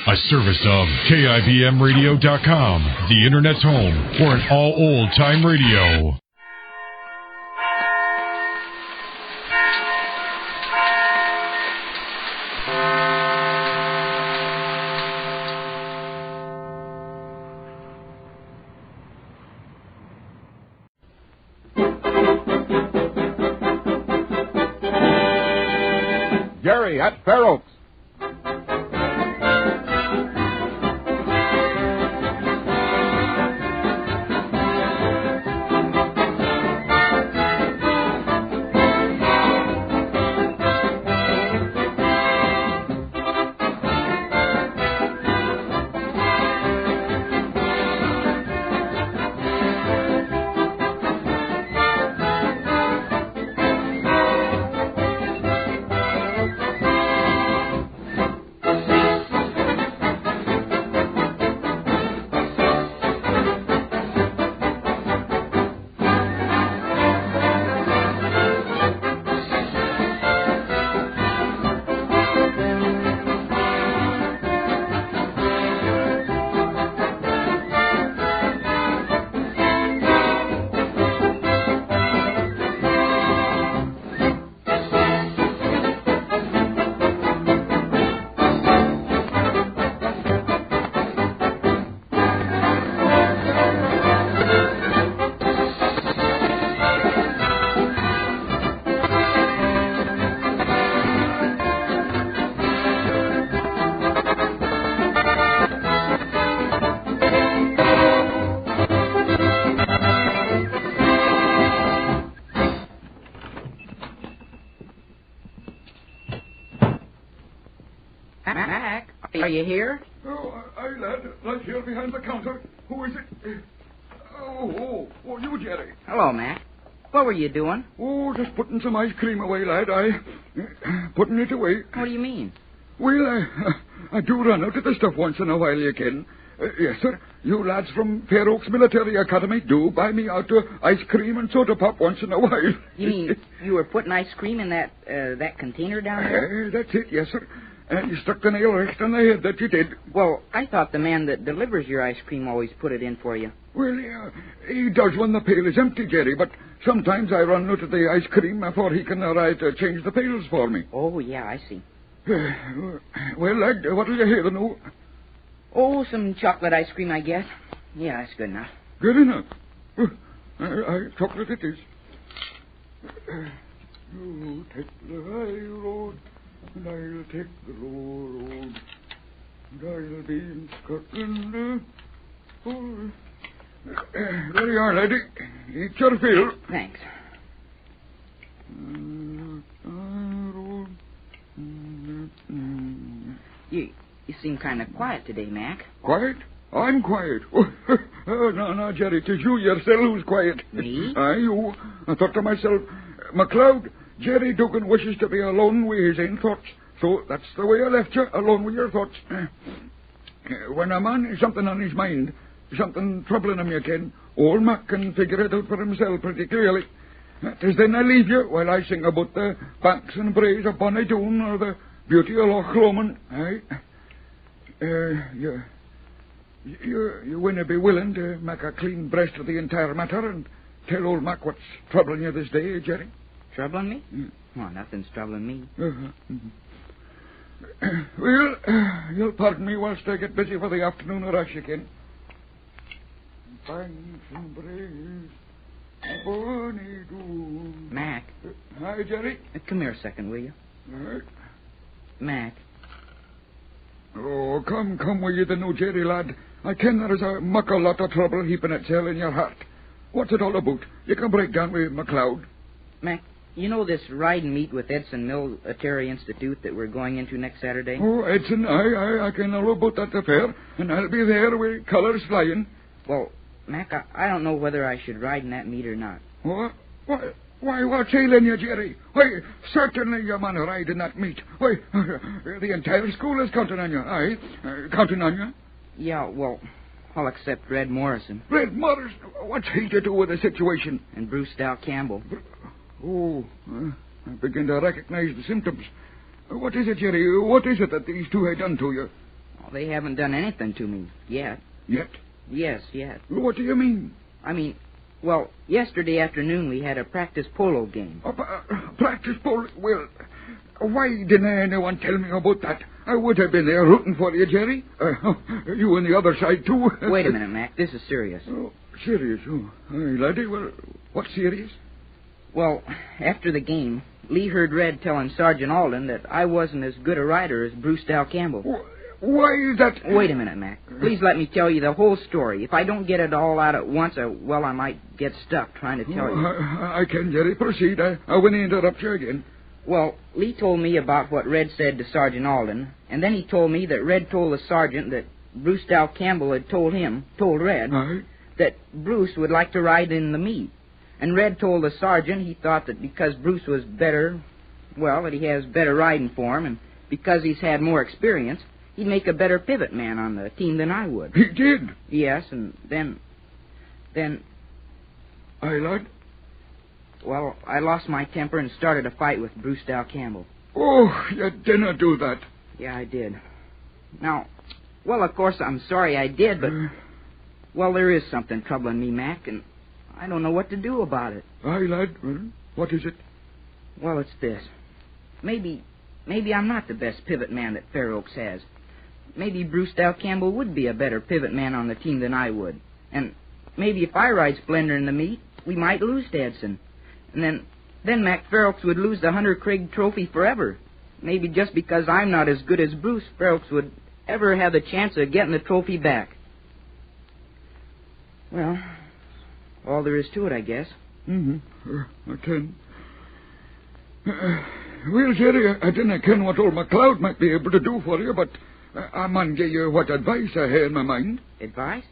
A service of KIBMradio.com, the Internet's home for an all old-time radio. Jerry, at Fair Oaks. Are you here? Oh, aye, lad. Right here behind the counter. Who is it? Oh, you, Jerry. Hello, Mac. What were you doing? Oh, just putting some ice cream away, lad. Putting it away. What do you mean? Well, I do run out of the stuff once in a while, you can. Yes, sir. You lads from Fair Oaks Military Academy do buy me out ice cream and soda pop once in a while. You mean you were putting ice cream in that container down there? That's it, yes, sir. And you stuck the nail right on the head that you did. Well, I thought the man that delivers your ice cream always put it in for you. Well, yeah, he does when the pail is empty, Jerry, but sometimes I run out of the ice cream before he can arrive to change the pails for me. Oh, yeah, I see. Well, lad, what'll you have now? Oh, some chocolate ice cream, I guess. Yeah, that's good enough. Good enough. Chocolate it is. You take the high road, and I'll take the low road, and I'll be in Scotland. There you are, laddie. Eat your fill. Thanks. You seem kind of quiet today, Mac. Quiet? I'm quiet. Oh, no, Jerry, 'tis you yourself who's quiet. Me? Aye, you. I thought to myself, MacLeod, Jerry Dugan wishes to be alone with his own thoughts. So that's the way I left you, alone with your thoughts. When a man has something on his mind, something troubling him, you can, old Mac can figure it out for himself pretty clearly. 'Tis then I leave you while I sing about the banks and braes of Bonnie-Doon or the beauty of Loch Lomond. Aye. You wouldn't be willing to make a clean breast of the entire matter and tell old Mac what's troubling you this day, Jerry? Troubling me? Well, nothing's troubling me. Well, you'll pardon me whilst I get busy for the afternoon rush again. Banks and braes, Bonnie-Doon. Mac. Hi, Jerry. Come here a second, will you? Right. Mac. Oh, come with you, the new Jerry, lad. I ken there's a muckle lot of trouble heaping itself in your heart. What's it all about? You can break down with MacLeod. Mac, you know this riding meet with Edson Military Institute that we're going into next Saturday? Oh, Edson, I can know about that affair, and I'll be there with colours flying. Well, Mac, I don't know whether I should ride in that meet or not. What? Why, what's ailing you, Jerry? Why, certainly you man ride in that meet. Why, the entire school is counting on you. Aye, counting on you. Yeah, well, all except Red Morrison. Red Morrison? What's he to do with the situation? And Bruce Dow Campbell. Oh, I begin to recognize the symptoms. What is it, Jerry? What is it that these two have done to you? Oh, they haven't done anything to me yet. Yet? Yes, yet. What do you mean? I mean, well, yesterday afternoon we had a practice polo game. Practice polo? Well, why didn't anyone tell me about that? I would have been there rooting for you, Jerry. You on the other side, too. Wait a minute, Mac. This is serious. Oh, serious? Oh, aye, laddie. Well, what's serious? Well, after the game, Lee heard Red telling Sergeant Alden that I wasn't as good a rider as Bruce Dow Campbell. Why is that? Wait a minute, Mac. Please let me tell you the whole story. If I don't get it all out at once, I might get stuck trying to tell you. I can, Jerry. Proceed. I won't interrupt you again. Well, Lee told me about what Red said to Sergeant Alden, and then he told me that Red told the sergeant that Bruce Dow Campbell had told Red, that Bruce would like to ride in the meet. And Red told the sergeant he thought that because Bruce was better, well, that he has better riding for him, and because he's had more experience, he'd make a better pivot man on the team than I would. He did? Yes, and then... Aye, lad? Well, I lost my temper and started a fight with Bruce Dow Campbell. Oh, you didn't do that. Yeah, I did. Now, well, of course, I'm sorry I did, but... Well, there is something troubling me, Mac, and I don't know what to do about it. Aye, lad. Well, what is it? Well, it's this. Maybe I'm not the best pivot man that Fair Oaks has. Maybe Bruce Dow Campbell would be a better pivot man on the team than I would. And maybe if I ride Splendor in the meet, we might lose to Edson. And then Mac Fair Oaks would lose the Hunter Craig Trophy forever. Maybe just because I'm not as good as Bruce, Fair Oaks would ever have the chance of getting the trophy back. Well, all there is to it, I guess. I can. Well, Jerry, I didn't ken what old McLeod might be able to do for you, but I man give you what advice I had in my mind. Advice?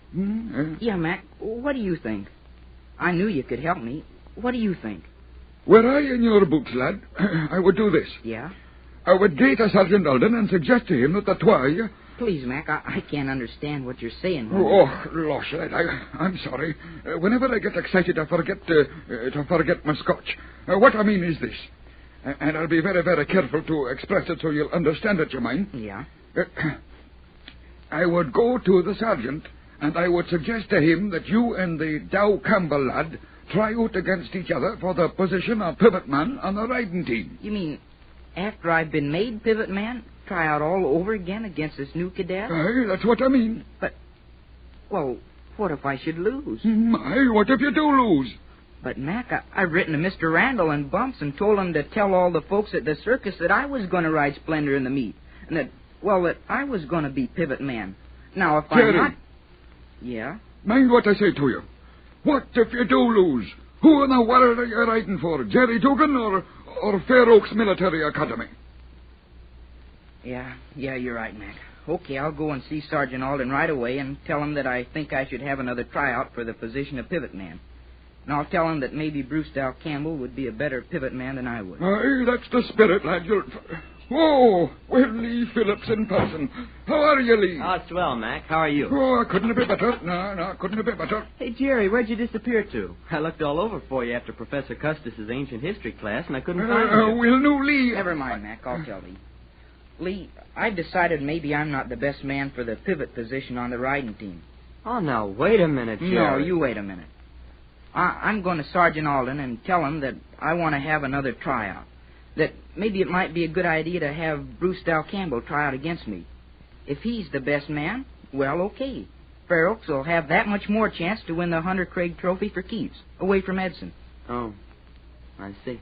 Yeah, Mac, what do you think? I knew you could help me. What do you think? Were I in your boots, lad, I would do this. Yeah? I would go to Sergeant Alden and suggest to him that the twy... Please, Mac, I can't understand what you're saying. Oh, losh, lad, I'm sorry. Whenever I get excited, I forget my scotch. What I mean is this, and I'll be very, very careful to express it so you'll understand it, you mind? Yeah? I would go to the sergeant, and I would suggest to him that you and the Dow Campbell lad try out against each other for the position of pivot man on the riding team. You mean after I've been made pivot man, try out all over again against this new cadet? Aye, that's what I mean. But, well, what if I should lose? Aye, what if you do lose? But, Mac, I've written to Mr. Randall and Bumps and told him to tell all the folks at the circus that I was going to ride Splendor in the meet. And that I was going to be pivot man. Now, if Jerry, I'm not... Yeah? Mind what I say to you. What if you do lose? Who in the world are you riding for? Jerry Dugan or Fair Oaks Military Academy? Yeah, you're right, Mac. Okay, I'll go and see Sergeant Alden right away and tell him that I think I should have another tryout for the position of pivot man. And I'll tell him that maybe Bruce Dow Campbell would be a better pivot man than I would. Aye, that's the spirit, lad. Oh, well, Lee Phillips in person. How are you, Lee? Oh, swell, Mac. How are you? Oh, couldn't have been better. No, couldn't have been better. Hey, Jerry, where'd you disappear to? I looked all over for you after Professor Custis's ancient history class, and I couldn't find you. Well, no, Lee... Never mind, Mac. I'll tell Lee. Lee, I've decided maybe I'm not the best man for the pivot position on the riding team. Oh, now, wait a minute, Jerry. No, you wait a minute. I'm going to Sergeant Alden and tell him that I want to have another tryout. That maybe it might be a good idea to have Bruce Dow Campbell try out against me. If he's the best man, well, okay. Fair Oaks will have that much more chance to win the Hunter Craig Trophy for keeps, away from Edson. Oh, I see.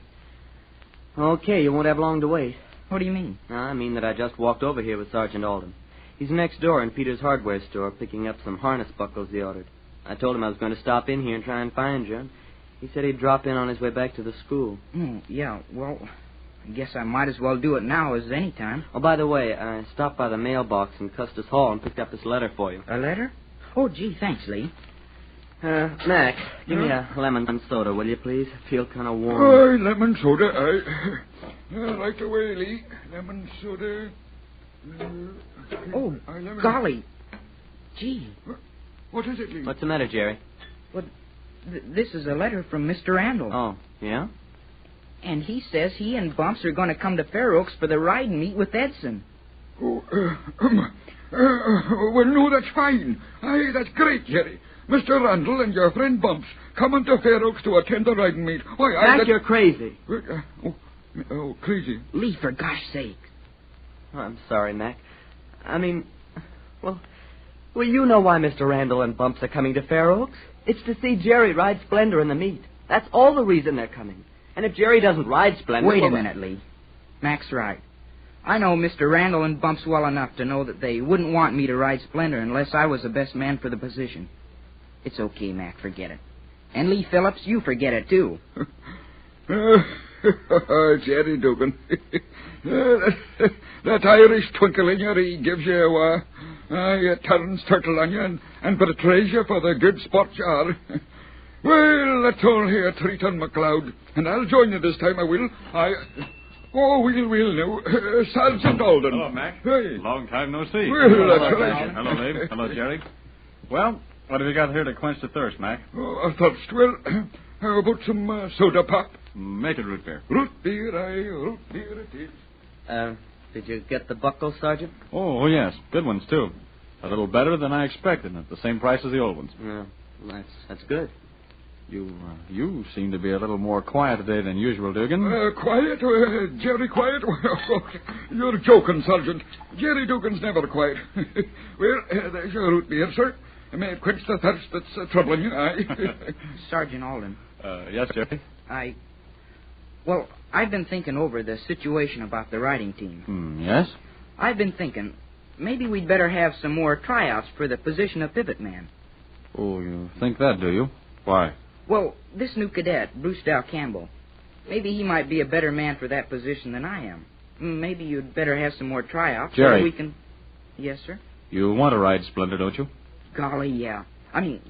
Okay, you won't have long to wait. What do you mean? I mean that I just walked over here with Sergeant Alden. He's next door in Peter's hardware store picking up some harness buckles he ordered. I told him I was going to stop in here and try and find you. He said he'd drop in on his way back to the school. Yeah, well, I guess I might as well do it now as any time. Oh, by the way, I stopped by the mailbox in Custis Hall and picked up this letter for you. A letter? Oh, gee, thanks, Lee. Mac, give me a lemon soda, will you, please? I feel kind of warm. Aye, lemon soda, aye. Right away, Lee. Lemon soda. Oh, golly. Gee. What is it, Lee? What's the matter, Jerry? Well, this is a letter from Mr. Randall. Oh, yeah? And he says he and Bumps are going to come to Fair Oaks for the riding meet with Edson. Oh, Well, no, that's fine. Aye, that's great, Jerry. Mr. Randall and your friend Bumps coming to Fair Oaks to attend the riding meet. Why, Mac, you're crazy. Crazy. Lee, for gosh sake. Oh, I'm sorry, Mac. I mean, well, you know why Mr. Randall and Bumps are coming to Fair Oaks. It's to see Jerry ride Splendor in the meet. That's all the reason they're coming. And if Jerry doesn't ride Splendor... Wait a minute, Lee. Mac's right. I know Mr. Randall and Bumps well enough to know that they wouldn't want me to ride Splendor unless I was the best man for the position. It's okay, Mac, forget it. And Lee Phillips, you forget it, too. Jerry Dugan. That Irish twinkle in your eye gives you a turns turtle on you and betrays you for the good sport you are. Well, that's all here, Treaton McLeod, and I'll join you this time, I will. We'll now. Sergeant Alden. Hello, Mac. Hey. Long time no see. Well, hello, that's hello, Dave. Hello, Jerry. Well, what have you got here to quench the thirst, Mac? A thirst. Well, how about some soda pop? Make it root beer. Root beer, root beer it is. Did you get the buckles, Sergeant? Oh, yes. Good ones, too. A little better than I expected, at the same price as the old ones. Yeah, that's good. You seem to be a little more quiet today than usual, Dugan. Quiet? Jerry quiet? You're joking, Sergeant. Jerry Dugan's never quiet. Well, there's your root beer, sir. May it quench the thirst that's troubling you, aye? Sergeant Alden. Yes, Jerry? Well, I've been thinking over the situation about the riding team. Yes? I've been thinking maybe we'd better have some more tryouts for the position of pivot man. Oh, you think that, do you? Why? Well, this new cadet, Bruce Dow Campbell, maybe he might be a better man for that position than I am. Maybe you'd better have some more tryouts Jerry. so we can... Yes, sir? You want to ride Splendor, don't you? Golly, yeah.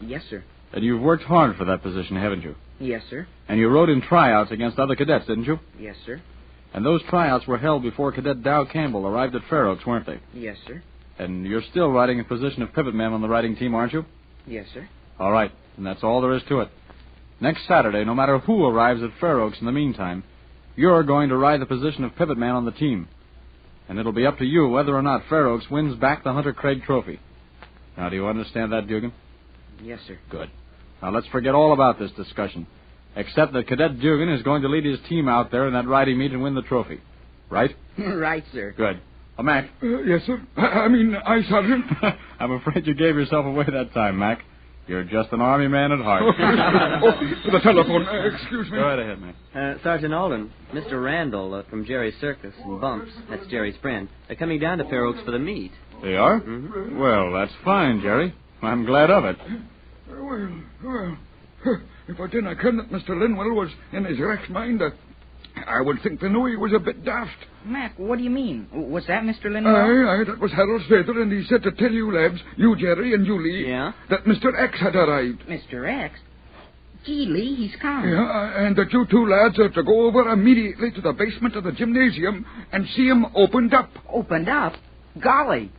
Yes, sir. And you've worked hard for that position, haven't you? Yes, sir. And you rode in tryouts against other cadets, didn't you? Yes, sir. And those tryouts were held before Cadet Dow Campbell arrived at Fair Oaks, weren't they? Yes, sir. And you're still riding in position of pivot man on the riding team, aren't you? Yes, sir. All right. And that's all there is to it. Next Saturday, no matter who arrives at Fair Oaks in the meantime, you're going to ride the position of pivot man on the team. And it'll be up to you whether or not Fair Oaks wins back the Hunter Craig Trophy. Now, do you understand that, Dugan? Yes, sir. Good. Now, let's forget all about this discussion, except that Cadet Dugan is going to lead his team out there in that riding meet and win the trophy. Right? Right, sir. Good. Mac. Yes, sir. Aye, Sergeant. I'm afraid you gave yourself away that time, Mac. You're just an army man at heart. The telephone. Excuse me. Go right ahead, Mac. Sergeant Alden, Mr. Randall from Jerry's Circus and Bumps, that's Jerry's friend, are coming down to Fair Oaks for the meet. They are? Mm-hmm. Well, that's fine, Jerry. I'm glad of it. Well, if I didn't ken that Mr. Linwell was in his right mind, I would think they knew he was a bit daft. Mac, what do you mean? Was that Mr. Linwell? Aye, that was Harold's father, and he said to tell you lads, you Jerry and you Lee, Yeah? that Mr. X had arrived. Mr. X? Gee, Lee, he's come. Yeah, and that you two lads are to go over immediately to the basement of the gymnasium and see him opened up. Opened up? Golly.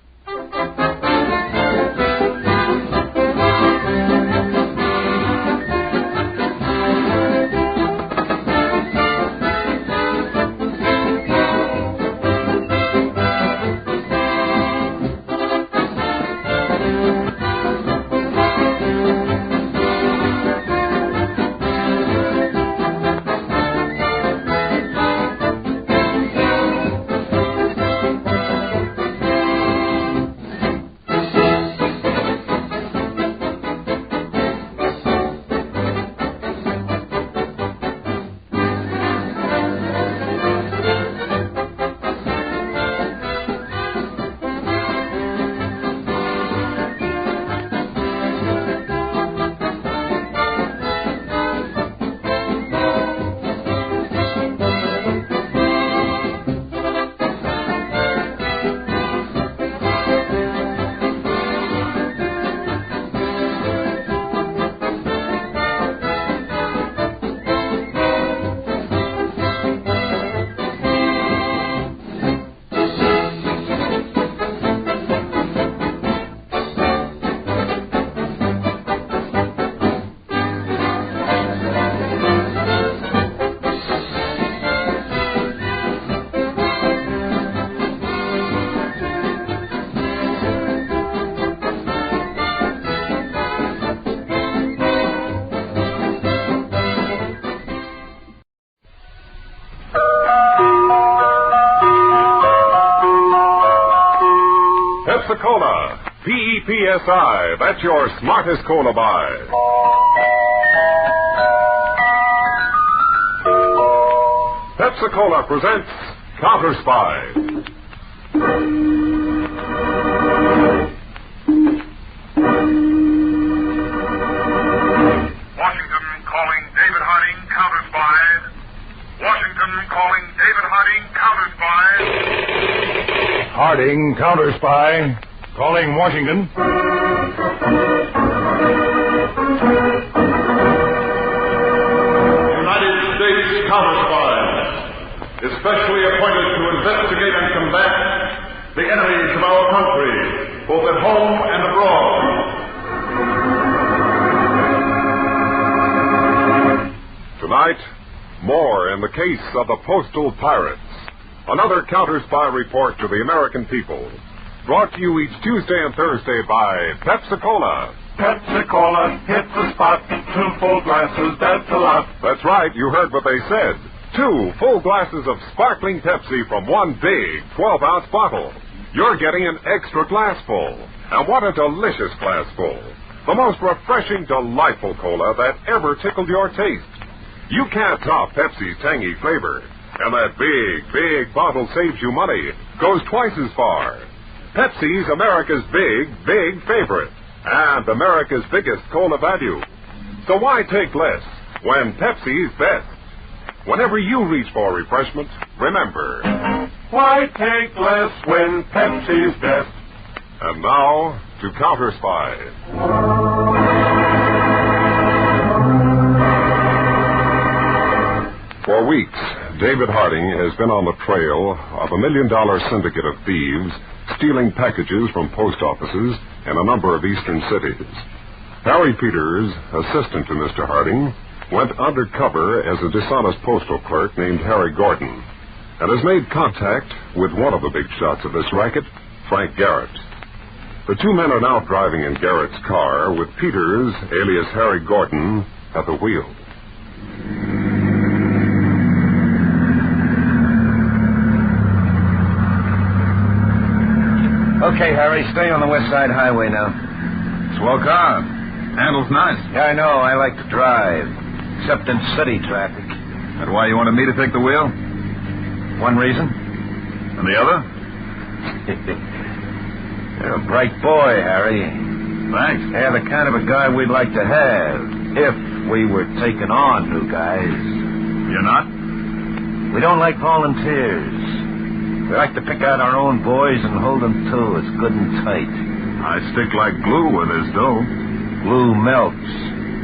Pepsi-Cola. P-E-P-S-I. That's your smartest cola buy. Pepsi-Cola presents Counterspy. Washington calling David Harding, Counterspy. Washington calling David Harding, Counterspy. Harding, Counterspy. Calling Washington. United States Counterspy. Especially appointed to investigate and combat the enemies of our country, both at home and abroad. Tonight, more in the case of the Postal Pirates. Another Counterspy report to the American people. Brought to you each Tuesday and Thursday by Pepsi-Cola. Pepsi-Cola hits the spot. 2 full glasses, that's a lot. That's right, you heard what they said. 2 full glasses of sparkling Pepsi from one big 12-ounce bottle. You're getting an extra glassful. And what a delicious glassful. The most refreshing, delightful cola that ever tickled your taste. You can't top Pepsi's tangy flavor. And that big bottle saves you money. Goes twice as far. Pepsi's America's big favorite. And America's biggest cola value. So why take less when Pepsi's best? Whenever you reach for refreshment, remember, Why take less when Pepsi's best? And now, to Counterspy. For weeks, David Harding has been on the trail of $1 million syndicate of thieves stealing packages from post offices in a number of eastern cities. Harry Peters, assistant to Mr. Harding, went undercover as a dishonest postal clerk named Harry Gordon and has made contact with one of the big shots of this racket, Frank Garrett. The 2 men are now driving in Garrett's car with Peters, alias Harry Gordon, at the wheel. Okay, Harry, stay on the West Side Highway now. Swell car. Handles nice. Yeah, I know. I like to drive, except in city traffic. That why you wanted me to take the wheel? One reason? And the other? You're a bright boy, Harry. Thanks. Yeah, the kind of a guy we'd like to have if we were taking on new guys. You're not? We don't like volunteers. We like to pick out our own boys and hold them to us good and tight. I stick like glue where there's dough. Glue melts.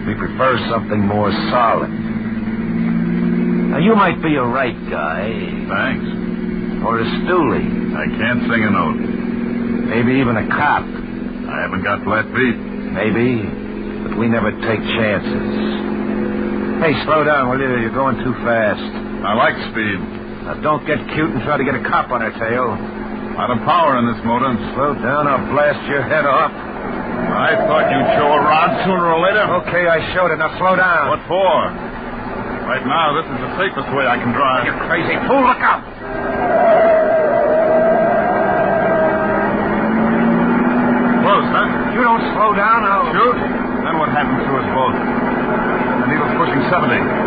We prefer something more solid. Now, you might be a right guy. Thanks. Or a stoolie. I can't sing a note. Maybe even a cop. I haven't got flat feet. Maybe, but we never take chances. Hey, slow down, will you? You're going too fast. I like speed. Now, don't get cute and try to get a cop on our tail. A lot of power in this motor. Slow down, I'll blast your head off. I thought you'd show a rod sooner or later. Okay, I showed it. Now, slow down. What for? Right now, this is the safest way I can drive. You crazy fool, look out! Close, huh? You don't slow down, I'll... Shoot? Then what happens to us both? The needle's pushing 70.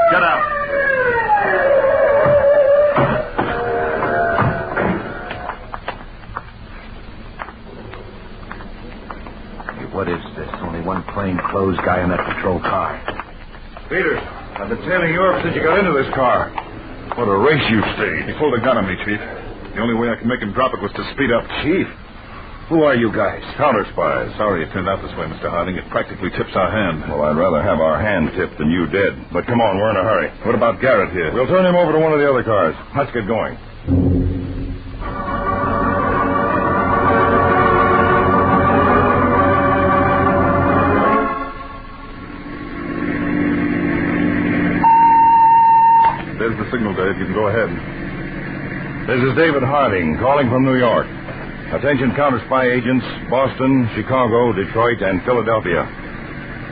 'Get out. tailing you ever since you got into this car. What a race you've stayed. He pulled a gun on me, Chief. The only way I could make him drop it was to speed up. Chief, who are you guys? Counterspies. Sorry it turned out this way, Mr. Harding. It practically tips our hand. Well, I'd rather have our hand tipped than you dead. But come on, we're in a hurry. What about Garrett here? We'll turn him over to one of the other cars. Let's get going. There's the signal, Dave. You can go ahead. This is David Harding, calling from New York. Attention Counterspy agents, Boston, Chicago, Detroit, and Philadelphia.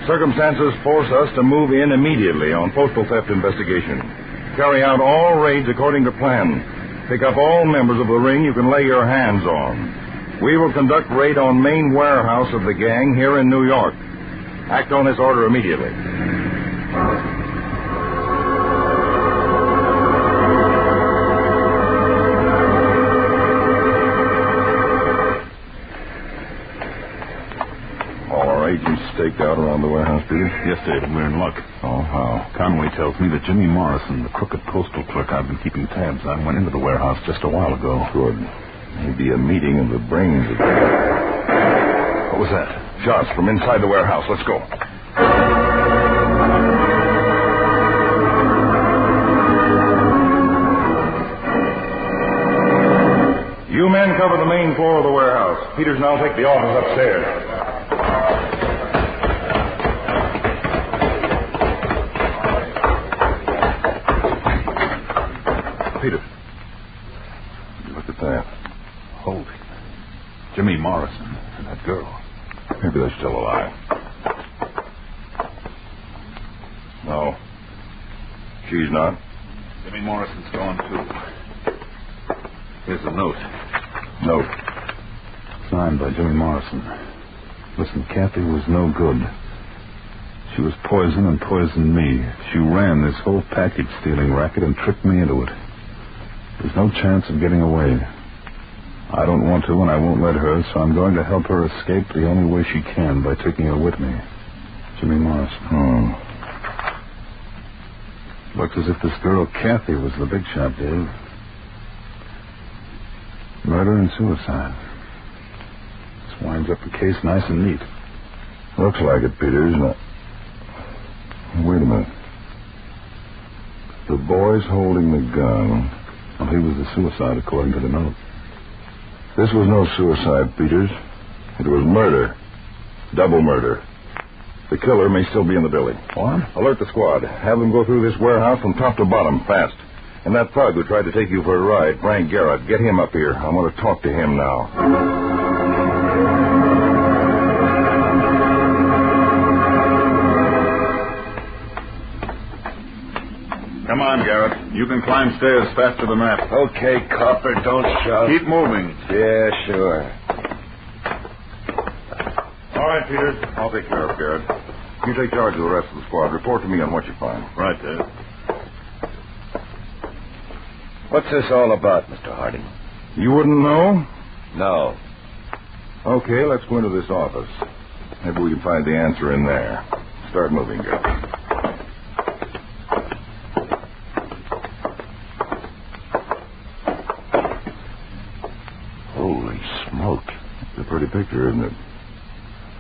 Circumstances force us to move in immediately on postal theft investigation. Carry out all raids according to plan. Pick up all members of the ring you can lay your hands on. We will conduct raid on main warehouse of the gang here in New York. Act on this order immediately. Agents staked out around the warehouse, Peter? Yes, David, we're in luck. Oh, how? Conway tells me that Jimmy Morrison, the crooked postal clerk I've been keeping tabs on, went into the warehouse just a while ago. Good. Maybe a meeting of the brains of... What was that? Shots from inside the warehouse. Let's go. You men cover the main floor of the warehouse. Peters and I'll take the office upstairs. Peter, look at that. Holding. Jimmy Morrison and that girl. Maybe they're still alive. No. She's not. Jimmy Morrison's gone, too. Here's a note. Note. Signed by Jimmy Morrison. Listen, Kathy was no good. She was poison and poisoned me. She ran this whole package stealing racket and tricked me into it. There's no chance of getting away. I don't want to, and I won't let her, so I'm going to help her escape the only way she can, by taking her with me. Jimmy Morrison. Looks as if this girl, Kathy, was the big shot, Dave. Murder and suicide. This winds up the case nice and neat. Looks like it, Peters. Now, wait a minute. The boy's holding the gun. Well, he was the suicide, according to the note. This was no suicide, Peters. It was murder. Double murder. The killer may still be in the building. What? Alert the squad. Have them go through this warehouse from top to bottom, fast. And that thug who tried to take you for a ride, Frank Garrett, get him up here. I want to talk to him now. Come on, Garrett. You can climb stairs faster than that. Okay, copper, don't shout. Keep moving. Yeah, sure. All right, Peters. I'll take care of Garrett. You take charge of the rest of the squad. Report to me on what you find. Right, Dave. What's this all about, Mr. Harding? You wouldn't know? No. Okay, let's go into this office. Maybe we can find the answer in there. Start moving, Garrett. Holy smoke. It's a pretty picture, isn't it?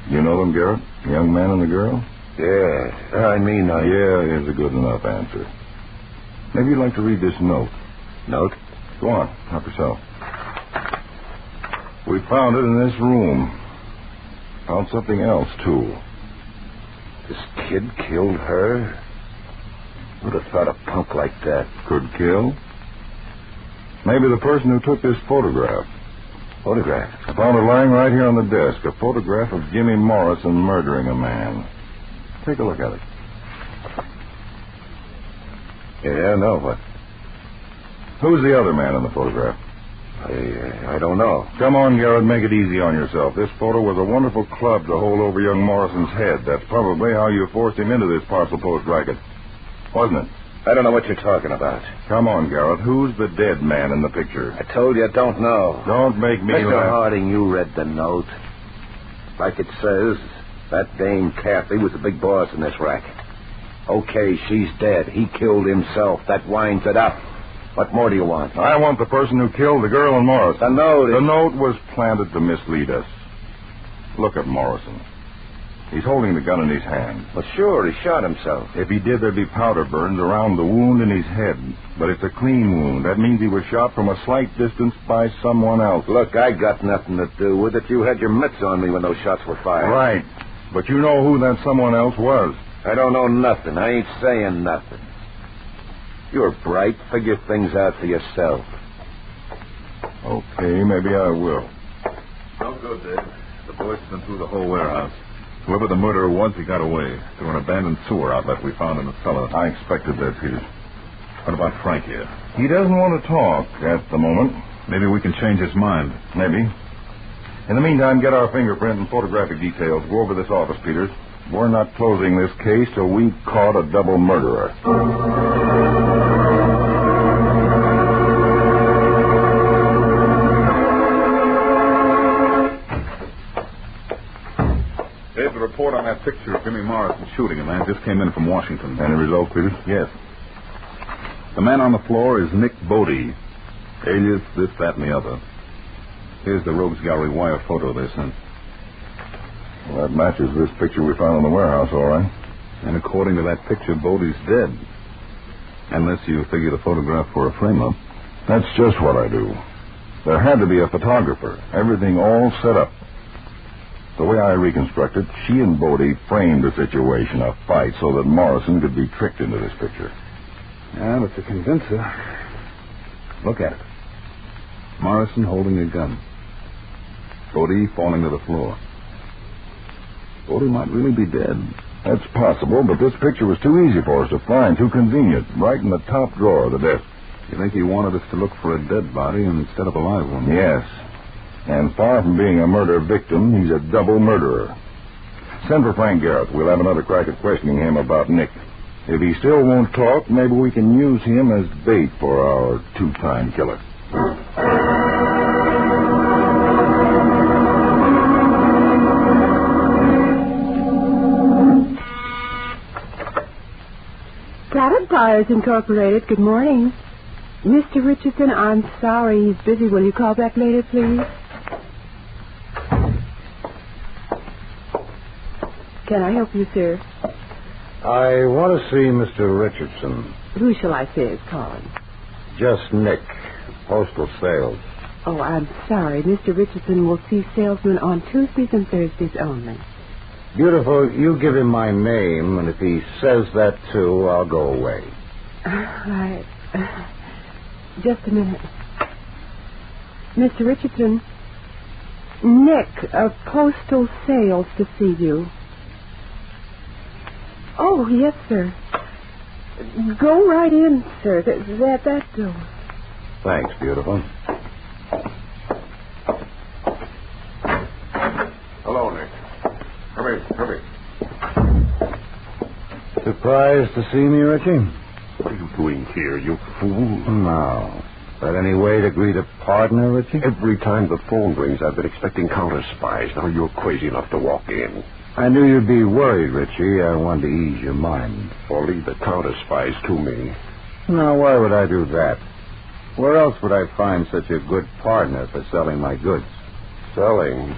You know them, Garrett? The young man and the girl? Yeah, Yeah, is a good enough answer. Maybe you'd like to read this note. Note? Go on, help yourself. We found it in this room. Found something else, too. This kid killed her? Would have thought a punk like that could kill? Maybe the person who took this photograph. Photograph? I found it lying right here on the desk. A photograph of Jimmy Morrison murdering a man. Take a look at it. Yeah, no, what? Who's the other man in the photograph? I don't know. Come on, Garrett, make it easy on yourself. This photo was a wonderful club to hold over young Morrison's head. That's probably how you forced him into this parcel post racket. Wasn't it? I don't know what you're talking about. Come on, Garrett. Who's the dead man in the picture? I told you I don't know. Don't make me Mr. laugh. Harding, you read the note. Like it says, that dame Kathy was the big boss in this racket. Okay, she's dead. He killed himself. That winds it up. What more do you want? I want the person who killed the girl and Morrison. The note. The note was planted to mislead us. Look at Morrison. He's holding the gun in his hand. Well, sure, he shot himself. If he did, there'd be powder burns around the wound in his head. But it's a clean wound. That means he was shot from a slight distance by someone else. Look, I got nothing to do with it. You had your mitts on me when those shots were fired. Right. But you know who that someone else was. I don't know nothing. I ain't saying nothing. You're bright. Figure things out for yourself. Okay, maybe I will. No good, Dave. The boys have been through the whole warehouse. Whoever the murderer was, he got away through an abandoned sewer outlet we found in the cellar. I expected that, Peters. What about Frank here? He doesn't want to talk at the moment. Maybe we can change his mind. Maybe. In the meantime, get our fingerprint and photographic details. Go over this office, Peters. We're not closing this case till we've caught a double murderer. Dave, the report on that picture of Jimmy Morrison shooting him, man, just came in from Washington. Any result, Peters? Yes. The man on the floor is Nick Bodie, alias this, that, and the other. Here's the Rogues Gallery wire photo they sent. Well, that matches this picture we found in the warehouse, all right. And according to that picture, Bodie's dead. Unless you figure the photograph for a frame-up. That's just what I do. There had to be a photographer. Everything all set up. The way I reconstruct it, she and Bodie framed the situation, a fight, so that Morrison could be tricked into this picture. Yeah, but to convince her... Look at it. Morrison holding a gun. Bodie falling to the floor. Bodie might really be dead. That's possible, but this picture was too easy for us to find, too convenient, right in the top drawer of the desk. You think he wanted us to look for a dead body instead of a live one? Yes. And far from being a murder victim, he's a double murderer. Send for Frank Garrett. We'll have another crack at questioning him about Nick. If he still won't talk, maybe we can use him as bait for our two-time killer. Counterspy Incorporated, good morning. Mr. Richardson, I'm sorry he's busy. Will you call back later, please? Can I help you, sir? I want to see Mr. Richardson. Who shall I say is calling? Just Nick, Postal Sales. Oh, I'm sorry. Mr. Richardson will see salesmen on Tuesdays and Thursdays only. Beautiful, you give him my name, and if he says that too, I'll go away. Right. Just a minute. Mr. Richardson, Nick of Postal Sales to see you. Oh, yes, sir. Go right in, sir. That door. Thanks, beautiful. Hello, Nick. Come in. Surprised to see me, Richie? What are you doing here, you fool? No. That any way to greet a partner, Richie? Every time the phone rings, I've been expecting counterspies. Now you're crazy enough to walk in. I knew you'd be worried, Richie. I wanted to ease your mind. Or leave the counterspies to me. Now, why would I do that? Where else would I find such a good partner for selling my goods? Selling?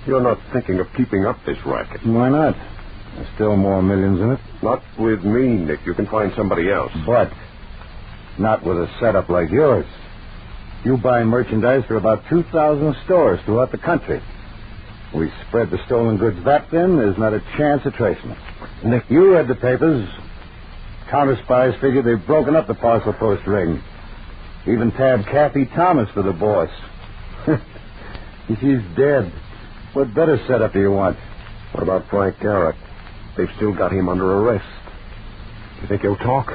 You're not thinking of keeping up this racket. Why not? There's still more millions in it. Not with me, Nick. You can find somebody else. But not with a setup like yours. You buy merchandise for about 2,000 stores throughout the country. We spread the stolen goods that thin, there's not a chance of tracing it. Nick, you read the papers. Counterspies figure they've broken up the parcel post ring. Even tabbed Kathy Thomas for the boss. She's dead. What better setup do you want? What about Frank Garrett? They've still got him under arrest. You think he'll talk?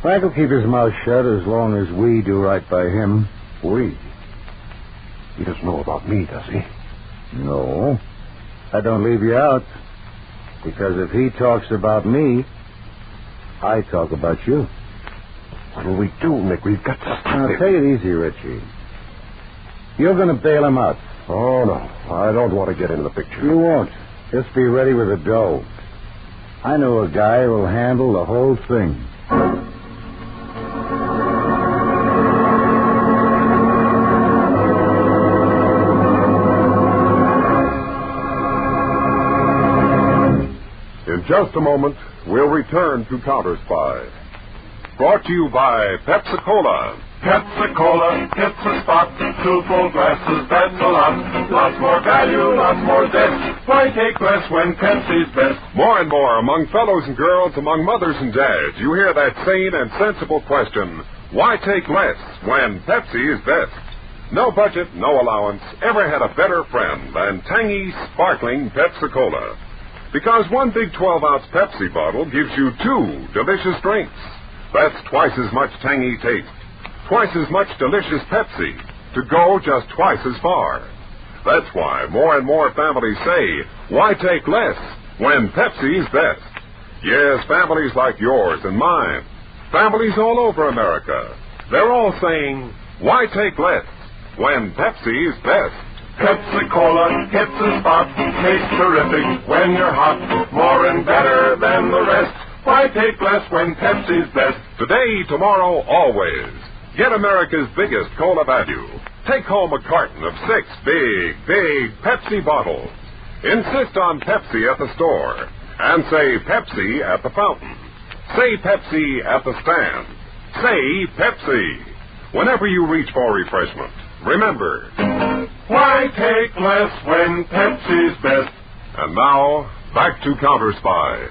Frank will keep his mouth shut as long as we do right by him. We? He doesn't know about me, does he? No. I don't leave you out. Because if he talks about me, I talk about you. What'll we do, Nick? We've got to stop him. Now, take it easy, Richie. You're going to bail him out. Oh, no. I don't want to get into the picture. You won't. Just be ready with the dough. I know a guy who'll handle the whole thing. In just a moment, we'll return to Counterspy. Brought to you by Pepsi-Cola. Pepsi-Cola, it's a spot. 2 full glasses, that's a lot. Lots more value, lots more zest. Why take less when Pepsi's best? More and more among fellows and girls, among mothers and dads, you hear that sane and sensible question, why take less when Pepsi is best? No budget, no allowance, ever had a better friend than tangy, sparkling Pepsi-Cola. Because one big 12-ounce Pepsi bottle gives you 2 delicious drinks. That's twice as much tangy taste, twice as much delicious Pepsi, to go just twice as far. That's why more and more families say, why take less when Pepsi's best? Yes, families like yours and mine, families all over America, they're all saying, why take less when Pepsi's best? Pepsi-Cola, it's a spot. Tastes terrific when you're hot. More and better than the rest. Why take less when Pepsi's best? Today, tomorrow, always. Get America's biggest cola value. Take home a carton of 6 big Pepsi bottles. Insist on Pepsi at the store. And say Pepsi at the fountain. Say Pepsi at the stand. Say Pepsi. Whenever you reach for refreshment, remember, why take less when Pepsi's best? And now, back to Counterspy.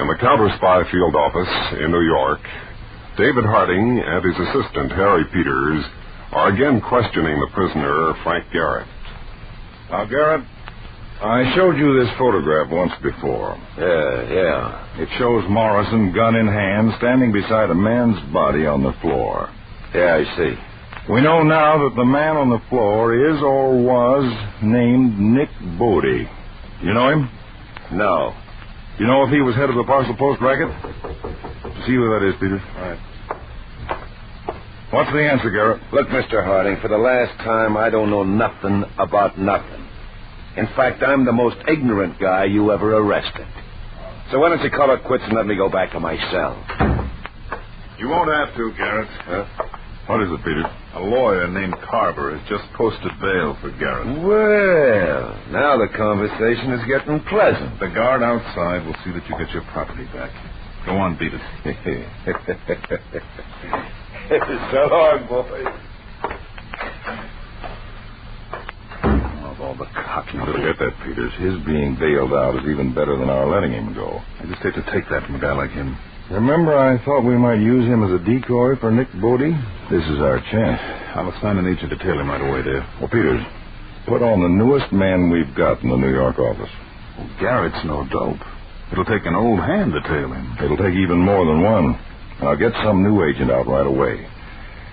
In the Counterspy field office in New York, David Harding and his assistant, Harry Peters, are again questioning the prisoner, Frank Garrett. Now, Garrett, I showed you this photograph once before. Yeah. It shows Morrison, gun in hand, standing beside a man's body on the floor. Yeah, I see. We know now that the man on the floor is or was named Nick Bodie. You know him? No. You know if he was head of the parcel post racket? See who that is, Peter. All right. What's the answer, Garrett? Look, Mr. Harding, for the last time, I don't know nothing about nothing. In fact, I'm the most ignorant guy you ever arrested. So why don't you call it quits and let me go back to my cell? You won't have to, Garrett. What is it, Peter? A lawyer named Carver has just posted bail for Garrett. Well, now the conversation is getting pleasant. The guard outside will see that you get your property back. Go on, beat it. So long, boys. All the cocky. Forget that, Peters. His being bailed out is even better than our letting him go. I just hate to take that from a guy like him. Remember I thought we might use him as a decoy for Nick Bodie? This is our chance. I'll assign an agent to tail him right away, Dave. Well, Peters, put on the newest man we've got in the New York office. Well, Garrett's no dope. It'll take an old hand to tail him. It'll take even more than one. I'll get some new agent out right away.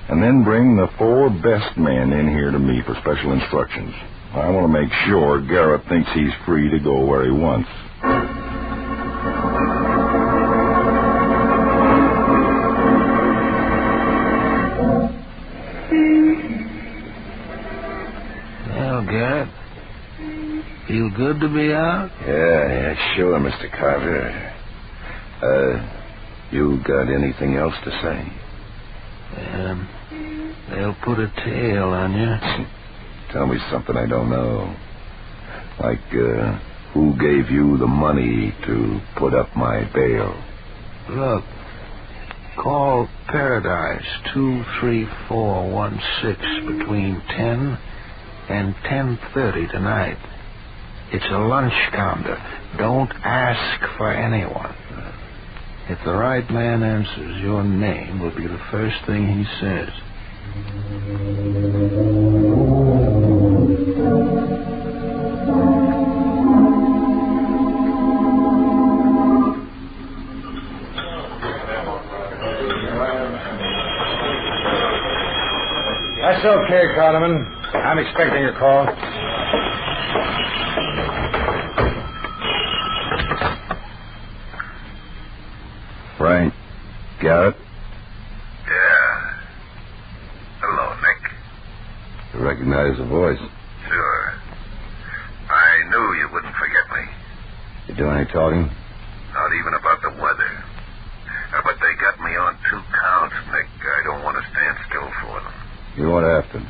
And then bring the 4 best men in here to me for special instructions. I want to make sure Garrett thinks he's free to go where he wants. Well, Garrett, feel good to be out? Yeah, sure, Mr. Carver. You got anything else to say? They'll put a tail on you. Tell me something I don't know. Like, who gave you the money to put up my bail? Look, call Paradise 23416 between 10 and 10:30 tonight. It's a lunch counter. Don't ask for anyone. If the right man answers, your name will be the first thing he says. That's okay, Carterman. I'm expecting your call. Frank Garrett? Yeah. Hello, Nick. You reckon recognize the voice. Sure. I knew you wouldn't forget me. You do any talking? Not even about the weather. But they got me on 2 counts, Nick. I don't want to stand still for them. You won't have to.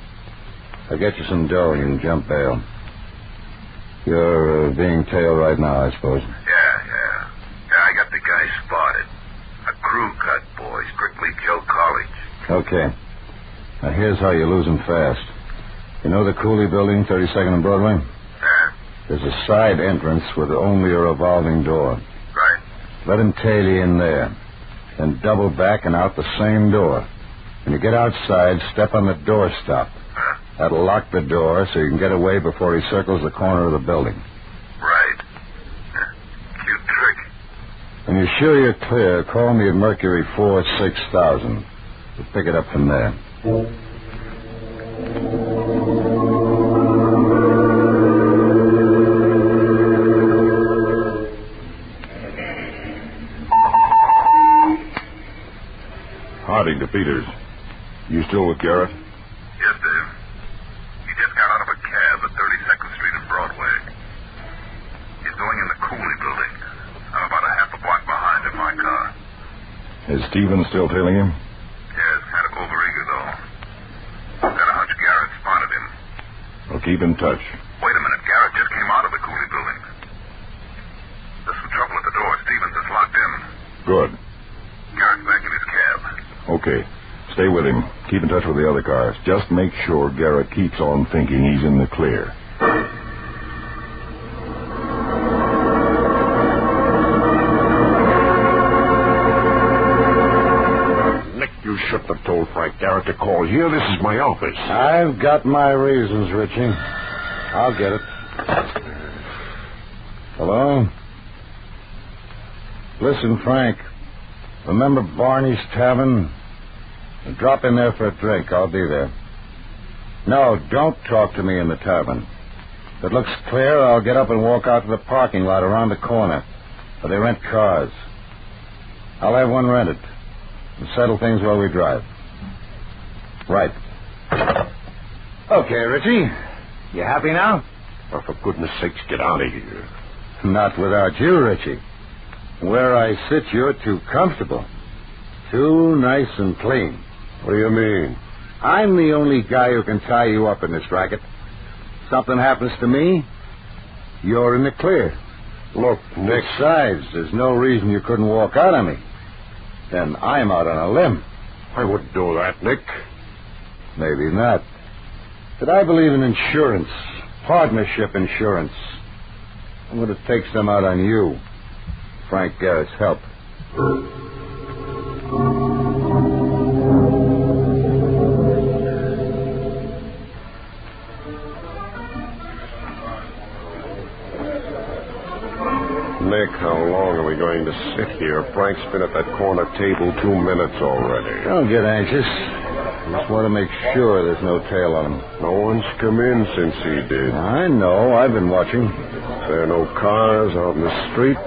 I'll get you some dough and you can jump bail. You're being tailed right now, I suppose. Yeah, I got the guy spotted. A crew cut, boy. Strictly Joe College. Okay. Now, here's how you lose him fast. You know the Cooley building, 32nd and Broadway? Yeah. There's a side entrance with only a revolving door. Right. Let him tail you in there. Then double back and out the same door. When you get outside, step on the doorstop. That'll lock the door so you can get away before he circles the corner of the building. Right. Cute trick. When you're sure you're clear, call me at Mercury 46000. We'll pick it up from there. Harding to Peters. You still with Garrett? Yes, Dave. He just got out of a cab at 32nd Street and Broadway. He's going in the Cooley building. I'm about a half a block behind in my car. Is Stevens still tailing him? Yes, had to go over eager, though. Got a hunch Garrett spotted him. Well, keep in touch. Wait a minute. Garrett just came out of the Cooley building. There's some trouble at the door. Stevens is locked in. Good. Garrett's back in his cab. Okay. Stay with him. Keep in touch with the other cars. Just make sure Garrett keeps on thinking he's in the clear. Nick, you shouldn't have told Frank Garrett to call here. This is my office. I've got my reasons, Richie. I'll get it. Hello? Listen, Frank. Remember Barney's Tavern? Drop in there for a drink. I'll be there. No, don't talk to me in the tavern. If it looks clear, I'll get up and walk out to the parking lot around the corner, where they rent cars. I'll have one rented and settle things while we drive. Right. Okay, Richie. You happy now? Oh, for goodness sakes, get out of here. Not without you, Richie. Where I sit, you're too comfortable. Too nice and clean. What do you mean? I'm the only guy who can tie you up in this racket. Something happens to me, you're in the clear. Look, Nick. Besides, there's no reason you couldn't walk out on me. Then I'm out on a limb. I wouldn't do that, Nick. Maybe not. But I believe in insurance, partnership insurance. I'm going to take some out on you. Frank Garrett's help. Nick, how long are we going to sit here? Frank's been at that corner table 2 minutes already. Don't get anxious. Just want to make sure there's no tail on him. No one's come in since he did. I know. I've been watching. There are no cars out in the street.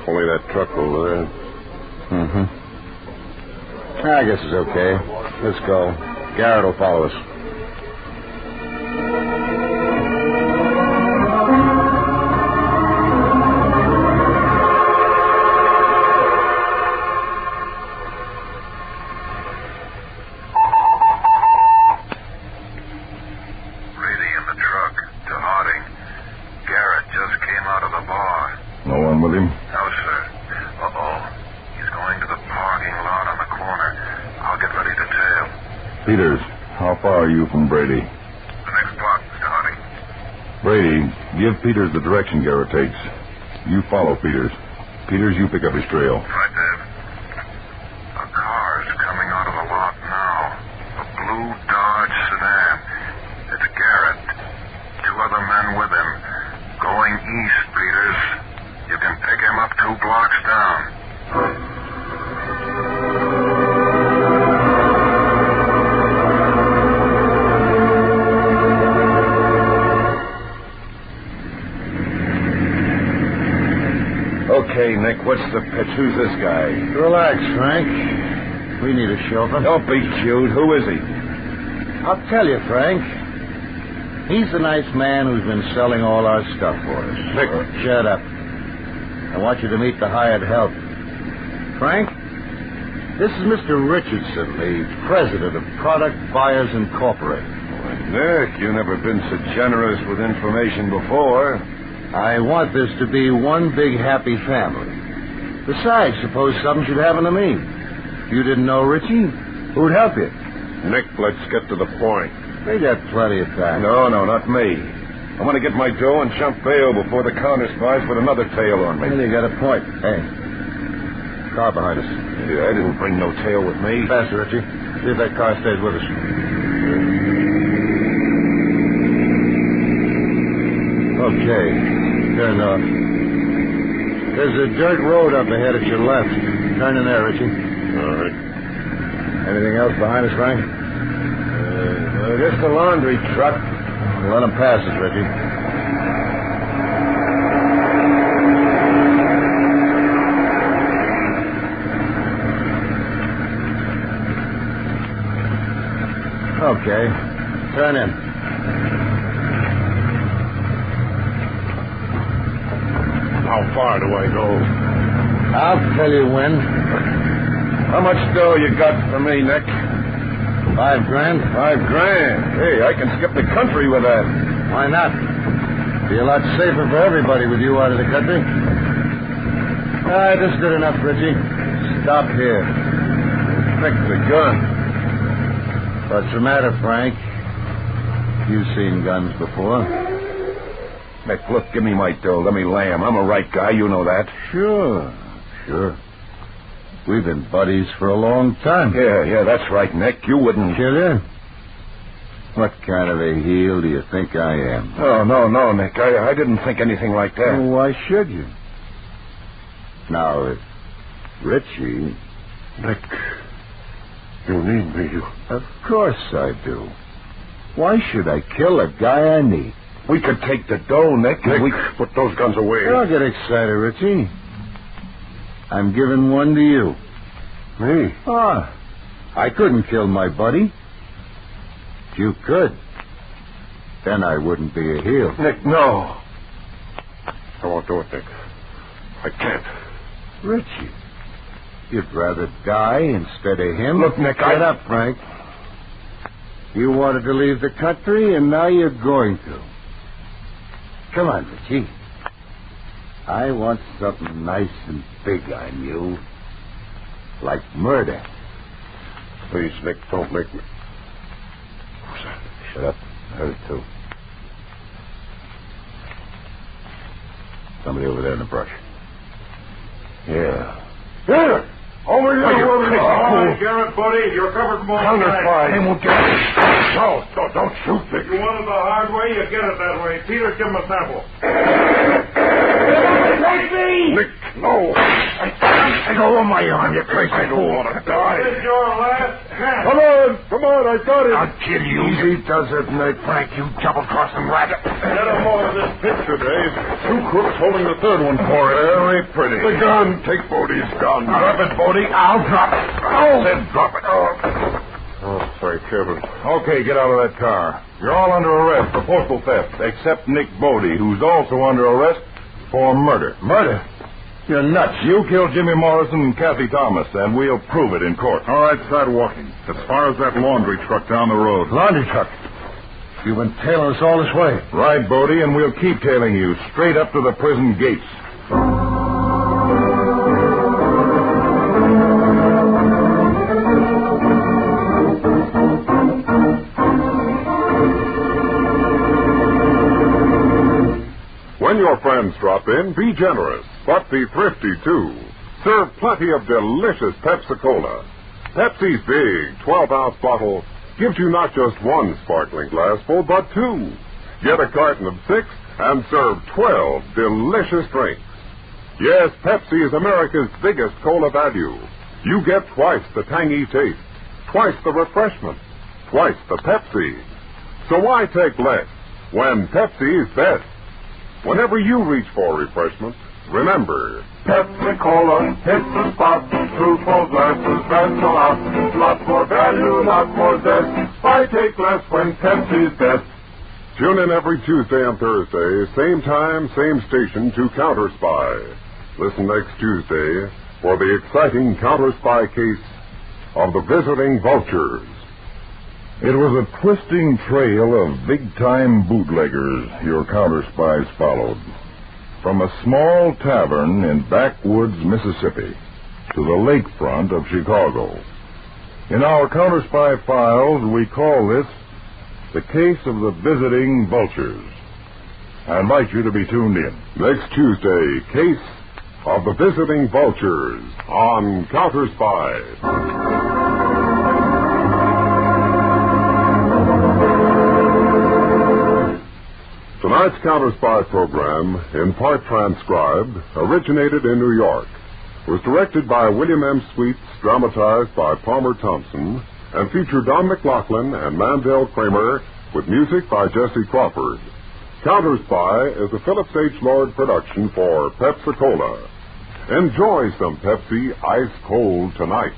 Only that truck over there. Mm-hmm. I guess it's okay. Let's go. Garrett will follow us. Peters, how far are you from Brady? The next block, Mr. Harding. Brady, give Peters the direction Garrett takes. You follow Peters. Peters, you pick up his trail. Right, Dave. A car's coming out of the lot now. A blue Dodge sedan. It's Garrett. 2 other men with him. Going east, Peters. You can pick him up 2 blocks down. Okay, Nick, what's the pitch? Who's this guy? Relax, Frank. We need a chauffeur. Don't be cute. Who is he? I'll tell you, Frank. He's the nice man who's been selling all our stuff for us. Nick. Shut up. I want you to meet the hired help. Frank, this is Mr. Richardson, the president of Product Buyers Incorporated. Nick, you've never been so generous with information before. I want this to be one big happy family. Besides, suppose something should happen to me. If you didn't know Richie, who'd help you? Nick, let's get to the point. We got plenty of time. No, not me. I want to get my dough and jump bail before the counterspies put another tail on me. Well, you got a point. Hey, car behind us. Yeah, I didn't bring no tail with me. Faster, Richie. See if that car stays with us. Okay, turn off. There's a dirt road up ahead at your left. Turn in there, Richie. All right. Anything else behind us, Frank? Just the laundry truck. Let him pass us, Richie. Okay, turn in. How far do I go? I'll tell you when. How much dough you got for me, Nick? $5,000. $5,000. Hey, I can skip the country with that. Why not? Be a lot safer for everybody with you out of the country. All right, this is good enough, Richie. Stop here. Nick, the gun. What's the matter, Frank? You've seen guns before. Nick, look, give me my dough. Let me lay 'em. I'm a right guy. You know that. Sure. We've been buddies for a long time. Yeah, that's right, Nick. You wouldn't... Killer? What kind of a heel do you think I am? Oh, no, Nick. I didn't think anything like that. Well, why should you? Now, if Richie... Nick, you need me. Of course I do. Why should I kill a guy I need? We could take the dough, Nick. Nick, we put those guns away. Don't get excited, Richie. I'm giving one to you. Me? I couldn't kill my buddy. You could. Then I wouldn't be a heel. Nick, no. I won't do it, Nick. I can't. Richie, you'd rather die instead of him? Look, Nick, Shut up, Frank. You wanted to leave the country, and now you're going to. Come on, Richie. I want something nice and big on you. Like murder. Please, Nick, don't make me... Shut up. I heard it, too. Somebody over there in the brush. Yeah. Here! Over here, you crazy fool. Garrett, buddy. You're covered from all Counterspy. They won't get it. No, don't shoot, Nick. You want it the hard way, you get it that way. Peter, give him a sample. Take me! Nick, no. I go on my arm, you crazy fool. I don't want to die. This is your last chance. Come on, I got it. I'll kill you. Easy does it, Nick. Frank, you double-crossing rabbit. Get him over this picture, Dave. Two crooks holding the third one for it. Very pretty. The gun. Take Bodie's gun. Drop it, Bodie. I'll drop it. Oh. Then drop it. Oh, sorry, Kevin. Okay, get out of that car. You're all under arrest for postal theft, except Nick Bodie, who's also under arrest for murder. Murder? You're nuts. You killed Jimmy Morrison and Kathy Thomas, and we'll prove it in court. All right, start walking. As far as that laundry truck down the road. Laundry truck? You've been tailing us all this way. Right, Bodie, and we'll keep tailing you straight up to the prison gates. When your friends drop in, be generous, but be thrifty, too. Serve plenty of delicious Pepsi-Cola. Pepsi's big 12-ounce bottle gives you not just one sparkling glassful, but two. Get a carton of 6 and serve 12 delicious drinks. Yes, Pepsi is America's biggest cola value. You get twice the tangy taste, twice the refreshment, twice the Pepsi. So why take less when Pepsi is best? Whenever you reach for refreshment, remember, Pepsi-Cola hits the spot. 2 full glasses, that's a lot. Lots more value, lots more zest. Why take less when Pepsi's best? Tune in every Tuesday and Thursday, same time, same station, to Counterspy. Listen next Tuesday for the exciting Counterspy case of the visiting vultures. It was a twisting trail of big-time bootleggers your Counterspies followed. From a small tavern in backwoods Mississippi to the lakefront of Chicago. In our Counterspy files, we call this the case of the visiting vultures. I invite you to be tuned in. Next Tuesday, Case of the Visiting Vultures on Counterspy. Tonight's Counterspy program, in part transcribed, originated in New York, was directed by William M. Sweets, dramatized by Palmer Thompson, and featured Don McLaughlin and Mandel Kramer, with music by Jesse Crawford. Counterspy is a Phillips H. Lord production for Pepsi-Cola. Enjoy some Pepsi ice cold tonight.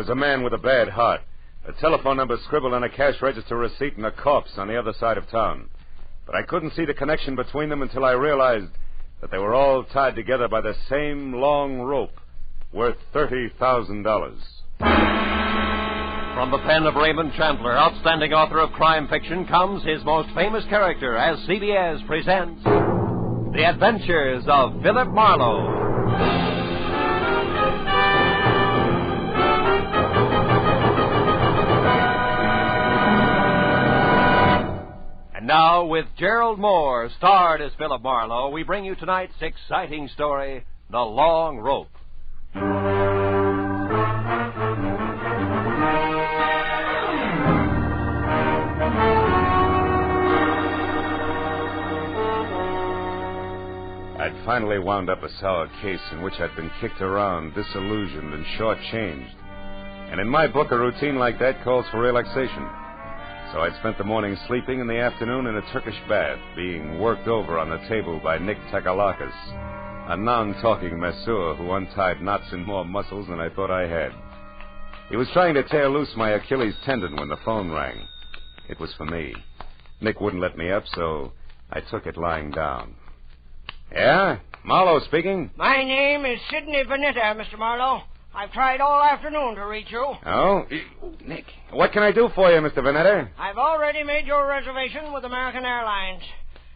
A man with a bad heart, a telephone number scribbled on a cash register receipt, and a corpse on the other side of town. But I couldn't see the connection between them until I realized that they were all tied together by the same long rope worth $30,000. From the pen of Raymond Chandler, outstanding author of crime fiction, comes his most famous character as CBS presents The Adventures of Philip Marlowe. Now, with Gerald Moore, starred as Philip Marlowe, we bring you tonight's exciting story, The Long Rope. I'd finally wound up a sour case in which I'd been kicked around, disillusioned, and shortchanged. And in my book, a routine like that calls for relaxation. So I'd spent the morning sleeping and the afternoon in a Turkish bath, being worked over on the table by Nick Takalakis, a non-talking masseur who untied knots in more muscles than I thought I had. He was trying to tear loose my Achilles tendon when the phone rang. It was for me. Nick wouldn't let me up, so I took it lying down. Yeah? Marlowe speaking? My name is Sidney Vanetta, Mr. Marlowe. I've tried all afternoon to reach you. Oh? Nick, what can I do for you, Mr. Vanetta? I've already made your reservation with American Airlines.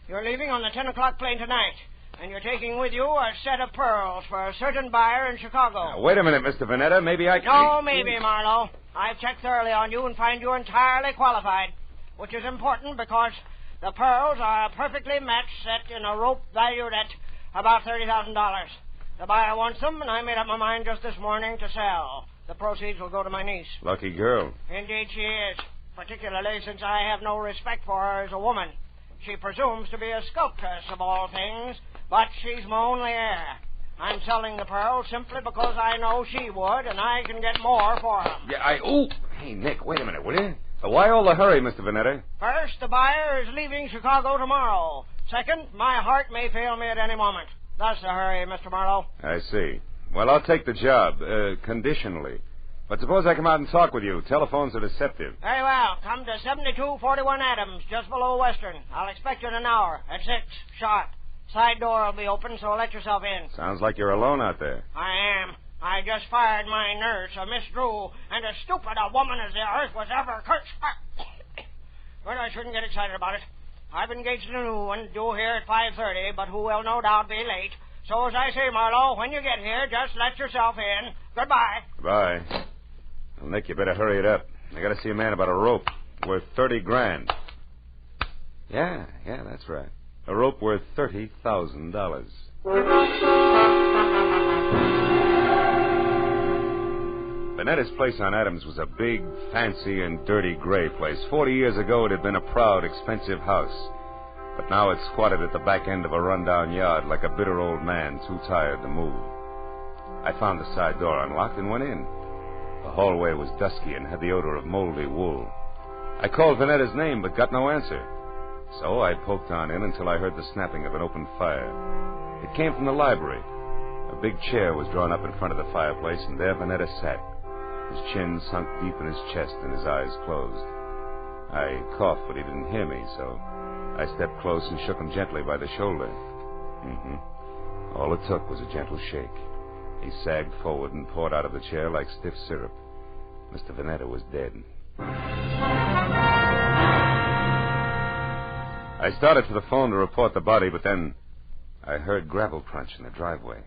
You're leaving on the 10 o'clock plane tonight, and you're taking with you a set of pearls for a certain buyer in Chicago. Now, wait a minute, Mr. Vanetta. Maybe I can... No, maybe, Marlowe. I've checked thoroughly on you and find you entirely qualified, which is important because the pearls are a perfectly matched set in a rope valued at about $30,000. The buyer wants them, and I made up my mind just this morning to sell. The proceeds will go to my niece. Lucky girl. Indeed she is, particularly since I have no respect for her as a woman. She presumes to be a sculptress of all things, but she's my only heir. I'm selling the pearls simply because I know she would, and I can get more for them. Yeah, Hey, Nick, wait a minute, will you? Why all the hurry, Mr. Vanetta? First, the buyer is leaving Chicago tomorrow. Second, my heart may fail me at any moment. That's the hurry, Mr. Marlowe. I see. Well, I'll take the job, conditionally. But suppose I come out and talk with you. Telephones are deceptive. Very well. Come to 7241 Adams, just below Western. I'll expect you in an hour, at 6, sharp. Side door will be open, so let yourself in. Sounds like you're alone out there. I am. I just fired my nurse, a Miss Drew, and as stupid a woman as the earth was ever cursed. But I shouldn't get excited about it. I've engaged a new one, due here at 5:30, but who will no doubt be late. So as I say, Marlowe, when you get here, just let yourself in. Goodbye. Goodbye. Well, Nick, you better hurry it up. I got to see a man about a rope worth $30,000. Yeah, that's right. A rope worth $30,000. Vanetta's place on Adams was a big, fancy, and dirty gray place. 40 years ago, it had been a proud, expensive house. But now it's squatted at the back end of a rundown yard like a bitter old man too tired to move. I found the side door unlocked and went in. The hallway was dusky and had the odor of moldy wool. I called Vanetta's name, but got no answer. So I poked on in until I heard the snapping of an open fire. It came from the library. A big chair was drawn up in front of the fireplace, and there Vanetta sat, his chin sunk deep in his chest and his eyes closed. I coughed, but he didn't hear me, so I stepped close and shook him gently by the shoulder. All it took was a gentle shake. He sagged forward and poured out of the chair like stiff syrup. Mr. Vanetta was dead. I started for the phone to report the body, but then I heard gravel crunch in the driveway.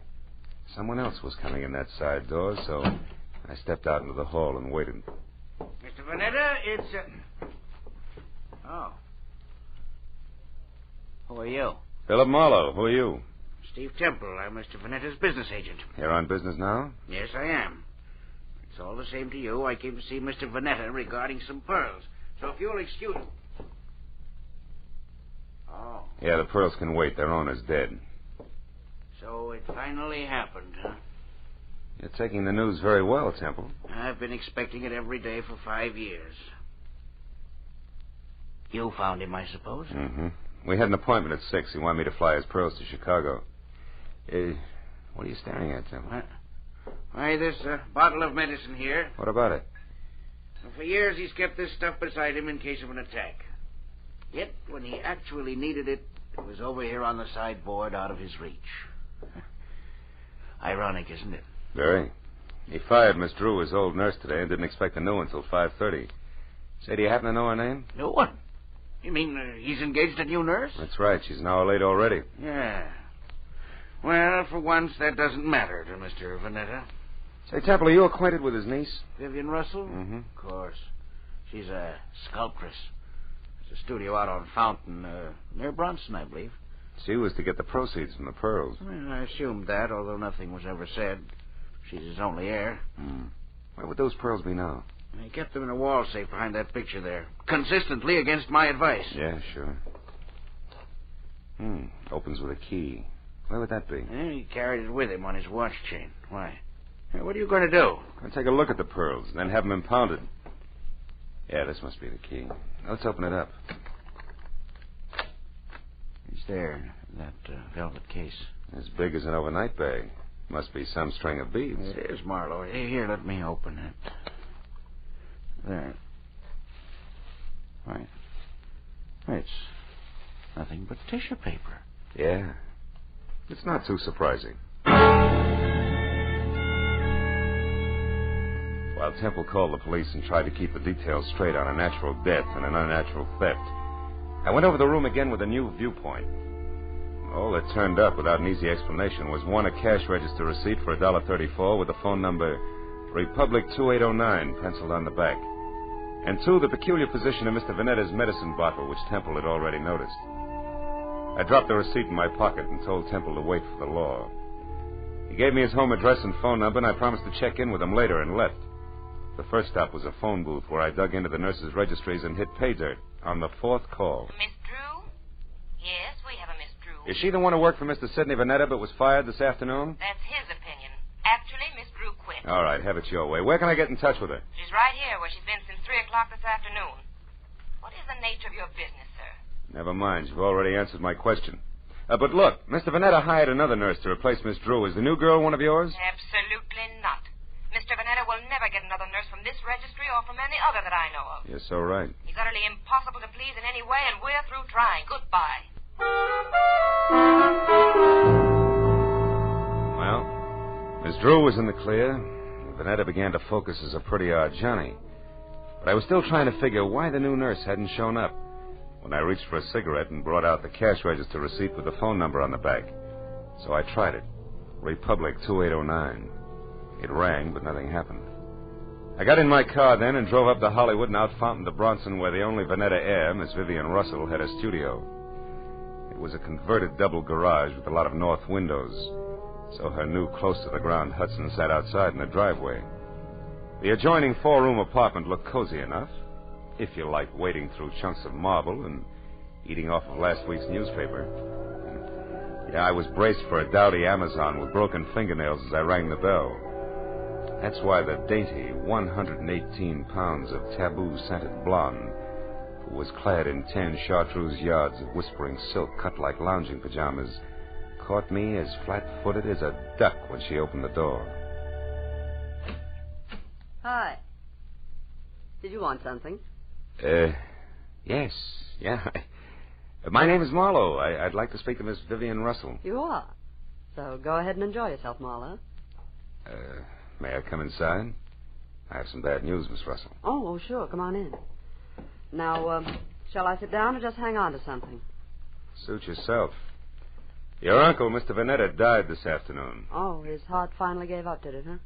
Someone else was coming in that side door, so I stepped out into the hall and waited. Mr. Vanetta, it's... Oh. Who are you? Philip Marlowe. Who are you? Steve Temple. I'm Mr. Vanetta's business agent. You're on business now? Yes, I am. It's all the same to you. I came to see Mr. Vanetta regarding some pearls. So if you'll excuse... Oh. Yeah, the pearls can wait. Their owner's dead. So it finally happened, huh? You're taking the news very well, Temple. I've been expecting it every day for 5 years. You found him, I suppose? We had an appointment at 6. He wanted me to fly his pearls to Chicago. What are you staring at, Temple? What? Why, this bottle of medicine here. What about it? Well, for years he's kept this stuff beside him in case of an attack. Yet, when he actually needed it, it was over here on the sideboard out of his reach. Ironic, isn't it? Very. He fired Miss Drew, his old nurse, today, and didn't expect a new one until 5:30. Say, do you happen to know her name? New one? You mean he's engaged a new nurse? That's right. She's an hour late already. Yeah. Well, for once, that doesn't matter to Mr. Vanetta. Say, Temple, are you acquainted with his niece? Vivian Russell? Of course. She's a sculptress. There's a studio out on Fountain, near Bronson, I believe. She was to get the proceeds from the pearls. Well, I assumed that, although nothing was ever said. She's his only heir. Where would those pearls be now? I kept them in a wall safe behind that picture there. Consistently against my advice. Yeah, sure. Opens with a key. Where would that be? He carried it with him on his watch chain. Why? Hey, what are you going to do? I'll take a look at the pearls, and then have them impounded. Yeah, this must be the key. Let's open it up. It's there, that velvet case. As big as an overnight bag. Must be some string of beads. It is, Marlowe. Here, let me open it. There. Right. It's nothing but tissue paper. Yeah. It's not too surprising. While Temple called the police and tried to keep the details straight on a natural death and an unnatural theft, I went over the room again with a new viewpoint. All that turned up without an easy explanation was, 1, a cash register receipt for $1.34 with the phone number Republic 2809 penciled on the back, and 2, the peculiar position of Mr. Vanetta's medicine bottle, which Temple had already noticed. I dropped the receipt in my pocket and told Temple to wait for the law. He gave me his home address and phone number, and I promised to check in with him later and left. The first stop was a phone booth where I dug into the nurses' registries and hit pay dirt on the 4th call. Miss Drew? Yes, we have a Miss Drew. Is she the one who worked for Mr. Sidney Vanetta but was fired this afternoon? That's his opinion. Actually, Miss Drew quit. All right, have it your way. Where can I get in touch with her? She's right here where she's been since 3 o'clock this afternoon. What is the nature of your business, sir? Never mind. You've already answered my question. But look, Mr. Vanetta hired another nurse to replace Miss Drew. Is the new girl one of yours? Absolutely not. Mr. Vanetta will never get another nurse from this registry or from any other that I know of. You're so right. He's utterly impossible to please in any way, and we're through trying. Goodbye. Well, Miss Drew was in the clear. Vanetta began to focus as a pretty odd Johnny. But I was still trying to figure why the new nurse hadn't shown up when I reached for a cigarette and brought out the cash register receipt with the phone number on the back. So I tried it. Republic 2809. It rang, but nothing happened. I got in my car then and drove up to Hollywood and out Fountain to Bronson, where the only Vanetta heir, Miss Vivian Russell, had a studio. It was a converted double garage with a lot of north windows, so her new close-to-the-ground Hudson sat outside in the driveway. The adjoining 4-room apartment looked cozy enough, if you liked wading through chunks of marble and eating off of last week's newspaper. Yeah, I was braced for a dowdy Amazon with broken fingernails as I rang the bell. That's why the dainty 118 pounds of taboo-scented blonde, who was clad in 10 chartreuse yards of whispering silk cut like lounging pajamas, caught me as flat-footed as a duck when she opened the door. Hi. Did you want something? Yes. Yeah. My name is Marlowe. I'd like to speak to Miss Vivian Russell. You are. So go ahead and enjoy yourself, Marlowe. May I come inside? I have some bad news, Miss Russell. Oh, sure. Come on in. Now, shall I sit down or just hang on to something? Suit yourself. Your uncle, Mr. Vanetta, died this afternoon. Oh, his heart finally gave up, did it, huh?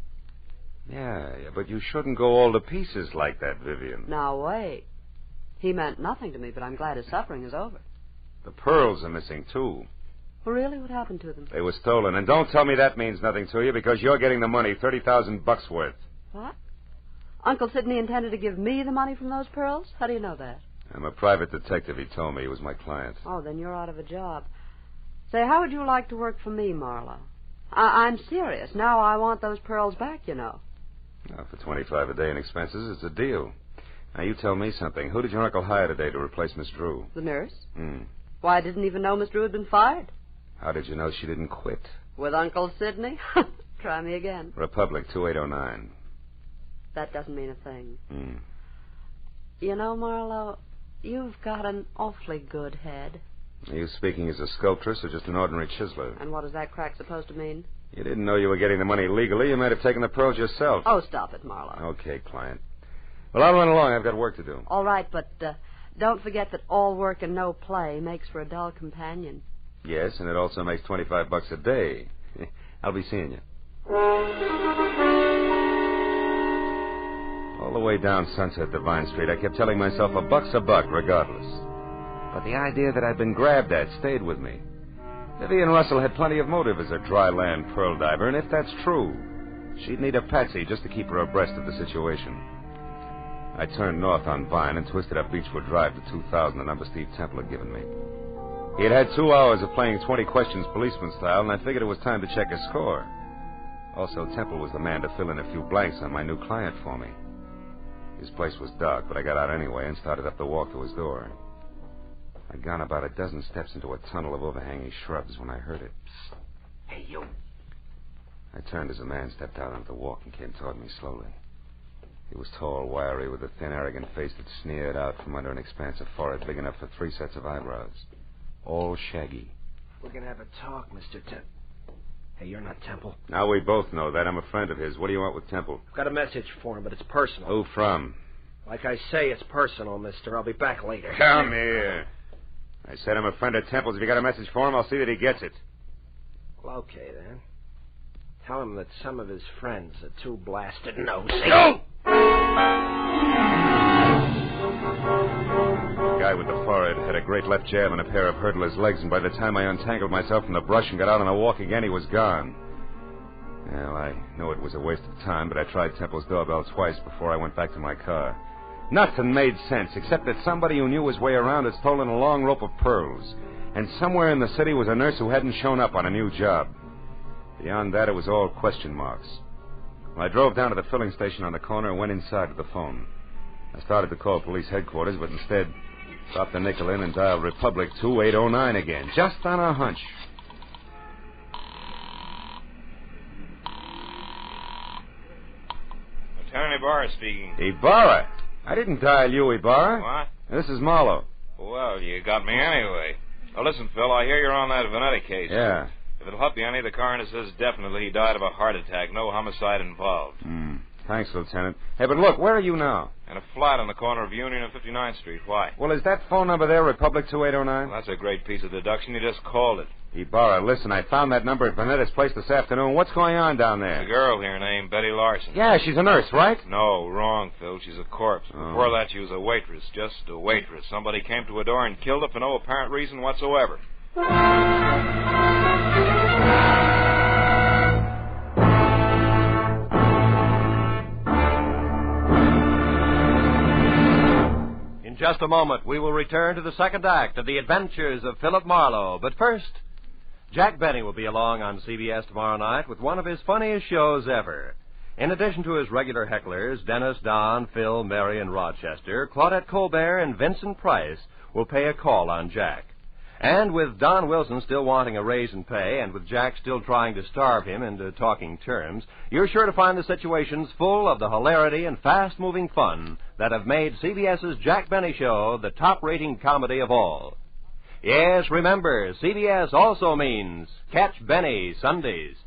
Yeah, but you shouldn't go all to pieces like that, Vivian. Now, wait. He meant nothing to me, but I'm glad his suffering is over. The pearls are missing, too. Well, really? What happened to them? They were stolen. And don't tell me that means nothing to you, because you're getting the money, $30,000 worth. What? Uncle Sidney intended to give me the money from those pearls? How do you know that? I'm a private detective. He told me he was my client. Oh, then you're out of a job. Say, how would you like to work for me, Marlowe? I'm serious. Now I want those pearls back, you know. Now, for $25 a day in expenses, it's a deal. Now, you tell me something. Who did your uncle hire today to replace Miss Drew? The nurse? Hmm. Why, I didn't even know Miss Drew had been fired. How did you know she didn't quit? With Uncle Sidney? Try me again. Republic 2809. That doesn't mean a thing. Hmm. You know, Marlowe, you've got an awfully good head. Are you speaking as a sculptress or just an ordinary chiseler? And what is that crack supposed to mean? You didn't know you were getting the money legally. You might have taken the pearls yourself. Oh, stop it, Marlowe. Okay, client. Well, I'll run along. I've got work to do. All right, but don't forget that all work and no play makes for a dull companion. Yes, and it also makes $25 a day. I'll be seeing you. All the way down Sunset Divine Street, I kept telling myself $1's a buck, regardless. But the idea that I'd been grabbed at stayed with me. Vivian Russell had plenty of motive as a dry land pearl diver, and if that's true, she'd need a patsy just to keep her abreast of the situation. I turned north on Vine and twisted up Beechwood Drive to 2000, the number Steve Temple had given me. He had had 2 hours of playing 20 questions policeman style, and I figured it was time to check his score. Also, Temple was the man to fill in a few blanks on my new client for me. His place was dark, but I got out anyway and started up the walk to his door. I'd gone about a dozen steps into a tunnel of overhanging shrubs when I heard it. Psst. Hey, you. I turned as a man stepped out onto the walk and came toward me slowly. He was tall, wiry, with a thin, arrogant face that sneered out from under an expanse of forehead big enough for 3 sets of eyebrows. All shaggy. We're going to have a talk, Mr. Temple. Hey, you're not Temple. Now we both know that. I'm a friend of his. What do you want with Temple? I've got a message for him, but it's personal. Who from? Like I say, it's personal, mister. I'll be back later. Come here. I said I'm a friend of Temple's. If you got a message for him, I'll see that he gets it. Well, okay, then. Tell him that some of his friends are too blasted nosy. No! The guy with the forehead had a great left jab and a pair of hurdler's legs, and by the time I untangled myself from the brush and got out on the walk again, he was gone. Well, I knew it was a waste of time, but I tried Temple's doorbell twice before I went back to my car. Nothing made sense, except that somebody who knew his way around had stolen a long rope of pearls. And somewhere in the city was a nurse who hadn't shown up on a new job. Beyond that, it was all question marks. Well, I drove down to the filling station on the corner and went inside to the phone. I started to call police headquarters, but instead dropped the nickel in and dialed Republic 2809 again, just on a hunch. Lieutenant Ibarra speaking. Ibarra? I didn't dial you, Ibarra. What? This is Marlowe. Well, you got me anyway. Now, listen, Phil, I hear you're on that Vanetta case. Yeah. If it'll help you any, the coroner says definitely he died of a heart attack. No homicide involved. Thanks, Lieutenant. Hey, but look, where are you now? In a flat on the corner of Union and 59th Street. Why? Well, is that phone number there, Republic 2809? Well, that's a great piece of deduction. You just called it. Ibarra, listen, I found that number at Vanetta's place this afternoon. What's going on down there? A girl here named Betty Larson. Yeah, she's a nurse, right? No, wrong, Phil. She's a corpse. Before that, she was a waitress. Just a waitress. Somebody came to her door and killed her for no apparent reason whatsoever. In just a moment, we will return to the second act of The Adventures of Philip Marlowe. But first, Jack Benny will be along on CBS tomorrow night with one of his funniest shows ever. In addition to his regular hecklers, Dennis, Don, Phil, Mary, and Rochester, Claudette Colbert and Vincent Price will pay a call on Jack. And with Don Wilson still wanting a raise in pay, and with Jack still trying to starve him into talking terms, you're sure to find the situations full of the hilarity and fast-moving fun that have made CBS's Jack Benny Show the top-rating comedy of all. Yes, remember, CBS also means Catch Benny Sundays.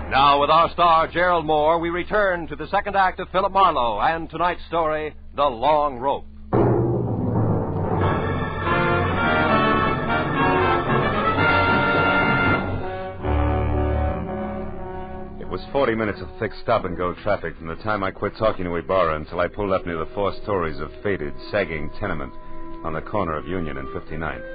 Now, with our star, Gerald Moore, we return to the second act of Philip Marlowe and tonight's story, The Long Rope. It was 40 minutes of thick stop-and-go traffic from the time I quit talking to Ibarra until I pulled up near the 4 stories of faded, sagging tenement on the corner of Union and 59th.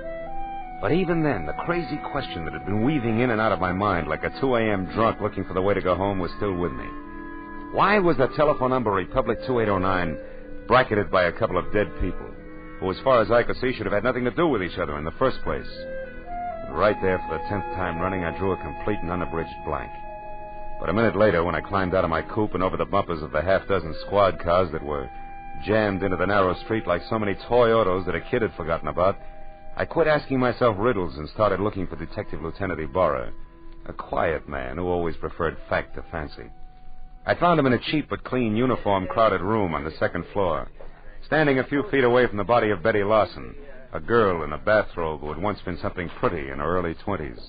But even then, the crazy question that had been weaving in and out of my mind like a 2 a.m. drunk looking for the way to go home was still with me. Why was the telephone number Republic 2809 bracketed by a couple of dead people who, as far as I could see, should have had nothing to do with each other in the first place? And right there, for the 10th time running, I drew a complete and unabridged blank. But a minute later, when I climbed out of my coupe and over the bumpers of the half-dozen squad cars that were jammed into the narrow street like so many toy autos that a kid had forgotten about, I quit asking myself riddles and started looking for Detective Lieutenant Ibarra, a quiet man who always preferred fact to fancy. I found him in a cheap but clean uniform-crowded room on the second floor, standing a few feet away from the body of Betty Lawson, a girl in a bathrobe who had once been something pretty in her early 20s.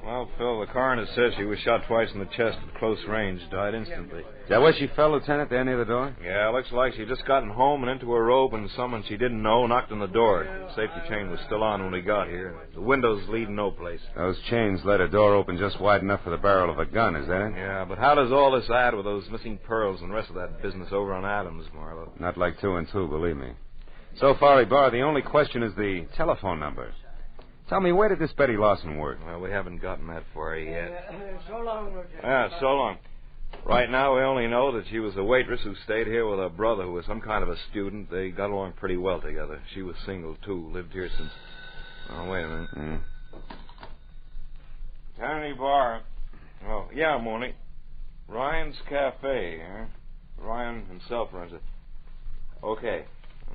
Well, Phil, the coroner says she was shot twice in the chest at close range, died instantly. Is that where she fell, Lieutenant, there near the door? Yeah, looks like she'd just gotten home and into her robe when someone she didn't know knocked on the door. The safety chain was still on when we got here. The windows lead no place. Those chains let a door open just wide enough for the barrel of a gun, is that it? Yeah, but how does all this add with those missing pearls and the rest of that business over on Adams, Marlowe? Not like 2 and 2, believe me. So far, Ibarra, the only question is the telephone number. Tell me, where did this Betty Lawson work? Well, we haven't gotten that far yet. So long, Lieutenant. Yeah, so long. Right now, we only know that she was a waitress who stayed here with her brother, who was some kind of a student. They got along pretty well together. She was single, too. Lived here since... Oh, wait a minute. Tiny Bar. Oh, yeah, Mooney. Ryan's Cafe, huh? Ryan himself runs it. Okay.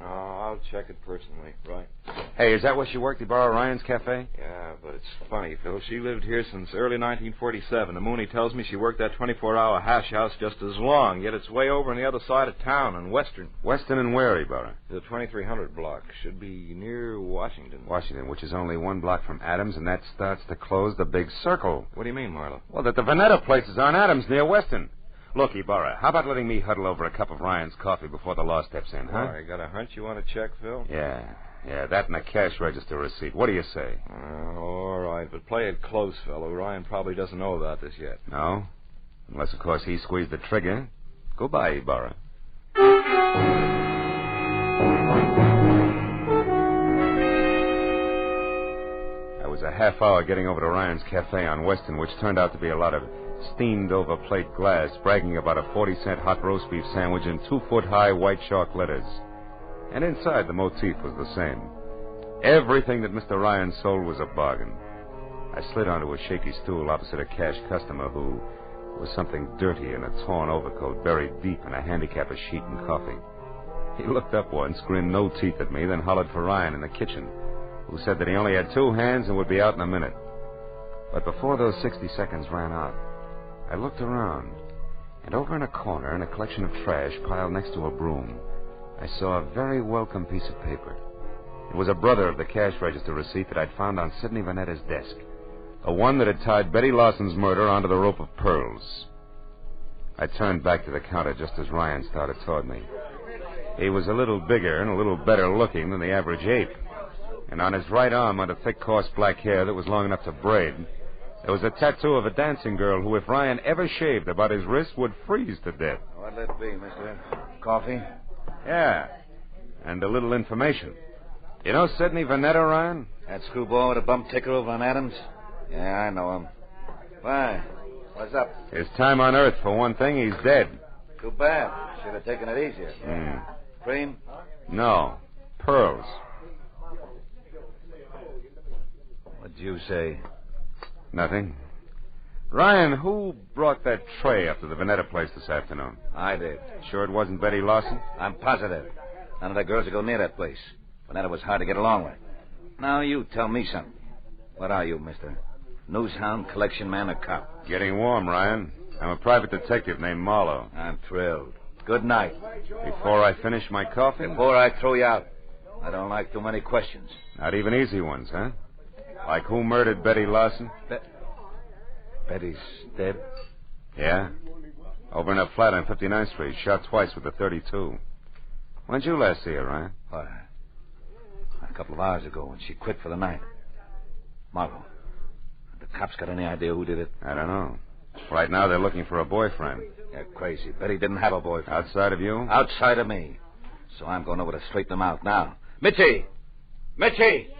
I'll check it personally, right? Hey, is that where she worked, Ibarra, Ryan's Cafe? Yeah, but it's funny, Phil. She lived here since early 1947. And Mooney tells me she worked that 24-hour hash house just as long, yet it's way over on the other side of town on Western. Western and where, Ibarra? The 2300 block. Should be near Washington. Washington, which is only 1 block from Adams, and that starts to close the big circle. What do you mean, Marlowe? Well, that the Veneta place is on Adams near Western. Look, Ibarra, how about letting me huddle over a cup of Ryan's coffee before the law steps in, huh? Oh, you got a hunch you want to check, Phil? Yeah, that and a cash register receipt. What do you say? All right, but play it close, fellow. Ryan probably doesn't know about this yet. No? Unless, of course, he squeezed the trigger. Goodbye, Ibarra. I was a half hour getting over to Ryan's Cafe on Western, which turned out to be a lot of steamed-over plate glass, bragging about a 40-cent hot roast beef sandwich in 2-foot-high white chalk letters. And inside, the motif was the same. Everything that Mr. Ryan sold was a bargain. I slid onto a shaky stool opposite a cash customer who was something dirty in a torn overcoat buried deep in a handicap of sheet and coffee. He looked up once, grinned no teeth at me, then hollered for Ryan in the kitchen, who said that he only had 2 hands and would be out in a minute. But before those 60 seconds ran out, I looked around, and over in a corner, in a collection of trash piled next to a broom, I saw a very welcome piece of paper. It was a brother of the cash register receipt that I'd found on Sidney Vannetta's desk, the one that had tied Betty Lawson's murder onto the rope of pearls. I turned back to the counter just as Ryan started toward me. He was a little bigger and a little better looking than the average ape, and on his right arm, under thick, coarse black hair that was long enough to braid, there was a tattoo of a dancing girl who, if Ryan ever shaved about his wrist, would freeze to death. What'd that be, mister? Coffee? Yeah, and a little information. You know Sidney Vanetta, Ryan? That screwball with a bump ticker over on Adams? Yeah, I know him. Why? What's up? His time on Earth, for one thing, he's dead. Too bad. Should have taken it easier. Cream? No. Pearls. What'd you say? Nothing. Ryan, who brought that tray up to the Vanetta place this afternoon? I did. Sure it wasn't Betty Lawson? I'm positive. None of the girls would go near that place. Vanetta was hard to get along with. Now you tell me something. What are you, mister? Newshound, collection man, or cop? Getting warm, Ryan. I'm a private detective named Marlowe. I'm thrilled. Good night. Before I finish my coffee? Before I throw you out. I don't like too many questions. Not even easy ones, huh? Like who murdered Betty Lawson? Betty's dead? Yeah. Over in her flat on 59th Street. Shot twice with a .32. When'd you last see her, Ryan? A couple of hours ago when she quit for the night. Marlowe, the cops got any idea who did it? I don't know. Right now they're looking for a boyfriend. You're crazy. Betty didn't have a boyfriend. Outside of you? Outside of me. So I'm going over to straighten them out now. Mitzi! Mitzi! Yeah?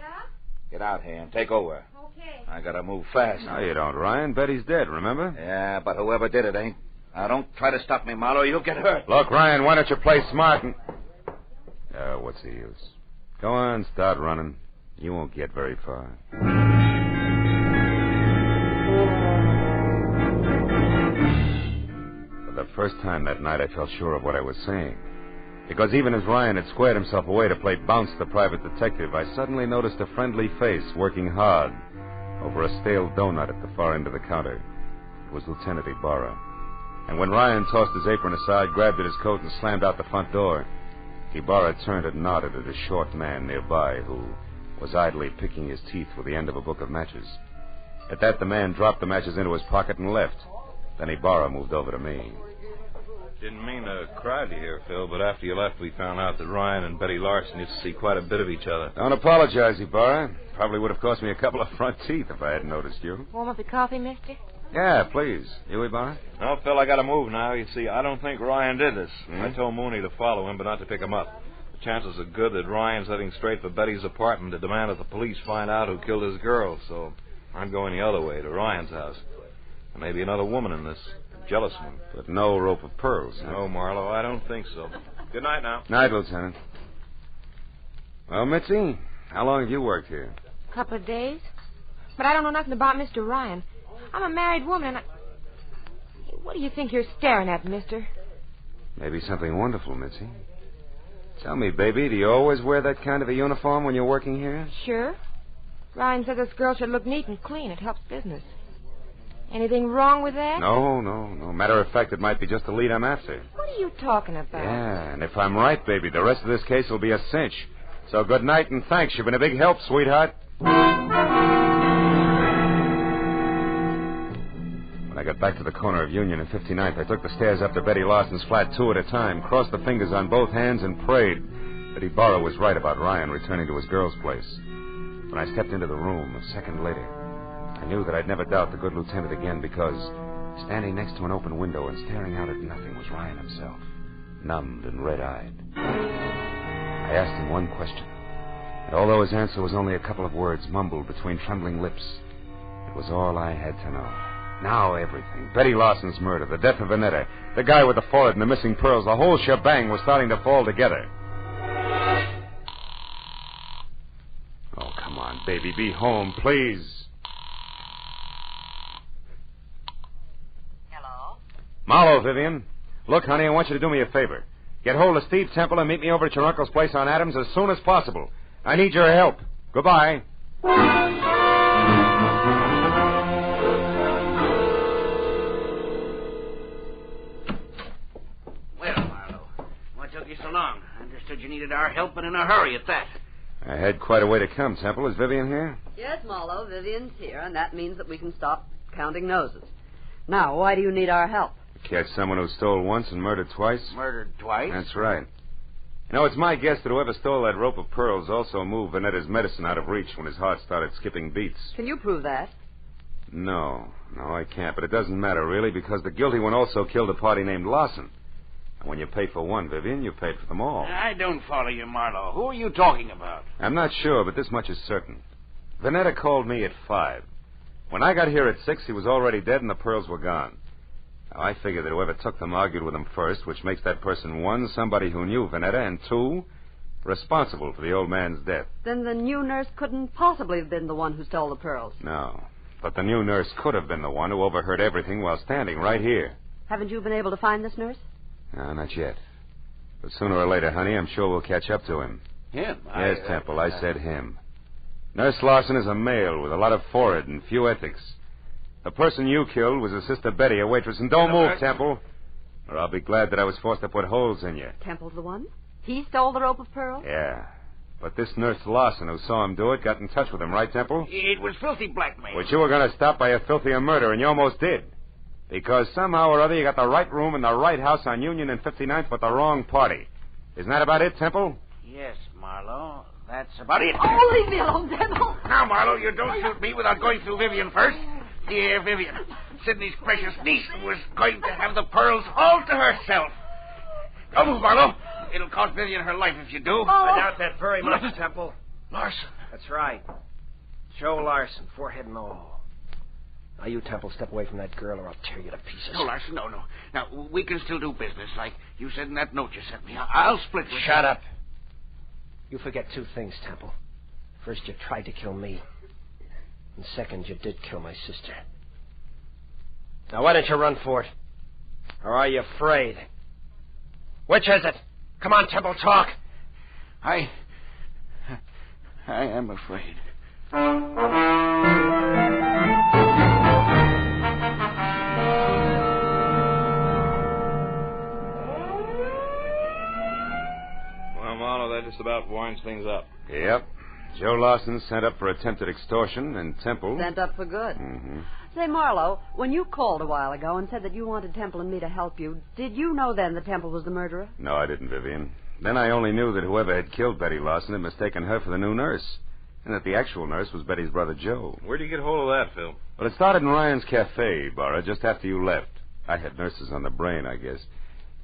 Get out here and take over. Okay. I gotta move fast. No, you don't, Ryan. Betty's dead, remember? Yeah, but whoever did it ain't. Now, don't try to stop me, Marlowe. You'll get hurt. Look, Ryan, why don't you play smart and... what's the use? Go on, start running. You won't get very far. For the first time that night, I felt sure of what I was saying. Because even as Ryan had squared himself away to play bounce the private detective, I suddenly noticed a friendly face working hard over a stale donut at the far end of the counter. It was Lieutenant Ibarra. And when Ryan tossed his apron aside, grabbed at his coat, and slammed out the front door, Ibarra turned and nodded at a short man nearby who was idly picking his teeth with the end of a book of matches. At that, the man dropped the matches into his pocket and left. Then Ibarra moved over to me. Didn't mean to crowd you here, Phil, but after you left, we found out that Ryan and Betty Larson used to see quite a bit of each other. Don't apologize, Ibarra. Probably would have cost me a couple of front teeth if I hadn't noticed you. Warm up the coffee, mister? Yeah, please. You, Ibarra? Well, Phil, I got to move now. You see, I don't think Ryan did this. I told Mooney to follow him, but not to pick him up. The chances are good that Ryan's heading straight for Betty's apartment to demand that the police find out who killed his girl, so I'm going the other way, to Ryan's house. There may be another woman in this. Jealous one. But no rope of pearls, huh? No, Marlowe, I don't think so. Good night now. Night, Lieutenant. Well, Mitzi, how long have you worked here? A couple of days. But I don't know nothing about Mr. Ryan. I'm a married woman, and What do you think you're staring at, mister? Maybe something wonderful, Mitzi. Tell me, baby, do you always wear that kind of a uniform when you're working here? Sure. Ryan said this girl should look neat and clean. It helps business. Anything wrong with that? No. Matter of fact, it might be just the lead I'm after. What are you talking about? Yeah, and if I'm right, baby, the rest of this case will be a cinch. So good night and thanks. You've been a big help, sweetheart. When I got back to the corner of Union and 59th, I took the stairs up to Betty Larson's flat 2 at a time, crossed the fingers on both hands, and prayed that Ibarra was right about Ryan returning to his girl's place. When I stepped into the room a second later, I knew that I'd never doubt the good lieutenant again because standing next to an open window and staring out at nothing was Ryan himself, numbed and red-eyed. I asked him one question, and although his answer was only a couple of words mumbled between trembling lips, it was all I had to know. Now everything. Betty Larson's murder, the death of Vanetta, the guy with the forehead and the missing pearls, the whole shebang was starting to fall together. Oh, come on, baby, be home, please. Hello? Marlowe, Vivian. Look, honey, I want you to do me a favor. Get hold of Steve Temple and meet me over at your uncle's place on Adams as soon as possible. I need your help. Goodbye. Well, Marlowe, what took you so long? I understood you needed our help, and in a hurry at that. I had quite a way to come, Temple. Is Vivian here? Yes, Marlowe, Vivian's here, and that means that we can stop counting noses. Now, why do you need our help? Catch someone who stole once and murdered twice? Murdered twice? That's right. You know, it's my guess that whoever stole that rope of pearls also moved Vanetta's medicine out of reach when his heart started skipping beats. Can you prove that? No, I can't. But it doesn't matter, really, because the guilty one also killed a party named Larson. And when you pay for one, Vivian, you paid for them all. I don't follow you, Marlowe. Who are you talking about? I'm not sure, but this much is certain. Vanetta called me at 5. When I got here at 6, he was already dead and the pearls were gone. Now, I figure that whoever took them argued with him first, which makes that person, 1, somebody who knew Vanetta, and 2, responsible for the old man's death. Then the new nurse couldn't possibly have been the one who stole the pearls. No. But the new nurse could have been the one who overheard everything while standing right here. Haven't you been able to find this nurse? No, not yet. But sooner or later, honey, I'm sure we'll catch up to him. Him? Yes, Temple, I said him. Nurse Larson is a male with a lot of forehead and few ethics. The person you killed was a Sister Betty, a waitress. And don't move, Temple, or I'll be glad that I was forced to put holes in you. Temple's the one? He stole the rope of pearls? Yeah. But this Nurse Larson who saw him do it got in touch with him, right, Temple? It was filthy blackmail. Which you were going to stop by a filthier murder, and you almost did. Because somehow or other you got the right room in the right house on Union and 59th, but the wrong party. Isn't that about it, Temple? Yes, Marlowe. That's about it. Oh, leave me alone, Temple. Now, Marlowe, you don't shoot me without going through Vivian first. Dear Vivian, Sidney's precious niece was going to have the pearls all to herself. Don't move, Marlowe. It'll cost Vivian her life if you do. I doubt that very much, Temple. Larson. That's right. Joe Larson, forehead and all. Now, you, Temple, step away from that girl or I'll tear you to pieces. No, Larson, no. Now, we can still do business like you said in that note you sent me. I'll split with you. Shut up. You forget two things, Temple. First, you tried to kill me. And second, you did kill my sister. Now, why don't you run for it? Or are you afraid? Which is it? Come on, Temple, talk. I am afraid. Well, Marlowe, that just about winds things up. Yep. Joe Larson sent up for attempted extortion, and Temple... Sent up for good. Mm-hmm. Say, Marlowe, when you called a while ago and said that you wanted Temple and me to help you, did you know then that Temple was the murderer? No, I didn't, Vivian. Then I only knew that whoever had killed Betty Larson had mistaken her for the new nurse, and that the actual nurse was Betty's brother, Joe. Where'd you get hold of that, Phil? Well, it started in Ryan's Cafe, Barra, just after you left. I had nurses on the brain, I guess.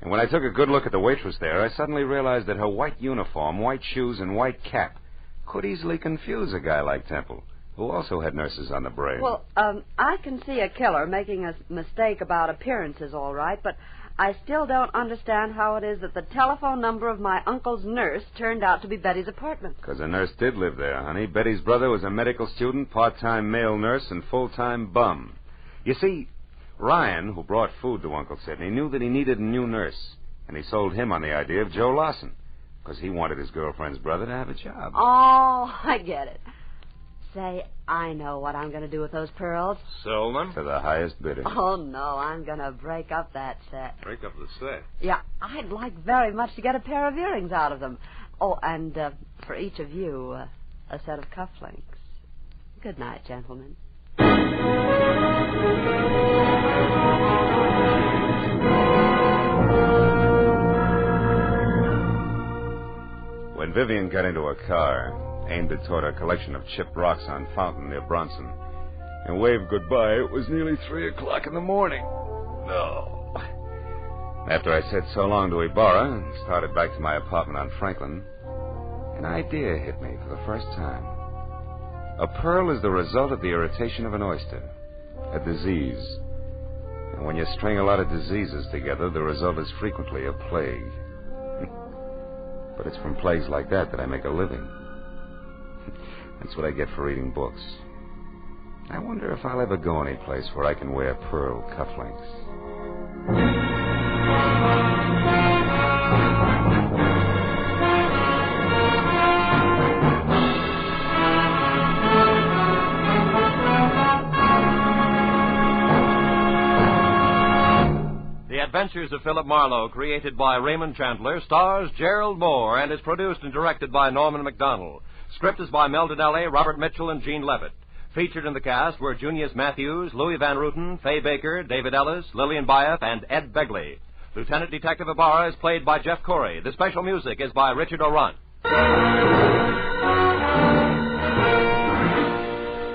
And when I took a good look at the waitress there, I suddenly realized that her white uniform, white shoes, and white cap could easily confuse a guy like Temple, who also had nurses on the brain. Well, I can see a killer making a mistake about appearances, all right, but I still don't understand how it is that the telephone number of my uncle's nurse turned out to be Betty's apartment. Because a nurse did live there, honey. Betty's brother was a medical student, part-time male nurse, and full-time bum. You see, Ryan, who brought food to Uncle Sidney, knew that he needed a new nurse, and he sold him on the idea of Joe Larson, because he wanted his girlfriend's brother to have a job. Oh, I get it. Say, I know what I'm going to do with those pearls. Sell them? To the highest bidder. Oh, no, I'm going to break up that set. Break up the set? Yeah, I'd like very much to get a pair of earrings out of them. Oh, and for each of you, a set of cufflinks. Good night, gentlemen. When Vivian got into a car, aimed it toward a collection of chipped rocks on Fountain near Bronson, and waved goodbye, it was nearly 3 o'clock in the morning. No. After I said so long to Ibarra and started back to my apartment on Franklin, an idea hit me for the first time. A pearl is the result of the irritation of an oyster, a disease. And when you string a lot of diseases together, the result is frequently a plague. But it's from plagues like that I make a living. That's what I get for reading books. I wonder if I'll ever go any place where I can wear pearl cufflinks. The Adventures of Philip Marlowe, created by Raymond Chandler, stars Gerald Moore and is produced and directed by Norman MacDonald. Script is by Mel Donnelly, Robert Mitchell, and Gene Levitt. Featured in the cast were Junius Matthews, Louis Van Ruten, Fay Baker, David Ellis, Lillian Bayef, and Ed Begley. Lieutenant Detective Ibarra is played by Jeff Corey. The special music is by Richard O'Runt.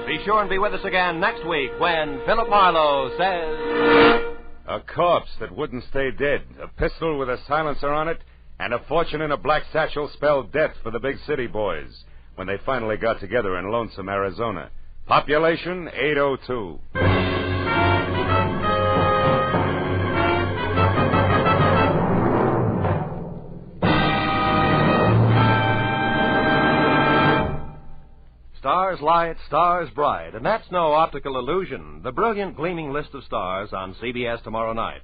Be sure and be with us again next week when Philip Marlowe says... A corpse that wouldn't stay dead, a pistol with a silencer on it, and a fortune in a black satchel spelled death for the big city boys when they finally got together in lonesome Arizona. Population 802. Stars light, stars bright, and that's no optical illusion. The brilliant gleaming list of stars on CBS tomorrow night.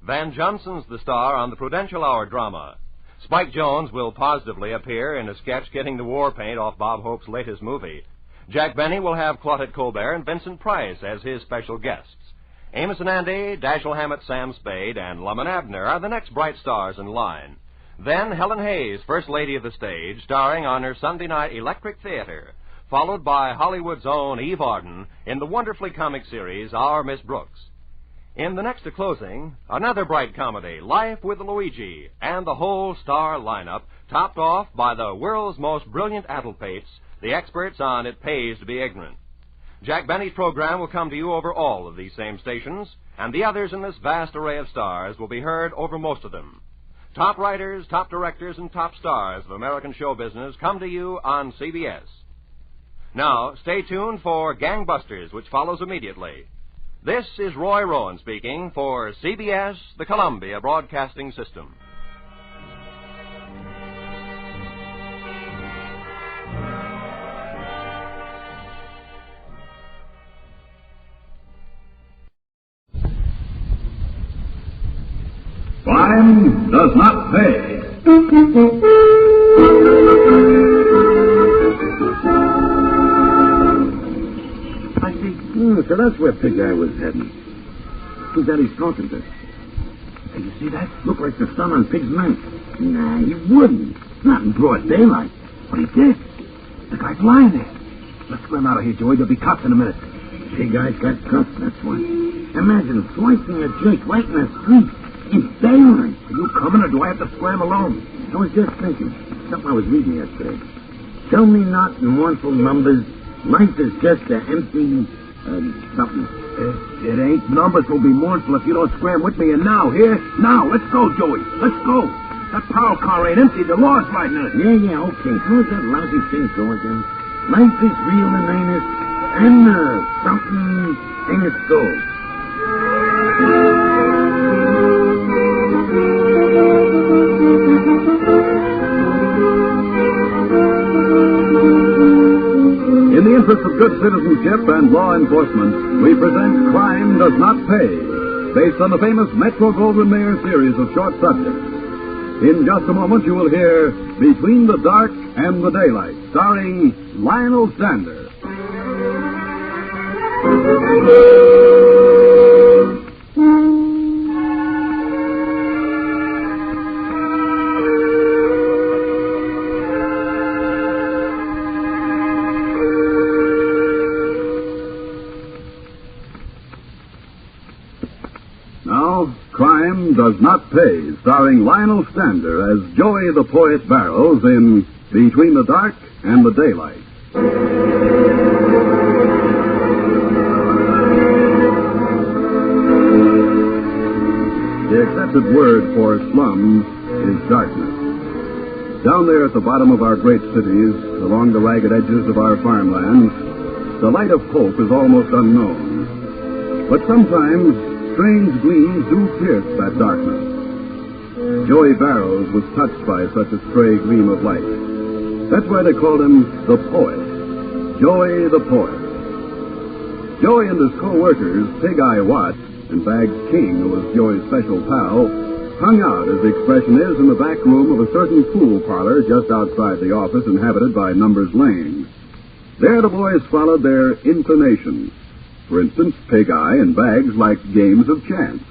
Van Johnson's the star on the Prudential Hour drama. Spike Jones will positively appear in a sketch getting the war paint off Bob Hope's latest movie. Jack Benny will have Claudette Colbert and Vincent Price as his special guests. Amos and Andy, Dashiell Hammett, Sam Spade, and Lum and Abner are the next bright stars in line. Then Helen Hayes, First Lady of the Stage, starring on her Sunday night Electric Theater, followed by Hollywood's own Eve Arden in the wonderfully comic series Our Miss Brooks. In the next to closing, another bright comedy, Life with Luigi, and the whole star lineup, topped off by the world's most brilliant addlepates, the experts on It Pays to Be Ignorant. Jack Benny's program will come to you over all of these same stations, and the others in this vast array of stars will be heard over most of them. Top writers, top directors, and top stars of American show business come to you on CBS. Now, stay tuned for Gangbusters, which follows immediately. This is Roy Rowan speaking for CBS, the Columbia Broadcasting System. Crime does not pay. I see. So that's where Pig Eye was heading. Who's that he's talking to? Hey, you see that? Look like the sun on Pig's neck. Nah, he wouldn't. Not in broad daylight. But he did. The guy's lying there. Let's swim out of here, Joey. There'll be cops in a minute. Pig Eye's got cuffs, that's why. Imagine slicing a Jake right in the street. In daylight. Are you coming, or do I have to swim alone? I was just thinking. Something I was reading yesterday. Tell me not in mournful numbers. Life is just an empty... something. It ain't. Numbers will be mournful if you don't scram with me. And now, here? Now, let's go, Joey. Let's go. That power car ain't empty. The law's riding in it. Yeah, okay. How's that lousy thing go again? Life is real and earnest, and something ain't it gold. In the interest of good citizenship and law enforcement, we present Crime Does Not Pay, based on the famous Metro-Goldwyn-Mayer series of short subjects. In just a moment, you will hear Between the Dark and the Daylight, starring Lionel Sander. Crime Does Not Pay, starring Lionel Sander as Joey the Poet Barrows in Between the Dark and the Daylight. The accepted word for slum is darkness. Down there at the bottom of our great cities, along the ragged edges of our farmlands, the light of hope is almost unknown. But sometimes strange gleams do pierce that darkness. Joey Barrows was touched by such a stray gleam of light. That's why they called him the Poet. Joey the Poet. Joey and his co-workers, Pig Eye Watts and Bags King, who was Joey's special pal, hung out, as the expression is, in the back room of a certain pool parlor just outside the office inhabited by Numbers Lane. There the boys followed their inclinations. For instance, Pig Eye and Bags liked games of chance.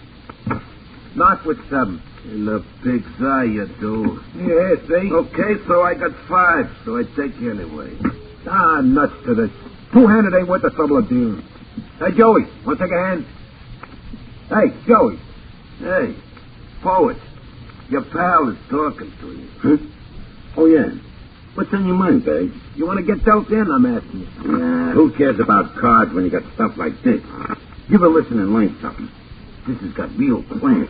Not with some in the pig's eye, you do. Yeah, see? Okay, so I got 5, so I take you anyway. Ah, nuts to this. Two-handed ain't worth the trouble of dealing. Hey, Joey, want to take a hand? Hey, Joey. Hey, Poet, your pal is talking to you. Huh? Oh, yeah. What's on your mind, Bags? You want to get dealt in, I'm asking you. Nah, who cares about cards when you got stuff like this? Give a listen and learn something. This has got real class.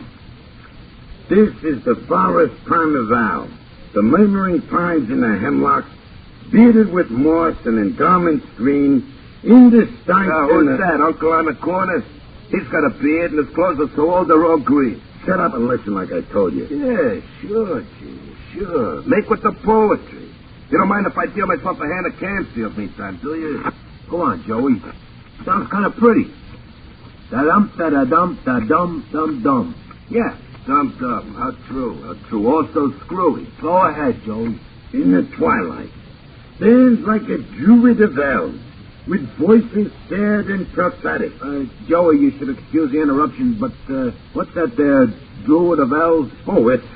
This is the forest carnival. The murmuring pines in the hemlocks, bearded with moss and endowments green, indistinct... who's that, Uncle on the corner? He's got a beard and his clothes are so old they're all green. Shut up and listen like I told you. Yeah, sure, Junior, sure. Make with the poetry. You don't mind if I deal myself a hand of Canfield meantime, do you? Go on, Joey. Sounds kind of pretty. Da-dum, da-da-dum, da-dum, dum-dum. Yeah, dum-dum. How true. Also screwy. Go ahead, Joey. In the twilight, stands like a druid of elves, with voices sad and prophetic. Joey, you should excuse the interruption, but what's that there, druid of elves? Oh, it's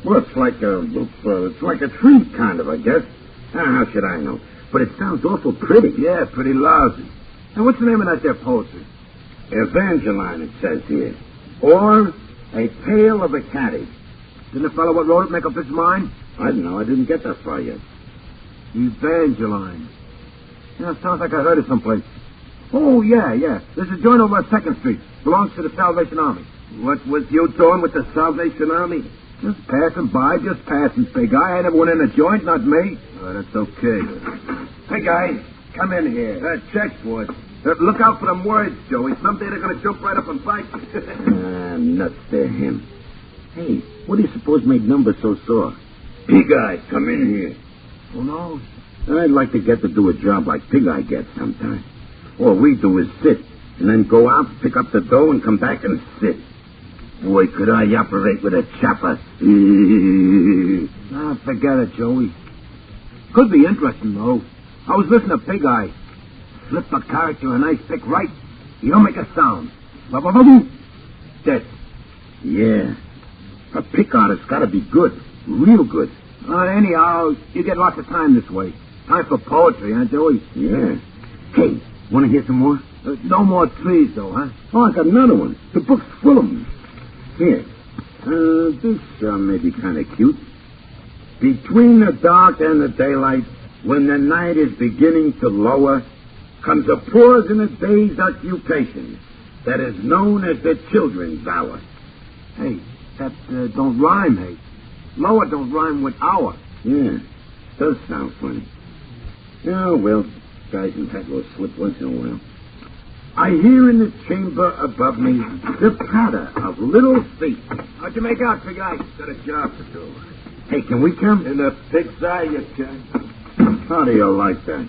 it's like a tree, kind of, I guess. How should I know? But it sounds awful pretty. Yeah, pretty lousy. And what's the name of that there poetry? Evangeline, it says here. Or A Tale of a Caddy. Didn't the fellow what wrote it make up his mind? I don't know. I didn't get that far yet. Evangeline. Yeah, sounds like I heard it someplace. Oh, yeah. There's a joint over on 2nd Street. Belongs to the Salvation Army. What was you doing with the Salvation Army? Just passing by, big guy. I never went in a joint, not me. Oh, that's okay. Hey, guy, come in here. Check for it. Look out for them words, Joey. Someday they're going to jump right up and bite you. Nuts, they're him. Hey, what do you suppose made numbers so sore? Pig Eye, come in here. Who knows? I'd like to get to do a job like Pig Eye gets sometime. All we do is sit, and then go out, pick up the dough, and come back and sit. Boy, could I operate with a chopper. Forget it, Joey. Could be interesting, though. I was listening to Pig Eye. Flip a character a nice pick right. You don't make a sound. Dead. Yeah. A pick artist's got to be good. Real good. Anyhow, you get lots of time this way. Time for poetry, huh, Joey? Yeah. Hey, want to hear some more? No more trees, though, huh? Oh, I got another one. The book's full of them. Here. This may be kind of cute. Between the dark and the daylight, when the night is beginning to lower, comes a pause in a day's occupation that is known as the children's hour. Hey, that don't rhyme, hey. Lower don't rhyme with hour. Yeah, does sound funny. Oh, well, guys in that will slip once in a while. I hear in the chamber above me the patter of little feet. How'd you make out, Big Eye? Got a job to do. Hey, can we come? In the pig's eye, you can. How do you like that?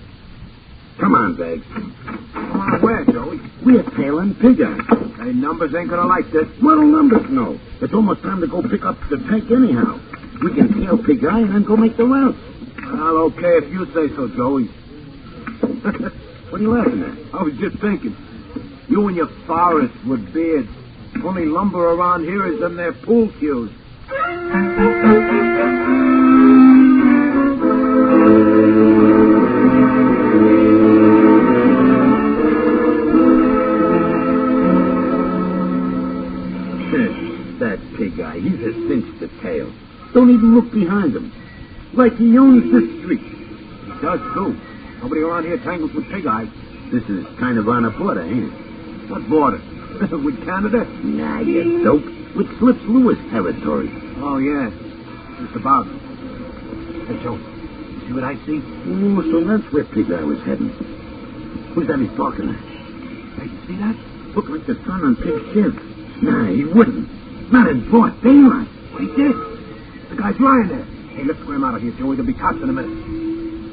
Come on, Bags. Come on, where, Joey? We're tailing Pig Eye. Hey, numbers ain't gonna like this. What'll numbers know? It's almost time to go pick up the tank anyhow. We can tail Pig Eye and then go make the route. Well, okay if you say so, Joey. What are you laughing at? I was just thinking. You and your forest with beards. Only lumber around here is them there pool cues. That Pig Eye, he's a cinch to tail. Don't even look behind him. Like he owns the street. He does, too. Nobody around here tangles with Pig Eye. This is kind of on a border, ain't it? What border? With Canada? Nah, you dope. With Slips Lewis territory. Oh, yeah. Just about. Hey, Joe, you see what I see? Oh, so that's where Pig Eye was heading. Who's that he's talking to? Hey, you see that? Looked like the sun on Pig's ship. Nah, he wouldn't. Not in broad daylight. What he did? The guy's lying there. Hey, let's scram out of here, Joey. There'll be cops in a minute.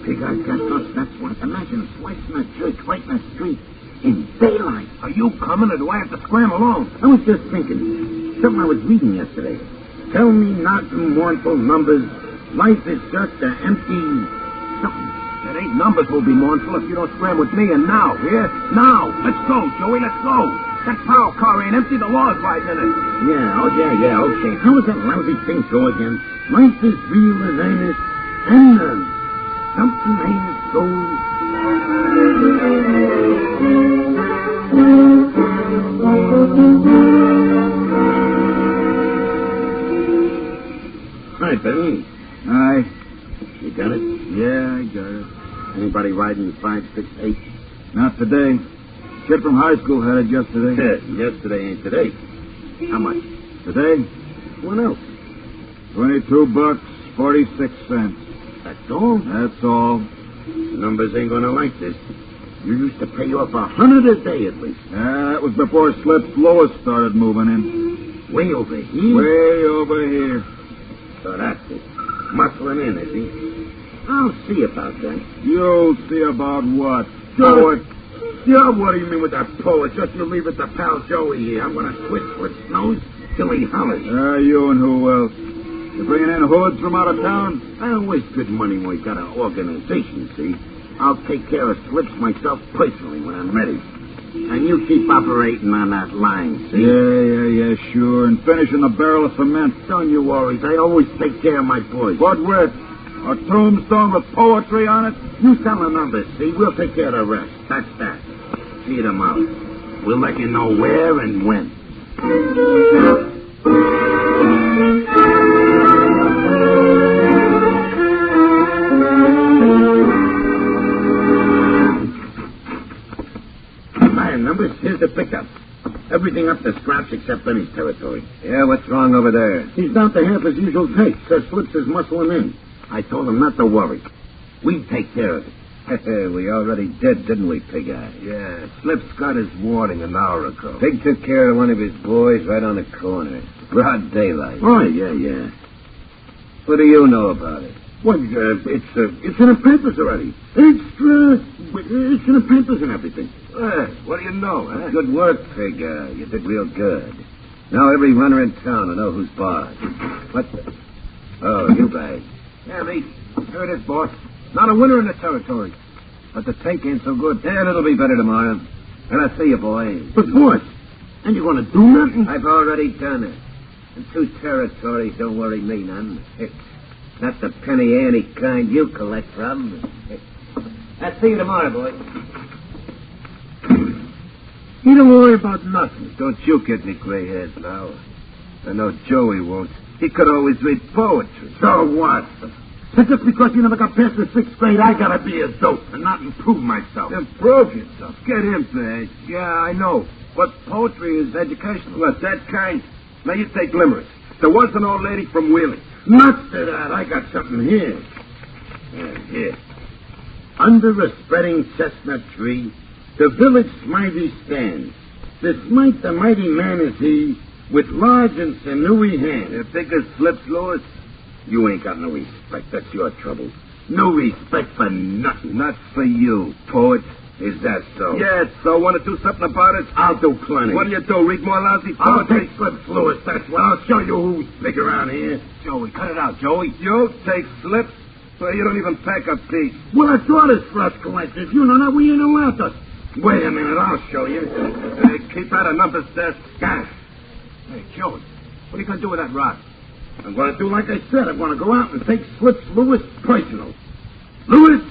Pig Eye's got guts, that's what. Imagine slicing a church right in the street. In daylight. Are you coming, or do I have to scram along? I was just thinking. Something I was reading yesterday. Tell me not mournful numbers. Life is just an empty something. It ain't numbers will be mournful if you don't scram with me, and now, here? Now! Let's go, Joey, let's go! That power car ain't empty, the law's riding in it. Yeah, okay. How does that lousy thing go again? Life is real as earnest, and something ain't so... Hi, Benny. Hi. You got it? Yeah, I got it. Anybody riding 568? Not today. Kid from high school had it yesterday. Yesterday ain't today. How much? Today? What else? $22.46. That's all? That's all. The numbers ain't gonna like this. You used to pay off $100 a day at least. Yeah, that was before Slips Lewis started moving in. Way over here? Way over here. So that's it. Muscling in, is he? I'll see about that. You'll see about what? Poet? Yeah, what do you mean with that poet? Just you leave it to pal Joey here. I'm going to twist Flip's nose till he hollers. You and who else? You bringing in hoods from out of town? I don't waste good money when we got an organization, see? I'll take care of Slips myself personally when I'm ready. And you keep operating on that line, see? Yeah, sure. And finishing a barrel of cement. Don't you worry. I always take care of my boys. What with? A tombstone with poetry on it? You sell the numbers, see? We'll take care of the rest. That's that. See you tomorrow. We'll let you know where and when. Numbers, here's the pickup. Everything up to scratch except Benny's territory. Yeah, what's wrong over there? He's down to half his usual pace. Says Slips is muscling in. I told him not to worry. We'd take care of it. We already did, didn't we, Pig Eye? Yeah, Slips got his warning an hour ago. Pig took care of one of his boys right on the corner. Broad daylight. Oh, yeah. What do you know about it? Well, it's in the papers already. It's in the papers and everything. What do you know, huh? Good work, Pig. You did real good. Now every runner in town will know who's boss. What the... Oh, you guys. Yeah, me. Here it is, boss. Not a winner in the territory. But the take ain't so good. Yeah, it'll be better tomorrow. And I'll see you, boys. But, boss, and you going to do nothing? I've already done it. And 2 territories don't worry me none. Not the penny ante kind you collect from. I'll see you tomorrow, boys. You don't worry about nothing. Don't you get me gray hairs now. I know Joey won't. He could always read poetry. So what? So just because you never got past the 6th grade, I gotta be a dope and not improve myself. Improve yourself? Get him, Pig. Yeah, I know. But poetry is educational. What, that kind? Now you take Limerick. There was an old lady from Wheeling. Nuts to that. I got something here. Here. Under a spreading chestnut tree, the village smitey stands. To smite the mighty man is he, with large and sinewy hands. You think it slips, Lewis? You ain't got no respect. That's your trouble. No respect for nothing. Not for you, poet. Is that so? Yes, so want to do something about it? I'll do plenty. What do you do, read more lousy poetry? I'll take Slips, Lewis, that's what. I'll show you who's big around here. Joey, cut it out, Joey. You take Slips? Well, you don't even pack a piece. Well, I thought it's for us collectors. You know that we ain't allowed us. Wait a minute, I'll show you. Keep out of numbers, Death. Got it. Hey, Joey, what are you going to do with that rock? I'm going to do like I said. I'm going to go out and take Slips Lewis personal. Lewis,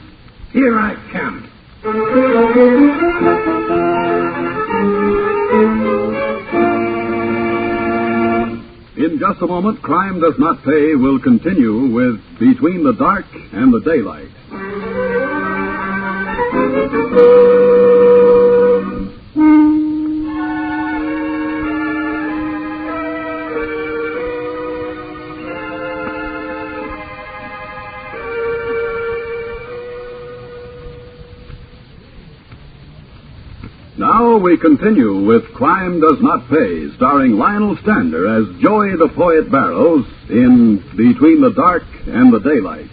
here I come. In just a moment, Crime Does Not Pay will continue with Between the Dark and the Daylight. Now we continue with Crime Does Not Pay, starring Lionel Stander as Joey the Poet Barrows in Between the Dark and the Daylight.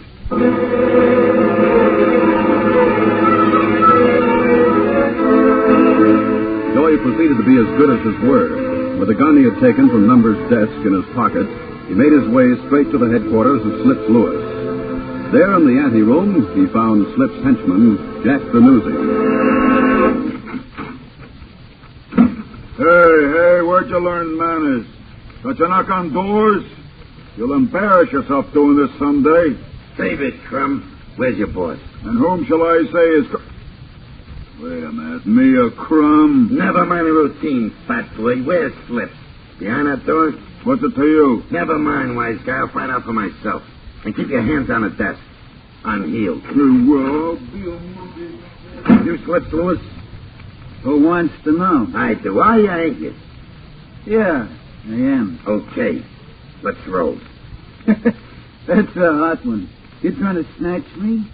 Joey proceeded to be as good as his word. With the gun he had taken from Number's desk in his pocket, he made his way straight to the headquarters of Slips Lewis. There in the anteroom, he found Slips' henchman, Jack the Newsie. Hey, where'd you learn manners? Don't you knock on doors? You'll embarrass yourself doing this someday. Save it, Crumb. Where's your boss? And whom shall I say is... Wait a minute. Me a crumb? Never mind the routine, fat boy. Where's Slips? Behind that door? What's it to you? Never mind, wise guy. I'll find out for myself. And keep your hands on the desk. Unhealed. Well, you Slips, Lewis? Who wants to know? I do. Are you, ain't you? Yeah, I am. Okay. Let's roll. That's a hot one. You trying to snatch me?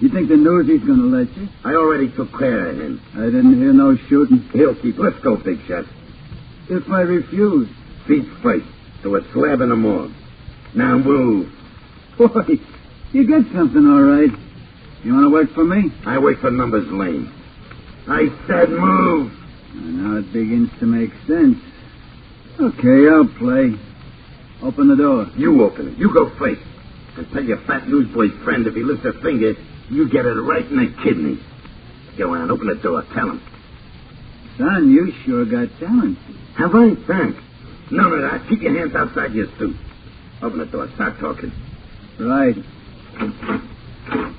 You think the Newsie's going to let you? I already took care of him. I didn't hear no shooting. He'll keep. Let's go, big shot. If I refuse? Feet first to a slab in the morgue. Now move. Boy, you got something all right. You want to work for me? I work for Numbers Lane. I said move. Now it begins to make sense. Okay, I'll play. Open the door. You open it. You go first. And tell your fat newsboy friend if he lifts a finger, you get it right in the kidneys. Go on, open the door. Tell him. Son, you sure got talent. Have I? Thanks. None of that. Keep your hands outside your suit. Open the door. Start talking. Right.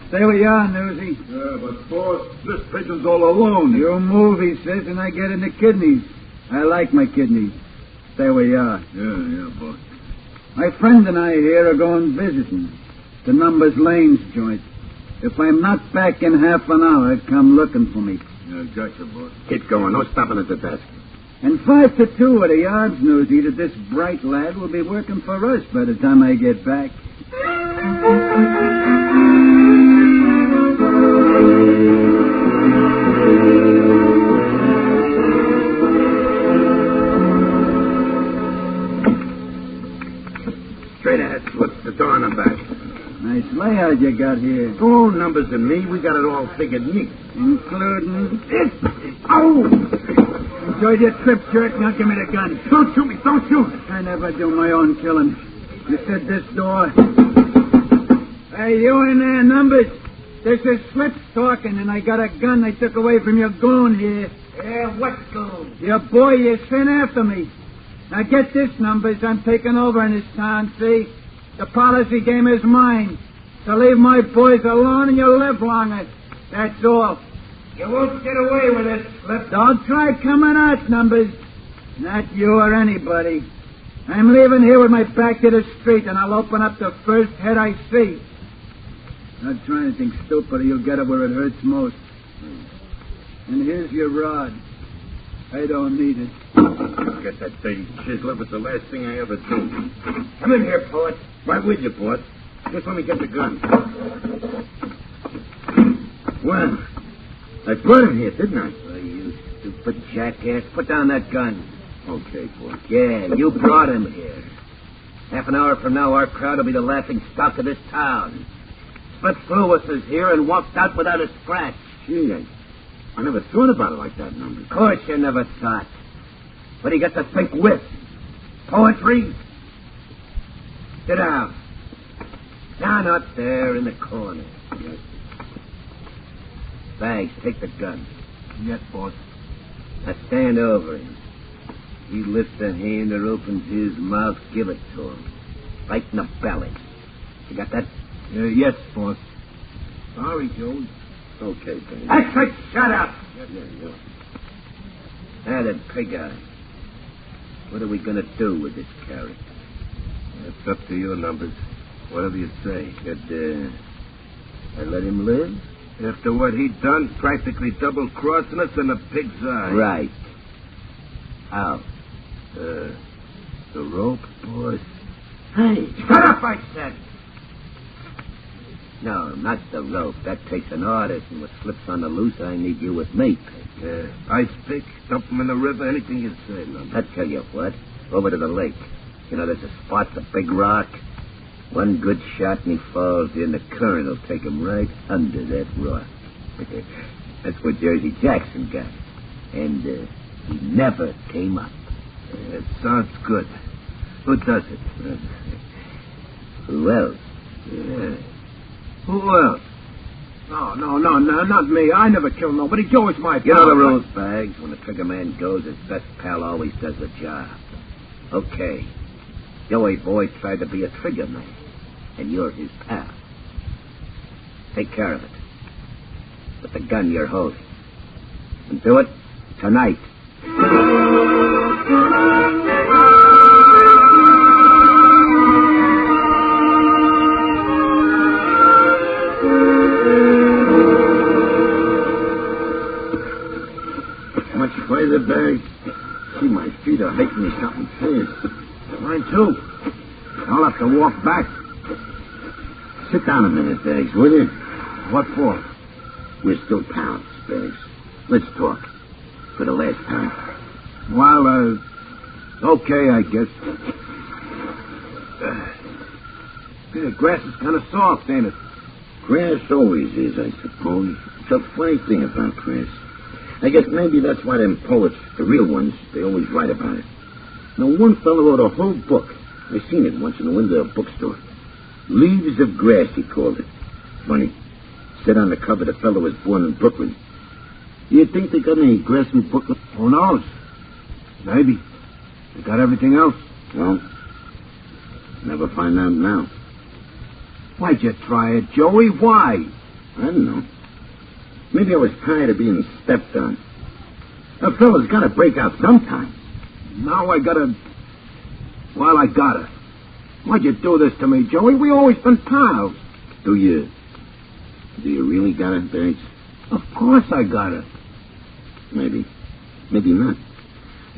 Stay where you are, Newsy. Yeah, but, boss, this pigeon's all alone. You move, he says, and I get in the kidneys. I like my kidneys. Stay where you are. Yeah, boss. My friend and I here are going visiting. The Numbers Lanes joint. If I'm not back in half an hour, come looking for me. Yeah, gotcha, boss. Get going. No stopping at the desk. And 5 to 2 are the odds, Newsy, that this bright lad will be working for us by the time I get back. Straight ahead. Slip the door on the back. Nice layout you got here. Oh, Numbers and me, we got it all figured neat. Including... Oh! Enjoyed your trip, jerk. Now give me the gun. Don't shoot me. Don't shoot. I never do my own killing. You said this door. Hey, you in there, Numbers? This is Slips talking, and I got a gun I took away from your goon here. Yeah, what goon? Your boy, you sent after me. Now get this, Numbers. I'm taking over in this town, see? The policy game is mine. So leave my boys alone and you'll live longer. That's all. You won't get away with it, Slip. Don't try coming out, Numbers. Not you or anybody. I'm leaving here with my back to the street, and I'll open up the first head I see. Not try anything stupid, or you'll get it where it hurts most. And here's your rod. I don't need it. Get that dirty chiseler. It's the last thing I ever do. Come in here, Port. Right with you, Port. Just let me get the gun. Well, I brought him here, didn't I? Oh, you stupid jackass. Put down that gun. Okay, Port. Yeah, you brought him here. Half an hour from now, our crowd will be the laughing stock of this town. Slips through us is here and walked out without a scratch. Gee, I never thought about it like that, Numbers. Of course you never thought. What do you got to think with? Poetry? Sit down. Down up there in the corner. Yes. Bags, take the gun. Yes, boss. Now stand over him. He lifts a hand or opens his mouth, give it to him. Right in the belly. You got that? Yes, boss. Sorry, Joe. Okay, baby. That's right, shut up! Yeah. Now then, Pig Eye. What are we going to do with this character? It's up to you, Numbers. Whatever you say. Should I let him live? After what he'd done, practically double-crossing us in a pig's eye. Right. How? The rope, boss? Hey, shut up, I said. No, not the rope. That takes an artist, and what slips on the loose, I need you with me, Pig. Ice pick, dump him in the river, anything you say, Numbers. I tell you what, over to the lake. You know, there's a spot, a big rock. One good shot and he falls in. The current will take him right under that rock. That's what Jersey Jackson got. And he never came up. It sounds good. Who does it? Who else? Yeah. Who else? No, not me. I never killed nobody. Joe is my pal. You know the rules, Bags. When the trigger man goes, his best pal always does the job. Okay. Joey Boy tried to be a trigger man, and you're his pal. Take care of it. With the gun you're holding. And do it tonight. Much further, Bags? See, my feet are making me something fierce. Mine, too. I'll have to walk back. Sit down a minute, Bags, will you? What for? We're still pals, Bags. Let's talk. For the last time. Well, okay, I guess. The grass is kind of soft, ain't it? Grass always is, I suppose. It's a funny thing about grass. I guess maybe that's why them poets, the real ones, they always write about it. Now, one fellow wrote a whole book. I seen it once in the window of a bookstore. Leaves of Grass, he called it. Funny. Said on the cover the fellow was born in Brooklyn. Do you think they got any grass in Brooklyn? Who knows? Maybe. They got everything else. Well, never find out now. Why'd you try it, Joey? Why? I don't know. Maybe I was tired of being stepped on. A fella's got to break out sometime. Now I gotta... Well, I gotta. Why'd you do this to me, Joey? We always been pals. Do you really got it, Bates? Of course I got it. Maybe. Maybe not.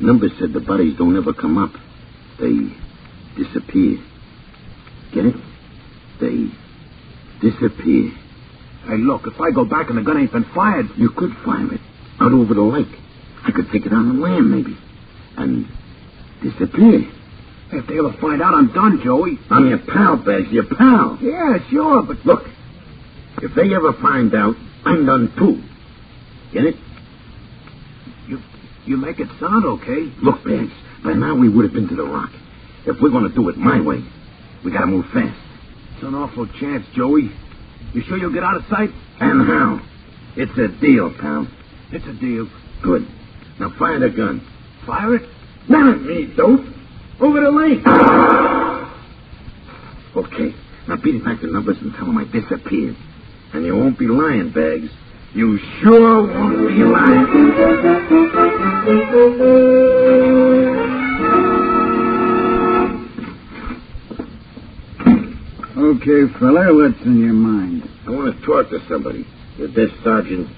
Numbers said the bodies don't ever come up. They disappear. Get it? They disappear. Hey, look, if I go back and the gun ain't been fired... You could fire it. Out over the lake. I could take it on the land, maybe. And disappear. If they ever find out, I'm done, Joey. I'm your pal, Bags. Your pal. Yeah, sure, but... Look, if they ever find out, I'm done, too. Get it? You make it sound okay. Look, Bags, by now we would have been to the Rock. If we're going to do it my way, we got to move fast. It's an awful chance, Joey. You sure you'll get out of sight? And how? It's a deal, pal. It's a deal. Good. Now fire the gun. Fire it? Not at me, dope. Over the lake. Okay. Now beat it back to Numbers and tell them I disappeared. And you won't be lying, Bags. You sure won't be lying. Okay, fella, what's in your mind? I want to talk to somebody. The desk sergeant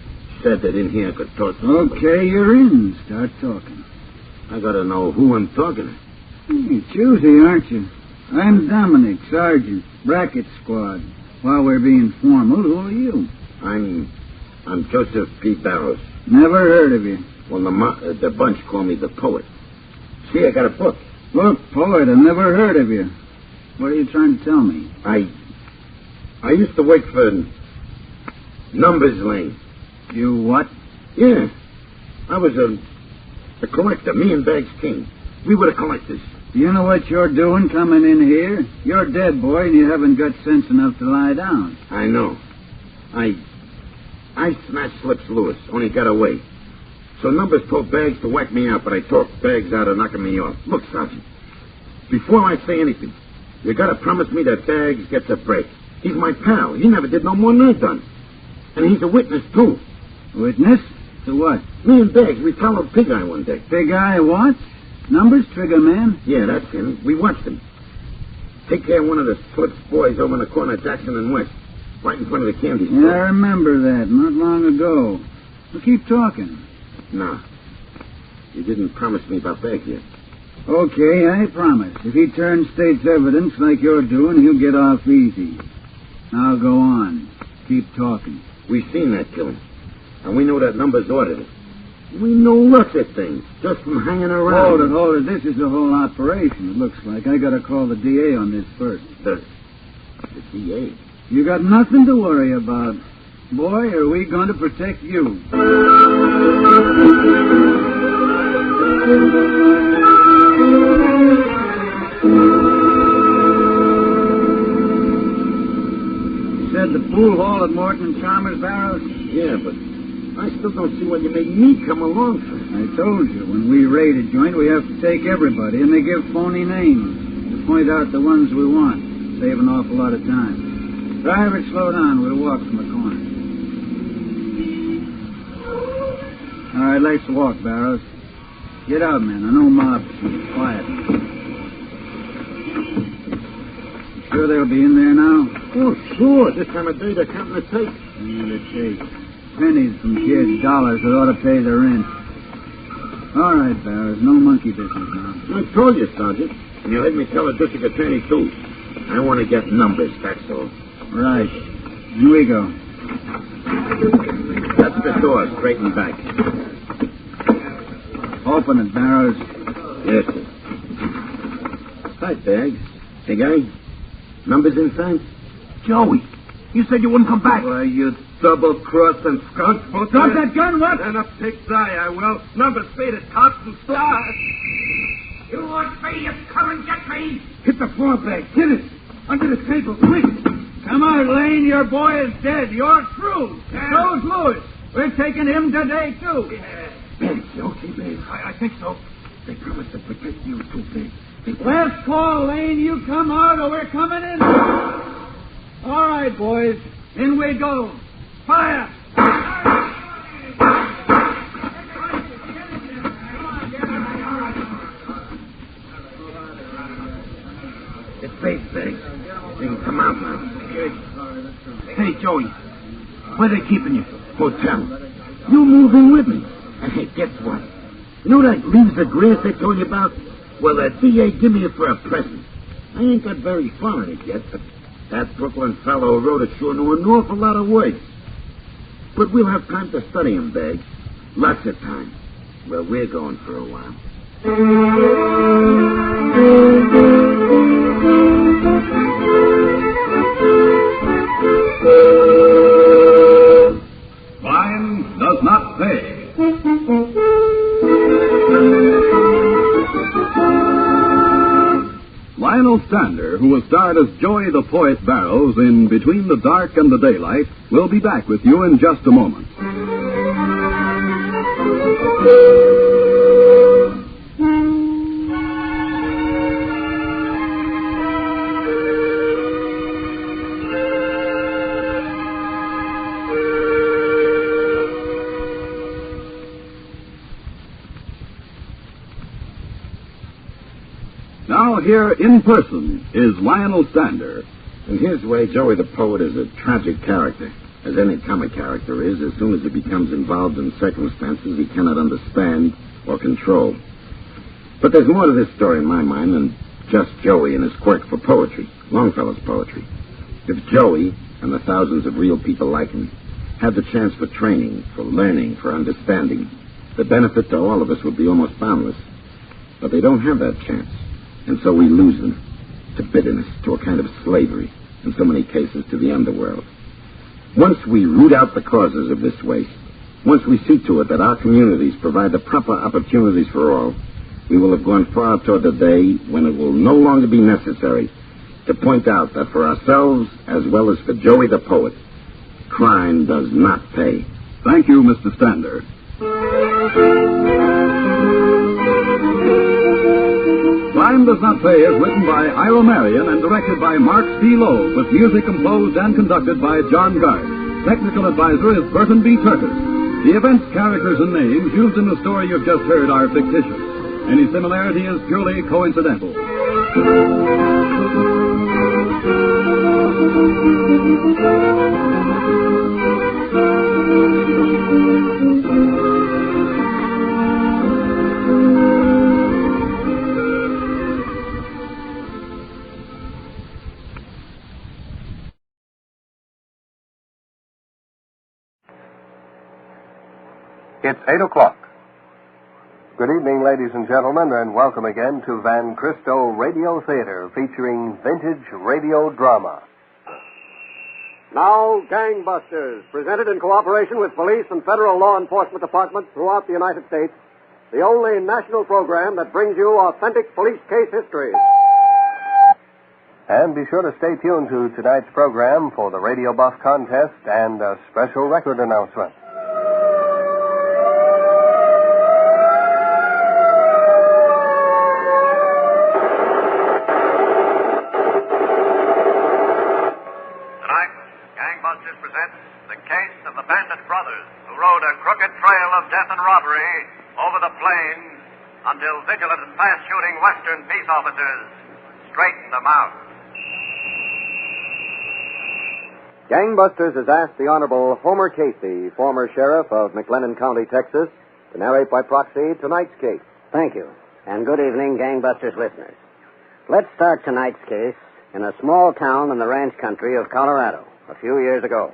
said that in here I could talk to somebody. Okay, you're in. Start talking. I got to know who I'm talking to. You're choosy, aren't you? I'm Dominic, Sergeant, Bracket Squad. While we're being formal, who are you? I'm Joseph P. Barrows. Never heard of you. Well, the bunch call me the poet. See, I got a book. Look, poet, I've never heard of you. What are you trying to tell me? I used to work for Numbers Lane. You what? Yeah. I was a collector, me and Bags King. We were the collectors. Do you know what you're doing coming in here? You're dead, boy, and you haven't got sense enough to lie down. I know. I smashed Slips Lewis, only got away. So Numbers told Bags to whack me out, but I talked Bags out of knocking me off. Look, Sergeant, before I say anything, you got to promise me that Bags gets a break. He's my pal. He never did no more than I done. And he's a witness, too. Witness? To what? Me and Bags, we followed Pig Eye one day. Pig Eye what? Numbers, Trigger Man? Yeah, that's him. We watched him. Take care of one of the Slips boys over in the corner of Jackson and West, right in front of the candy store. Yeah, I remember that, not long ago. Well, keep talking. No. You didn't promise me about Bags yet. Okay, I promise. If he turns state's evidence like you're doing, he'll get off easy. Now go on. Keep talking. We seen that killing. And we know that Numbers ordered it. We know lots of things, just from hanging around. Hold it. This is the whole operation, it looks like. I gotta call the DA on this first. The DA? You got nothing to worry about. Boy, are we going to protect you. Said the pool hall at Morton Chalmers, Barrows? Yeah, but I still don't see what you made me come along for. I told you, when we raid a joint, we have to take everybody, and they give phony names to point out the ones we want. Save an awful lot of time. Drive it slow down. We'll walk from the corner. All right, let's walk, Barrows. Get out, man. I know mobs. Quiet. You sure they'll be in there now? Oh, sure. This time of day, they're counting the tape. The tape. Pennies from kids, dollars that ought to pay the rent. All right, Barrows. No monkey business now. I told you, Sergeant. And you'll have me tell the district attorney, too. I want to get numbers, that's all. Right. In we go. That's the door, straight and back. Open it, Barrows. Yes, sir. Hi, Bags. Hey, guy. Numbers inside? Joey, you said you wouldn't come back. Why, you double-crossing skunk. Drop that gun, what? And a pig's eye, I will. Numbers faded, tops and stars. You want me? You come and get me. Hit the floor bag. Hit it. Under the table, quick. Come on, Lane. Your boy is dead. You're through. So's Lewis. We're taking him today, too. Ben, okay, babe? I think so. They promised to protect you, too, babe. Last call, Lane. You come out or we're coming in. All right, boys. In we go. Fire! It's safe, babe. They can come out now. Hey, Joey, where they keeping you? Hotel. You move in with me. And hey, guess what? You know that leaves of grass I told you about? Well, the DA give me it for a present. I ain't got very far in it yet, but that Brooklyn fellow who wrote it sure knew an awful lot of words. But we'll have time to study him, Begg. Lots of time. Well, we're going for a while. Crime does not pay. Lionel Stander, who was starred as Joey the Poet Barrows in Between the Dark and the Daylight, will be back with you in just a moment. Now here in person is Lionel Stander. And here's the way Joey the Poet is a tragic character, as any comic character is, as soon as he becomes involved in circumstances he cannot understand or control. But there's more to this story in my mind than just Joey and his quirk for poetry, Longfellow's poetry. If Joey and the thousands of real people like him had the chance for training, for learning, for understanding, the benefit to all of us would be almost boundless. But they don't have that chance. And so we lose them to bitterness, to a kind of slavery, in so many cases to the underworld. Once we root out the causes of this waste, once we see to it that our communities provide the proper opportunities for all, we will have gone far toward the day when it will no longer be necessary to point out that for ourselves, as well as for Joey the Poet, crime does not pay. Thank you, Mr. Stander. Crime Does Not Pay is written by Ira Marion and directed by Mark C. Loeb, with music composed and conducted by John Gard. Technical advisor is Burton B. Turtis. The events, characters, and names used in the story you've just heard are fictitious. Any similarity is purely coincidental. It's 8 o'clock. Good evening, ladies and gentlemen, and welcome again to Van Cristo Radio Theater, featuring vintage radio drama. Now, Gangbusters, presented in cooperation with police and federal law enforcement departments throughout the United States, the only national program that brings you authentic police case history. And be sure to stay tuned to tonight's program for the Radio Buff contest and a special record announcement. The case of the Bandit brothers who rode a crooked trail of death and robbery over the plains until vigilant and fast-shooting Western peace officers straightened them out. Gangbusters has asked the Honorable Homer Casey, former sheriff of McLennan County, Texas, to narrate by proxy tonight's case. Thank you, and good evening, Gangbusters listeners. Let's start tonight's case in a small town in the ranch country of Colorado a few years ago.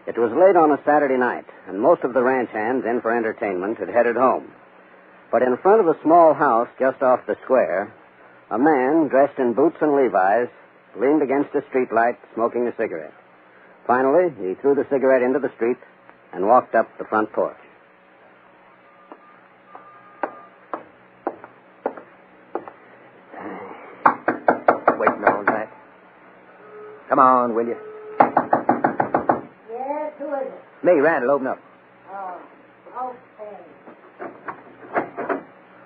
It was late on a Saturday night, and most of the ranch hands in for entertainment had headed home. But in front of a small house just off the square, a man dressed in boots and Levi's leaned against a streetlight, smoking a cigarette. Finally, he threw the cigarette into the street and walked up the front porch. Waiting all night. Come on, will you? Yes, who is it? Me, Randall, open up. Oh, okay.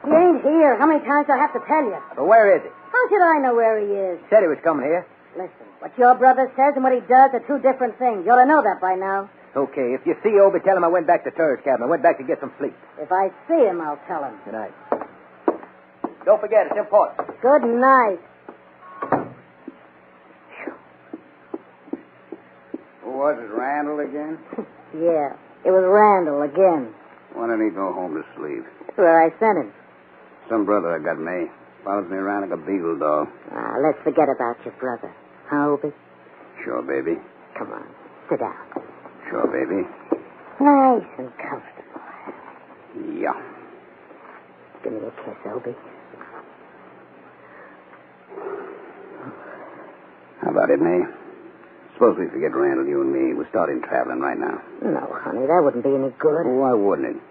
He ain't here. How many times do I have to tell you? But where is he? How should I know where he is? Said he was coming here. Listen, what your brother says and what he does are two different things. You ought to know that by now. Okay, if you see Obie, tell him I went back to tourist cabin. I went back to get some sleep. If I see him, I'll tell him. Good night. Don't forget, it's important. Good night. Who was it, Randall again? Yeah, it was Randall again. Why don't he go home to sleep? That's where I sent him. Some brother I got me. Follows me around like a beagle dog. Let's forget about your brother. Huh, Obie? Sure, baby. Come on, sit down. Sure, baby. Nice and comfortable. Yeah. Give me a kiss, Obie. How about it, May? Suppose we forget Randall, you and me. We're starting traveling right now. No, honey, that wouldn't be any good. Oh, why wouldn't it?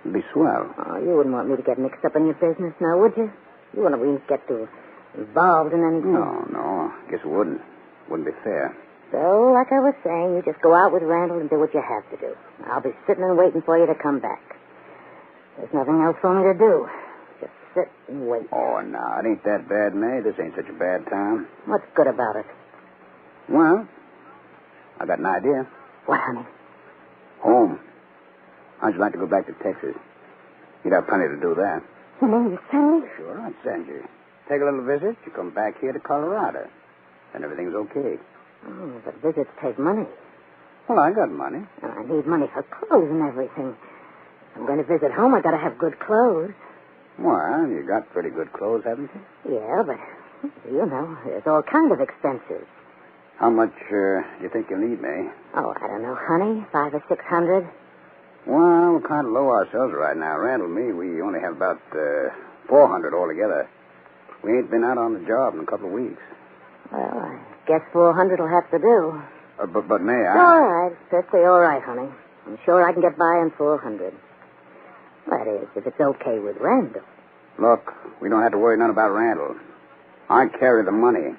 It'd be swell. Oh, you wouldn't want me to get mixed up in your business now, would you? You wouldn't want to get too involved in anything. No. Guess it wouldn't. Wouldn't be fair. So, like I was saying, you just go out with Randall and do what you have to do. I'll be sitting and waiting for you to come back. There's nothing else for me to do. Just sit and wait. Oh, no, it ain't that bad, May. This ain't such a bad time. What's good about it? Well, I got an idea. What, honey? Home. How'd you like to go back to Texas? You'd have plenty to do that. You mean you send me? Sure, I'd send you. Take a little visit. You come back here to Colorado. And everything's okay. Oh, but visits take money. Well, I got money. And I need money for clothes and everything. If I'm going to visit home, I got to have good clothes. Well, you got pretty good clothes, haven't you? Yeah, but, you know, there's all kind of expenses. How much you think you'll need, May? Oh, I don't know, honey. $500 or $600. Well, we're kind of low ourselves right now. Randall and me, we only have about $400 altogether. We ain't been out on the job in a couple of weeks. Well, I guess $400 will have to do. But May, All right. It's perfectly all right, honey. I'm sure I can get by on $400. That is, if it's okay with Randall. Look, we don't have to worry none about Randall. I carry the money.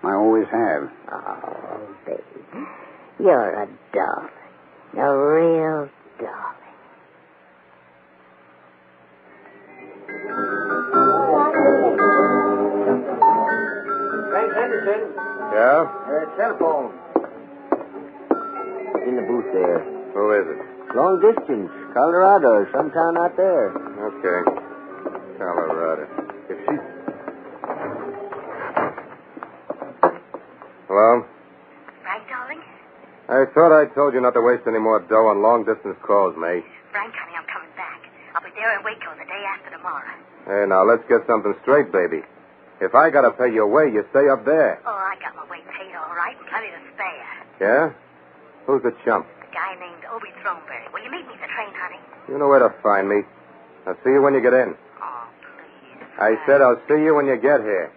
I always have. Oh, baby. You're a darling. A real darling. Frank Henderson. Yeah? Telephone. In the booth there. Who is it? Long distance. Colorado. Sometime out there. Okay. Colorado. If she... Hello? Frank, darling? I thought I told you not to waste any more dough on long-distance calls, May. Frank, honey, I'm coming back. I'll be there in Waco the day after tomorrow. Hey, now, let's get something straight, baby. If I gotta pay your way, you stay up there. Oh, I got my way paid all right and plenty to spare. Yeah? Who's the chump? A guy named Obie Throneberry. Will you meet me at the train, honey? You know where to find me. I'll see you when you get in. Oh, please. I said I'll see you when you get here.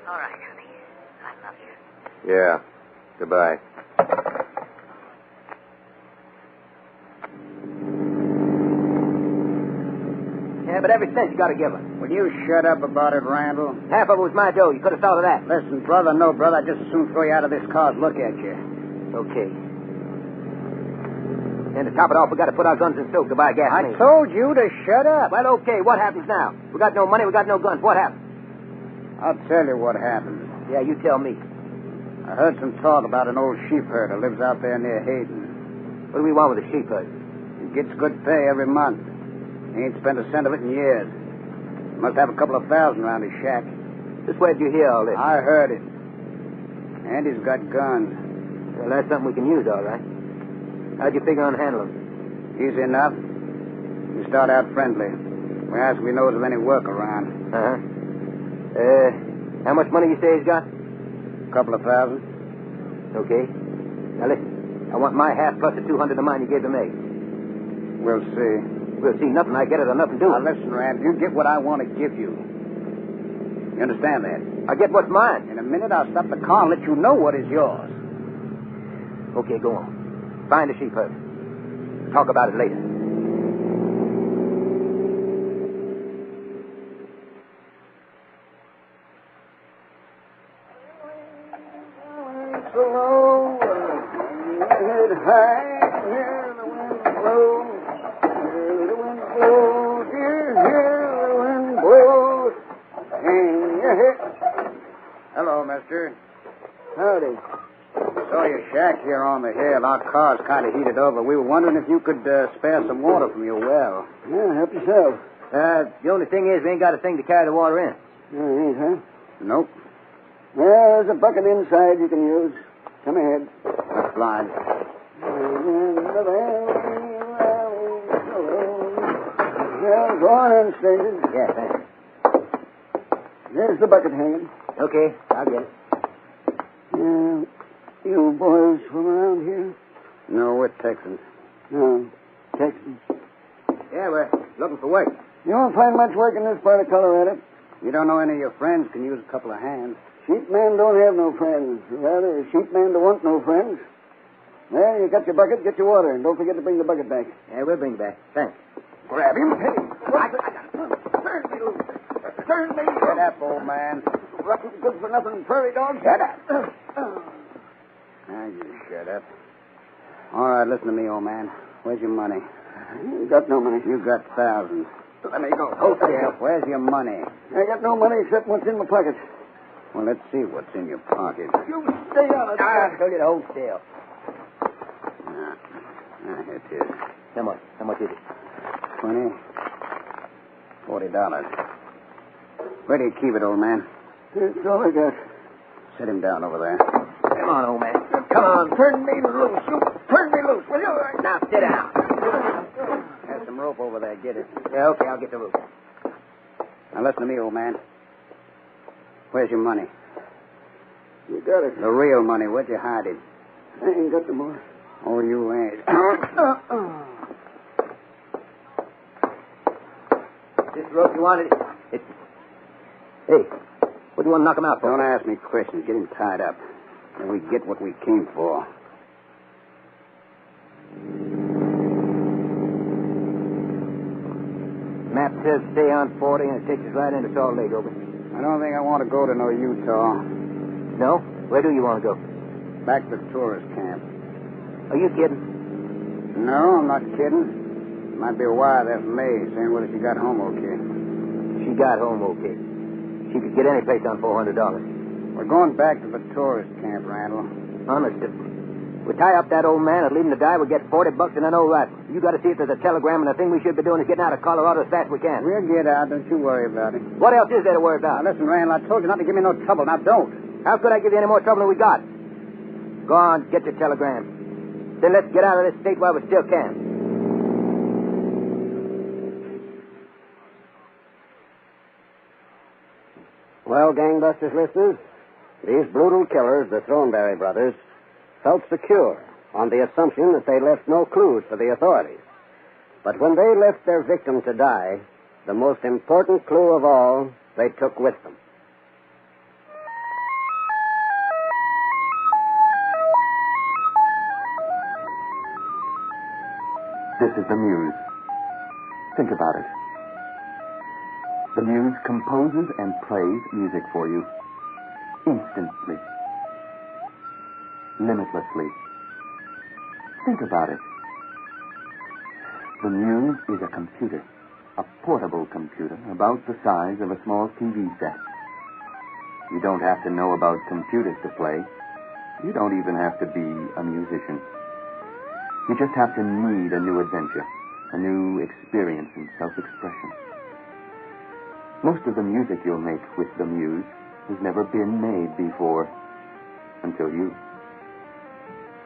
All right, honey. I love you. Yeah. Goodbye. Yeah, but every cent you got to give her. Will you shut up about it, Randall? Half of it was my dough. You could have thought of that. Listen, brother, no, brother. I'd just as soon throw you out of this car as look at you. Okay. And to top it off, we got to put our guns in stoke to buy gasoline. I told you to shut up. Well, okay. What happens now? We got no money. We got no guns. What happens? I'll tell you what happened. Yeah, you tell me. I heard some talk about an old sheep herder lives out there near Hayden. What do we want with a sheep herd? He gets good pay every month. He ain't spent a cent of it in years. Must have a couple of thousand around his shack. Just where'd you hear all this? I heard it. And he's got guns. Well, that's something we can use, all right. How'd you figure on handling them? Easy enough. We start out friendly. We ask if he knows of any work around. Uh-huh. How much money you say he's got? A couple of thousand. Okay. Now, listen. I want my half plus the $200 of mine you gave to me. We'll see. We'll see. Nothing I get it or nothing do. Now, listen, Rand. You get what I want to give you. You understand that? I get what's mine. In a minute, I'll stop the car and let you know what is yours. Okay, go on. Find the sheep herder. Talk about it later. Hello, mister. Howdy. Saw your shack here on the hill. Our car's kind of heated over. We were wondering if you could spare some water from your well. Yeah, help yourself. The only thing is we ain't got a thing to carry the water in. Ain't, huh? Nope. Well, there's a bucket inside you can use. Come ahead. That's blind. Well, go on in, stranger. Yeah, thanks. There's the bucket hanging. Okay, I'll get it. You boys from around here? No, we're Texans. No, Texans. Yeah, we're looking for work. You won't find much work in this part of Colorado. You don't know any of your friends can use a couple of hands. Sheep men don't have no friends. Rather, a sheep man don't want no friends. Well, you got your bucket, get your water, and don't forget to bring the bucket back. Yeah, we'll bring it back. Thanks. Grab him. Hey, I got it. Turn me loose. Turn me loose. Shut up, old man. Rotten good for nothing prairie dog. Shut up. Now, you shut up. All right, listen to me, old man. Where's your money? You got no money. You got thousands. Let me go. Okay, where's your money? I got no money except what's in my pocket. Well, let's see what's in your pocket. You stay on it. I told you to hold still. Here it is. How much? How much is it? 20. $40. Where do you keep it, old man? That's all I got. Sit him down over there. Come on, old man. Come on, turn me loose. You turn me loose, will you? Now, sit down. There's some rope over there. Get it. Yeah, okay, I'll get the rope. Now, listen to me, old man. Where's your money? You got it. The real money. Where'd you hide it? I ain't got the more. Oh, you ain't. This rope you wanted? Hey, what do you want to knock him out for? Don't ask me questions. Get him tied up. And we get what we came for. Map says stay on 40 and it takes us right into Salt Lake, over. I don't think I want to go to no Utah. No? Where do you want to go? Back to the tourist camp. Are you kidding? No, I'm not kidding. Might be a wire there from May saying whether she got home okay. She got home okay. She could get any place on $400. We're going back to the tourist camp, Randall. Honest, if we tie up that old man and leave him to die, we'll get $40 and an old rifle. You got to see if there's a telegram, and the thing we should be doing is getting out of Colorado as fast as we can. We'll get out. Don't you worry about it. What else is there to worry about? Now, listen, Randall, I told you not to give me no trouble. Now, don't. How could I give you any more trouble than we got? Go on, get your telegram. Then let's get out of this state while we still can. Well, Gangbusters listeners, these brutal killers, the Thornberry brothers, felt secure on the assumption that they left no clues for the authorities. But when they left their victim to die, the most important clue of all they took with them. This is the Muse. Think about it. The Muse composes and plays music for you. Instantly. Limitlessly. Think about it. The Muse is a computer. A portable computer about the size of a small TV set. You don't have to know about computers to play. You don't even have to be a musician. You just have to need a new adventure, a new experience in self-expression. Most of the music you'll make with the Muse has never been made before, until you.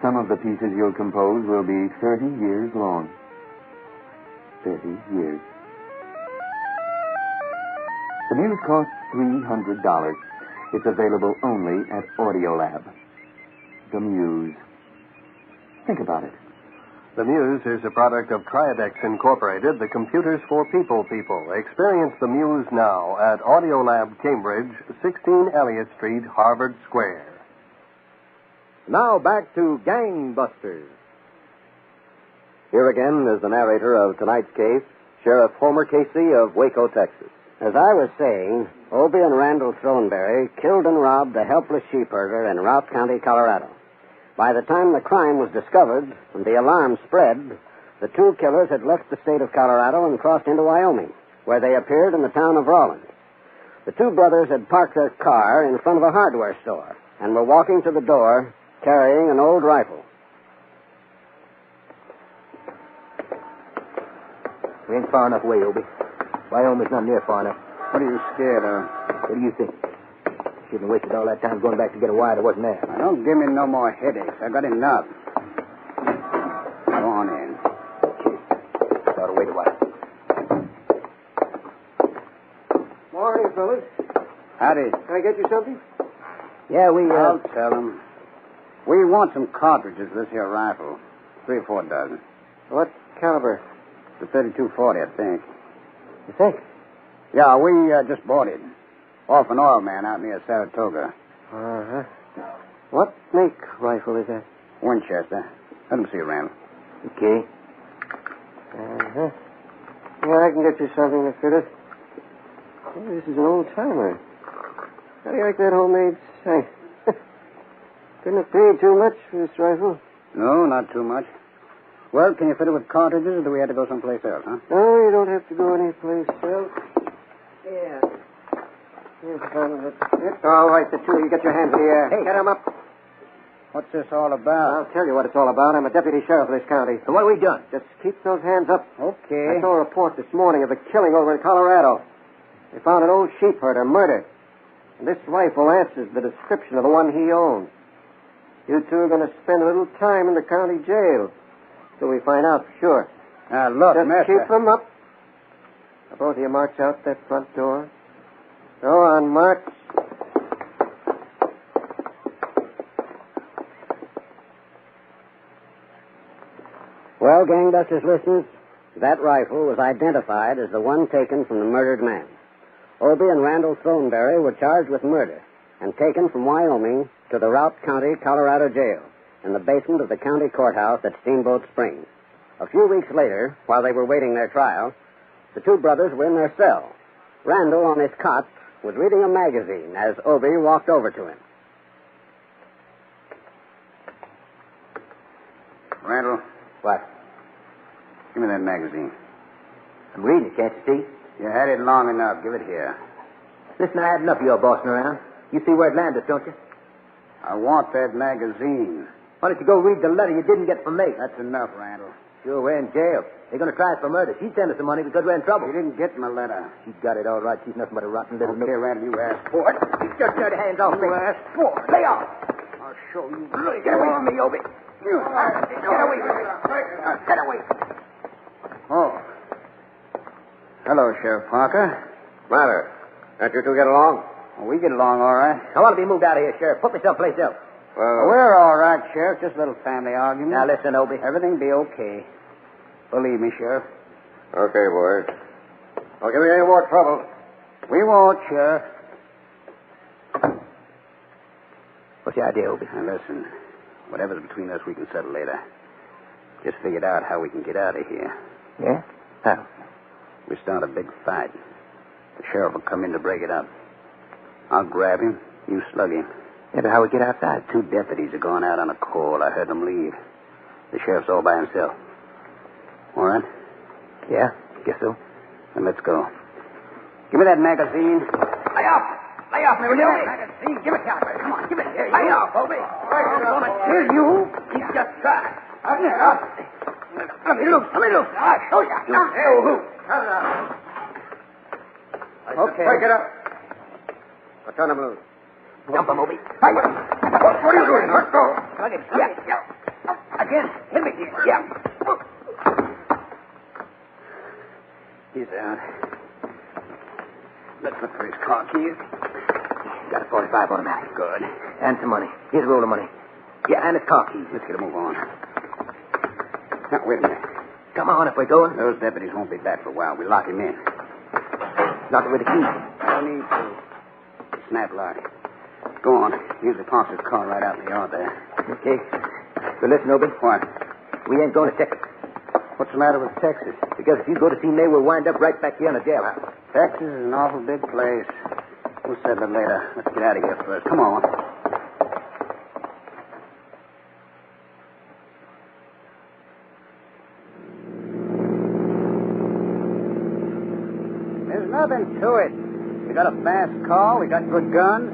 Some of the pieces you'll compose will be 30 years long. 30 years. The Muse costs $300. It's available only at Audiolab. The Muse. Think about it. The Muse is a product of Triadex Incorporated, the computers for people. Experience the Muse now at Audiolab Cambridge, 16 Elliott Street, Harvard Square. Now back to Gangbusters. Here again is the narrator of tonight's case, Sheriff Homer Casey of Waco, Texas. As I was saying, Obie and Randall Throneberry killed and robbed a helpless sheep herder in Routt County, Colorado. By the time the crime was discovered and the alarm spread, the two killers had left the state of Colorado and crossed into Wyoming, where they appeared in the town of Rawlins. The two brothers had parked their car in front of a hardware store and were walking to the door carrying an old rifle. We ain't far enough away, Obie. Wyoming's not near far enough. What are you scared of? What do you think? Shouldn't have wasted all that time going back to get a wire that wasn't there. Now, don't give me no more headaches. I got enough. Go on in. Ought to wait a while. Morning, fellas. Howdy. Can I get you something? Yeah, I'll tell them. We want some cartridges for this here rifle. 3 or 4 dozen. What caliber? The 32-40, I think. You think? Yeah, we just bought it. Off an oil man out near Saratoga. Uh-huh. What make rifle is that? Winchester. Let him see it, Randall. Okay. Uh-huh. Yeah, I can get you something that fit it. Oh, this is an old-timer. How do you like that homemade sight? Couldn't have paid too much for this rifle. No, not too much. Well, can you fit it with cartridges, or do we have to go someplace else, huh? No, you don't have to go anyplace else. Yeah. All right, the two of you get your hands in the air. Hey. Get them up. What's this all about? I'll tell you what it's all about. I'm a deputy sheriff of this county. So what have we done? Just keep those hands up. Okay. I saw a report this morning of a killing over in Colorado. They found an old sheep herder murdered. And this rifle answers the description of the one he owned. You two are going to spend a little time in the county jail till we find out for sure. Now, look, Just mister. keep them up. Now, both of you march out that front door. Go on, march. Well, Gangbusters listeners, that rifle was identified as the one taken from the murdered man. Obie and Randall Throneberry were charged with murder and taken from Wyoming to the Routt County, Colorado jail in the basement of the county courthouse at Steamboat Springs. A few weeks later, while they were waiting their trial, the two brothers were in their cell. Randall, on his cot, was reading a magazine as Obie walked over to him. Randall. What? Give me that magazine. I'm reading it, can't you see? You had it long enough. Give it here. Listen, I had enough of your bossing around. You see where it landed, don't you? I want that magazine. Why don't you go read the letter you didn't get from me? That's enough, Randall. Sure, we're in jail. They're going to try us for murder. She'd send us the money because we're in trouble. You didn't get my letter. She's got it all right. She's nothing but a rotten little... Okay, Randall, you asked for it. Keep your dirty hands off me. You asked for it. Lay off. I'll show you. Get away from me, Obie. Get away from me. Get away. Oh. Hello, Sheriff Parker. Matter. Don't you two get along? Well, we get along all right. I want to be moved out of here, Sheriff. Put me someplace else. Well, we're all right, Sheriff. Just a little family argument. Now, listen, Obie. Everything be okay. Believe me, Sheriff. Okay, boys. Don't give me any more trouble. We won't, Sheriff. What's the idea, Obie? Now, listen. Whatever's between us, we can settle later. Just figured out how we can get out of here. Yeah? How? We start a big fight. The sheriff will come in to break it up. I'll grab him. You slug him. Yeah, but how we get outside? 2 deputies are going out on a call. I heard them leave. The sheriff's all by himself. All right? Yeah, guess so. Then let's go. Give me that magazine. Lay off! Lay off me, will you? Magazine, give it here. Come on, give it here. Lay off, Obie. I'm going to kill you. You just try. Let me loose. I'll show you. You know who. Okay. Break it up. I'll turn him loose. Jump him, Obie. What are you doing? Let's go. Yeah. Again. Hit me. Yeah. He's out. Let's look for his car keys. Got a 45 automatic. Good. And some money. Here's a roll of money. Yeah, and his car keys. Let's get a move on. Now, wait a minute. Come on, if we're going. Those deputies won't be back for a while. We'll lock him in. Lock it with the key. No need to. Snap lock. Go on. Use the parker's car right out in the yard there. Okay. But listen, Obie. What? We ain't going to Texas. What's the matter with Texas? Because if you go to see May, we'll wind up right back here in the jailhouse. Texas is an awful big place. We'll settle it later. Let's get out of here first. Come on. There's nothing to it. We got a fast car. We got good guns.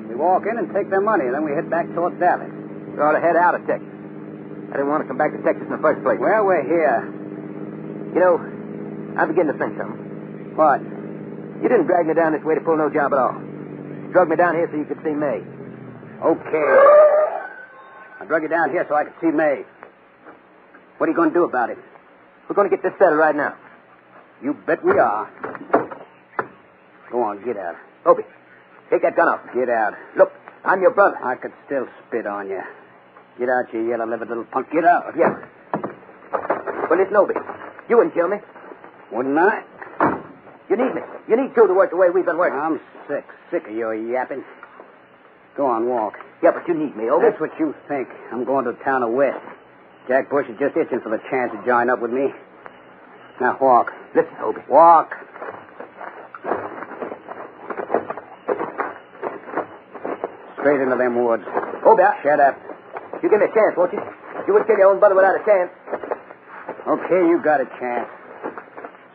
We walk in and take their money, and then we head back towards Dallas. We ought to head out of Texas. I didn't want to come back to Texas in the first place. Well, we're here. You know, I'm beginning to think something. What? You didn't drag me down this way to pull no job at all. You drug me down here so you could see May. Okay. I drug you down here so I could see May. What are you going to do about it? We're going to get this settled right now. You bet we are. Go on, get out. Obie, take that gun off. Get out. Look, I'm your brother. I could still spit on you. Get out, you yellow-livered little punk. Get out. Yeah. Well, listen, Obie. You wouldn't kill me. Wouldn't I? You need me. You need to work the way we've been working. I'm sick. Sick of your yapping. Go on, walk. Yeah, but you need me, Obie. That's what you think. I'm going to the town of West. Jack Bush is just itching for the chance to join up with me. Now, walk. Listen, Obie. Walk. Straight into them woods. Obie, shut up. You give me a chance, won't you? You wouldn't kill your own brother without a chance. Okay, you got a chance.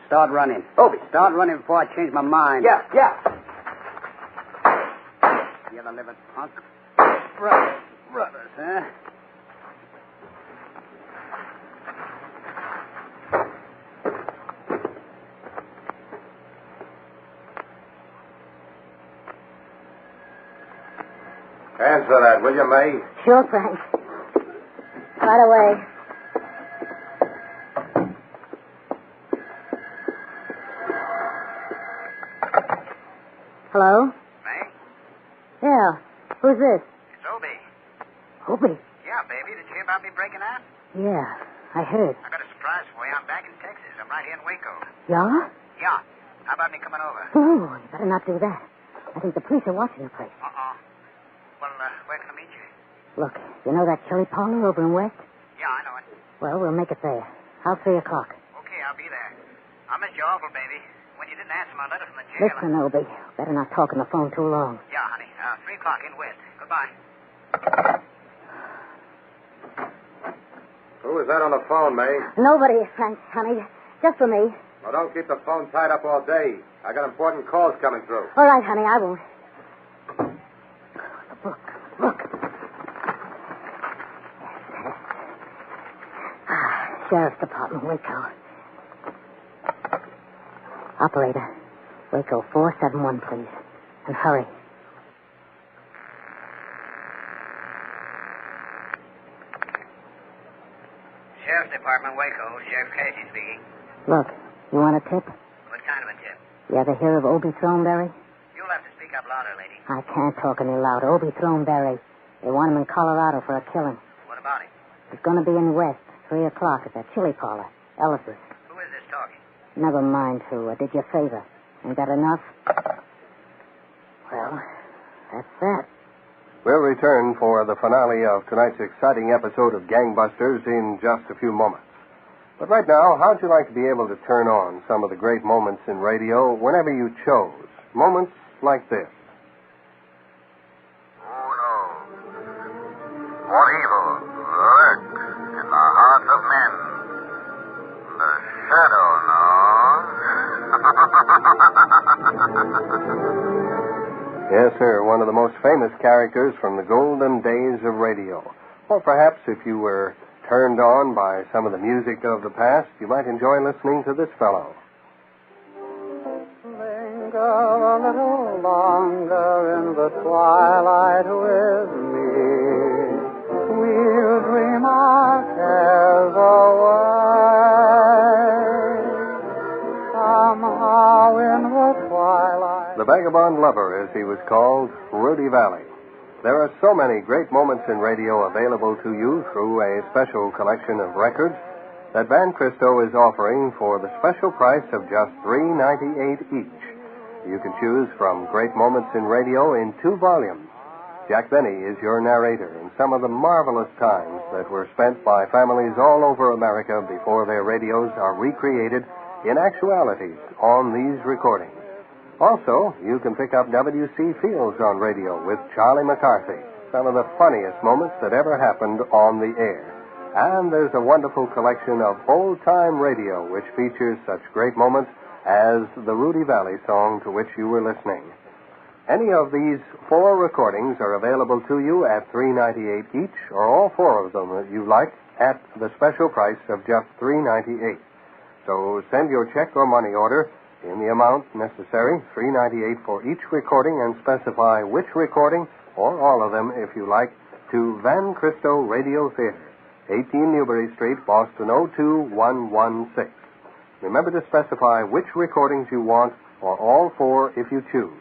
Start running. Obie. Start running before I change my mind. Yeah. Yellow-livered punk. Brothers, huh? Answer that, will you, May? Sure, Frank. Right away. Hello? May? Yeah. Who's this? It's Obie. Obie. Yeah, baby. Did you hear about me breaking out? Yeah, I heard. I got a surprise for you. I'm back in Texas. I'm right here in Waco. Yeah? Yeah. How about me coming over? Oh, you better not do that. I think the police are watching the place. Well, where can I meet you? Look, you know that chili parlor over in West? Yeah, I know it. Well, we'll make it there. How's 3 o'clock? Okay, I'll be there. I missed you awful, baby. When you didn't answer my letter from the jail. Listen, Obie. Better not talk on the phone too long. Yeah, honey. 3 o'clock in West. Goodbye. Who is that on the phone, May? Nobody, Frank, honey. Just for me. Well, don't keep the phone tied up all day. I got important calls coming through. All right, honey, I won't. The book. Look. Sheriff's Department, Waco. Operator, Waco 471, please. And hurry. Sheriff's Department, Waco. Sheriff Casey speaking. Look, you want a tip? What kind of a tip? You ever hear of Obie Throneberry? You'll have to speak up louder, lady. I can't talk any louder. Obie Throneberry. They want him in Colorado for a killing. What about him? He's going to be in West, 3 o'clock at that chili parlor. Ellis's. Who is this talking? Never mind who. I did you a favor. Ain't that enough? Well, that's that. We'll return for the finale of tonight's exciting episode of Gangbusters in just a few moments. But right now, how'd you like to be able to turn on some of the great moments in radio whenever you chose? Moments like this. What evil lurks in the hearts of men? The shadow knows. Yes, sir, one of the most famous characters from the golden days of radio. Or perhaps if you were turned on by some of the music of the past, you might enjoy listening to this fellow. Linger a little longer in the twilight with me. We'll dream our cares away. Somehow in the twilight. The Vagabond Lover, as he was called, Rudy Valley. There are so many great moments in radio available to you through a special collection of records that Van Cristo is offering for the special price of just $3.98 each. You can choose from Great Moments in Radio in 2 volumes. Jack Benny is your narrator in some of the marvelous times that were spent by families all over America before their radios are recreated in actualities on these recordings. Also, you can pick up W.C. Fields on radio with Charlie McCarthy, some of the funniest moments that ever happened on the air. And there's a wonderful collection of old-time radio which features such great moments as the Rudy Valley song to which you were listening. Any of these 4 recordings are available to you at $3.98 each, or all 4 of them that you like at the special price of just $3.98. So send your check or money order in the amount necessary, $3.98 for each recording, and specify which recording, or all of them if you like, to Van Cristo Radio Theater, 18 Newbury Street, Boston 02116. Remember to specify which recordings you want, or all 4 if you choose.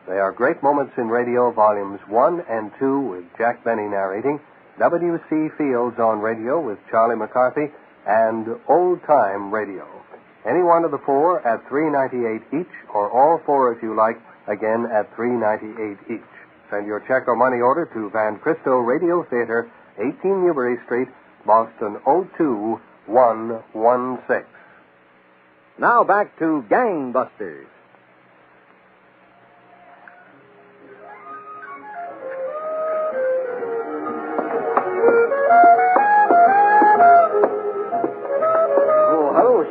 They are Great Moments in Radio, Volumes 1 and 2 with Jack Benny narrating, W.C. Fields on radio with Charlie McCarthy, and Old Time Radio. Any one of the 4 at $3.98 each, or all 4 if you like, again at $3.98 each. Send your check or money order to Van Cristo Radio Theater, 18 Newbury Street, Boston 02116. Now back to Gangbusters.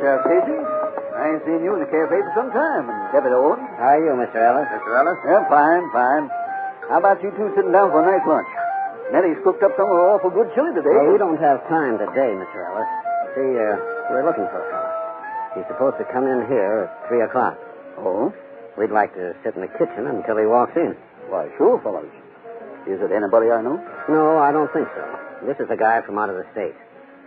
Sheriff Casey. I ain't seen you in the cafe for some time. Deputy Owen. How are you, Mr. Ellis? Mr. Ellis? Yeah, fine. How about you two sitting down for a nice lunch? Nettie's cooked up some awful good chili today. Well, we don't have time today, Mr. Ellis. See, we're looking for a fellow. He's supposed to come in here at 3 o'clock. Oh? We'd like to sit in the kitchen until he walks in. Why, sure, fellows. Is it anybody I know? No, I don't think so. This is a guy from out of the state.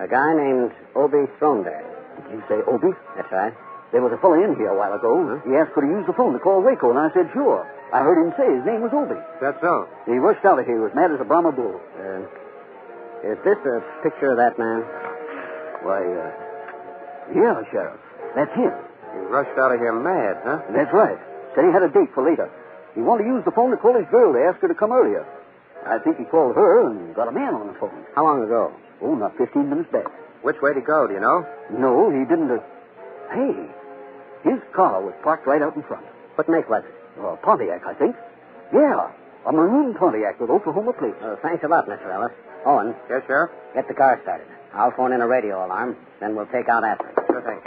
A guy named Obie Throneberry. Did you say Obie? That's right. There was a fellow in here a while ago. Huh? He asked could he use the phone to call Waco, and I said sure. I heard him say his name was Obie. That's so. He rushed out of here as mad as a Brahma bull. Is this a picture of that man? Why, yeah, Sheriff. That's him. He rushed out of here mad, huh? That's right. Said he had a date for later. He wanted to use the phone to call his girl to ask her to come earlier. I think he called her and got a man on the phone. How long ago? Oh, not 15 minutes back. Which way to go, do you know? No, he didn't. Hey, his car was parked right out in front. What make was it? Pontiac, I think. Yeah, a maroon Pontiac with Oklahoma plates. Thanks a lot, Mr. Ellis. Owen. Yes, Sheriff? Get the car started. I'll phone in a radio alarm, then we'll take out after it. Sure thing.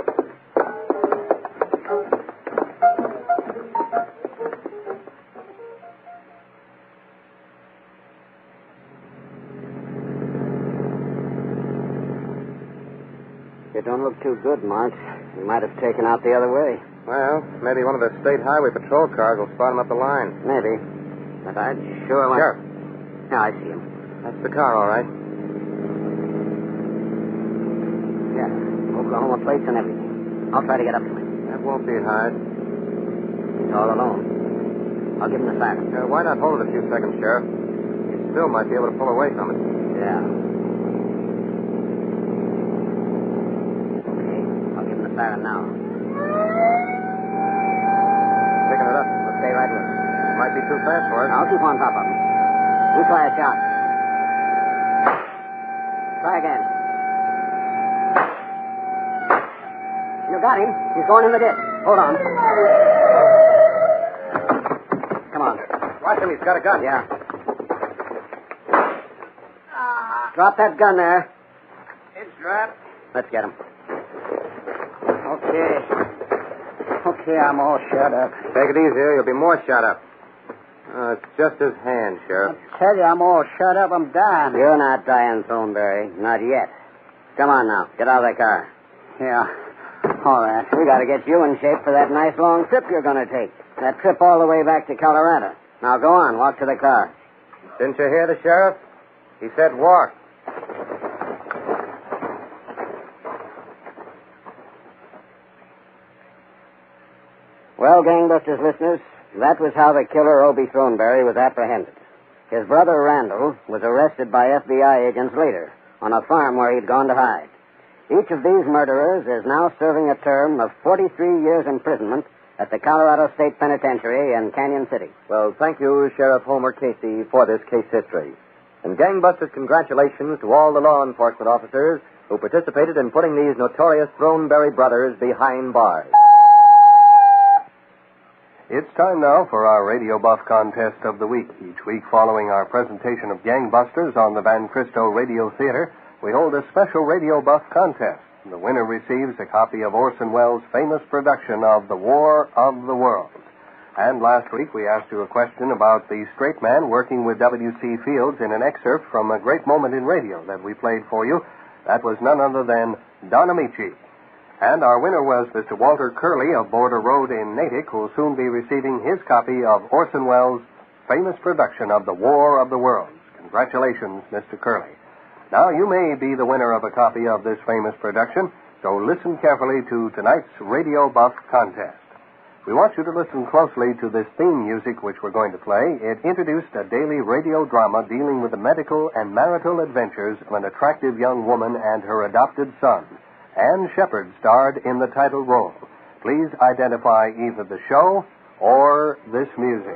You don't look too good, Mark. You might have taken out the other way. Well, maybe one of the state highway patrol cars will spot him up the line. Maybe. But I'd sure like... Sheriff. Yeah, I see him. That's the car, all right. Yeah, Oklahoma plates and everything. I'll try to get up to him. That won't be hard. He's all alone. I'll give him the siren. Why not hold it a few seconds, Sheriff? You still might be able to pull away from it. Yeah. Siren now. Picking it up. We'll stay right with it. Might be too fast for us. I'll keep on top of him. You try a shot. Try again. You got him. He's going in the ditch. Hold on. Come on. Watch him. He's got a gun. Yeah. Drop that gun there. It's dropped. Let's get him. Okay, I'm all shut up. Take it easy, you'll be more shut up. It's just his hand, Sheriff. I tell you, I'm all shut up. I'm dying. You're not dying, Thornberry. Not yet. Come on now. Get out of that car. Yeah. All right. We got to get you in shape for that nice long trip you're going to take. That trip all the way back to Colorado. Now go on. Walk to the car. Didn't you hear the sheriff? He said walk. Well, Gangbusters listeners, that was how the killer Obie Throneberry was apprehended. His brother Randall was arrested by FBI agents later on a farm where he'd gone to hide. Each of these murderers is now serving a term of 43 years imprisonment at the Colorado State Penitentiary in Canyon City. Well, thank you, Sheriff Homer Casey, for this case history. And Gangbusters, congratulations to all the law enforcement officers who participated in putting these notorious Throneberry brothers behind bars. It's time now for our Radio Buff Contest of the Week. Each week following our presentation of Gangbusters on the Van Cristo Radio Theater, we hold a special Radio Buff Contest. The winner receives a copy of Orson Welles' famous production of The War of the Worlds. And last week we asked you a question about the straight man working with W.C. Fields in an excerpt from a great moment in radio that we played for you. That was none other than Don Amici. And our winner was Mr. Walter Curley of Border Road in Natick, who will soon be receiving his copy of Orson Welles' famous production of The War of the Worlds. Congratulations, Mr. Curley. Now, you may be the winner of a copy of this famous production, so listen carefully to tonight's Radio Buff Contest. We want you to listen closely to this theme music which we're going to play. It introduced a daily radio drama dealing with the medical and marital adventures of an attractive young woman and her adopted son. Ann Shepard starred in the title role. Please identify either the show or this music.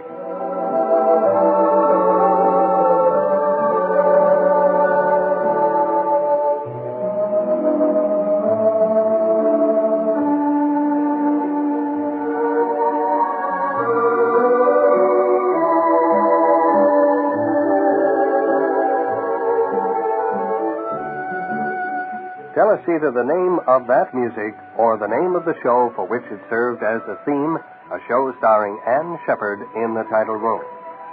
Tell us either the name of that music or the name of the show for which it served as the theme, a show starring Ann Shepard in the title role.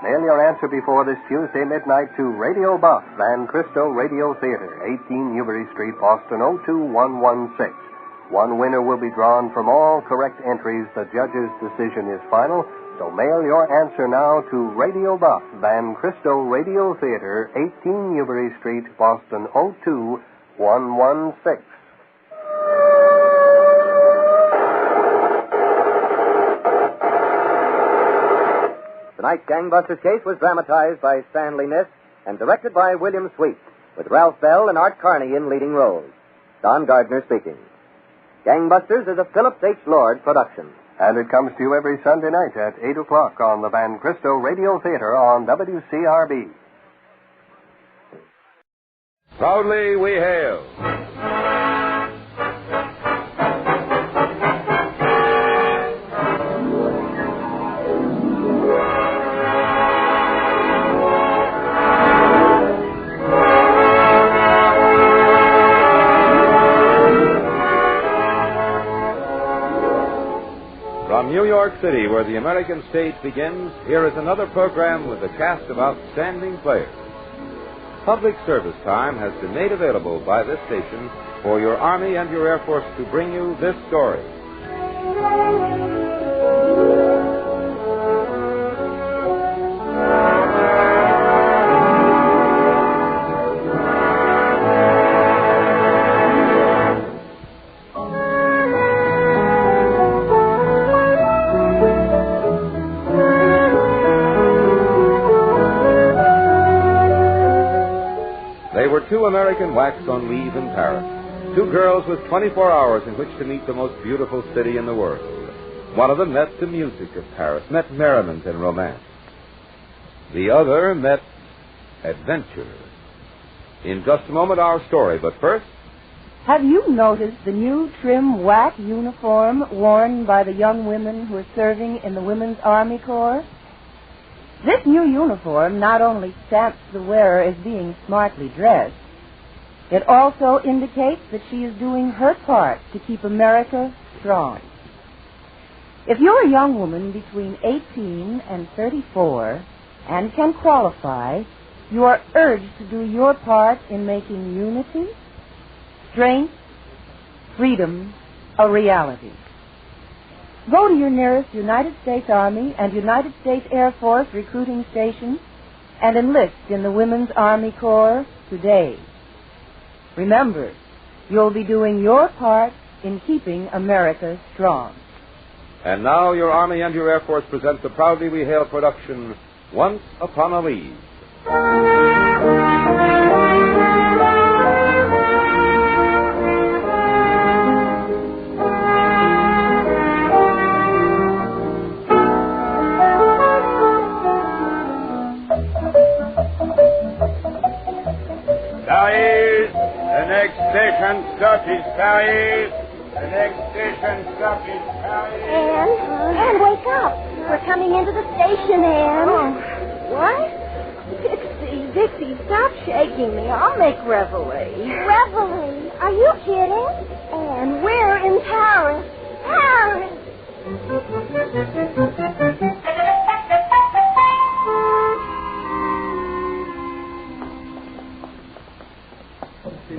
Mail your answer before this Tuesday midnight to Radio Buff, Van Cristo Radio Theater, 18 Newbury Street, Boston, 02116. One winner will be drawn from all correct entries. The judge's decision is final, so mail your answer now to Radio Buff, Van Cristo Radio Theater, 18 Newbury Street, Boston, 02116. Tonight's Gangbusters case was dramatized by Stanley Niss and directed by William Sweet, with Ralph Bell and Art Carney in leading roles. Don Gardner speaking. Gangbusters is a Phillips H. Lord production. And it comes to you every Sunday night at 8 o'clock on the Van Cristo Radio Theater on WCRB. Proudly we hail. From New York City, where the American stage begins, here is another program with a cast of outstanding players. Public service time has been made available by this station for your Army and your Air Force to bring you this story. Two American whacks on leave in Paris. Two girls with 24 hours in which to meet the most beautiful city in the world. One of them met the music of Paris, met merriment and romance. The other met adventure. In just a moment, our story, but first... Have you noticed the new trim whack uniform worn by the young women who are serving in the Women's Army Corps? This new uniform not only stamps the wearer as being smartly dressed, it also indicates that she is doing her part to keep America strong. If you're a young woman between 18 and 34 and can qualify, you are urged to do your part in making unity, strength, freedom a reality. Go to your nearest United States Army and United States Air Force recruiting station and enlist in the Women's Army Corps today. Remember, you'll be doing your part in keeping America strong. And now your Army and your Air Force present the Proudly We Hail production, Once Upon a Leave. Paris. The next station stop is Paris. Anne, wake up. We're coming into the station, Anne. Oh, what? Dixie, stop shaking me. I'll make Reveille. Reveille? Are you kidding? Anne, we're in Paris. Paris!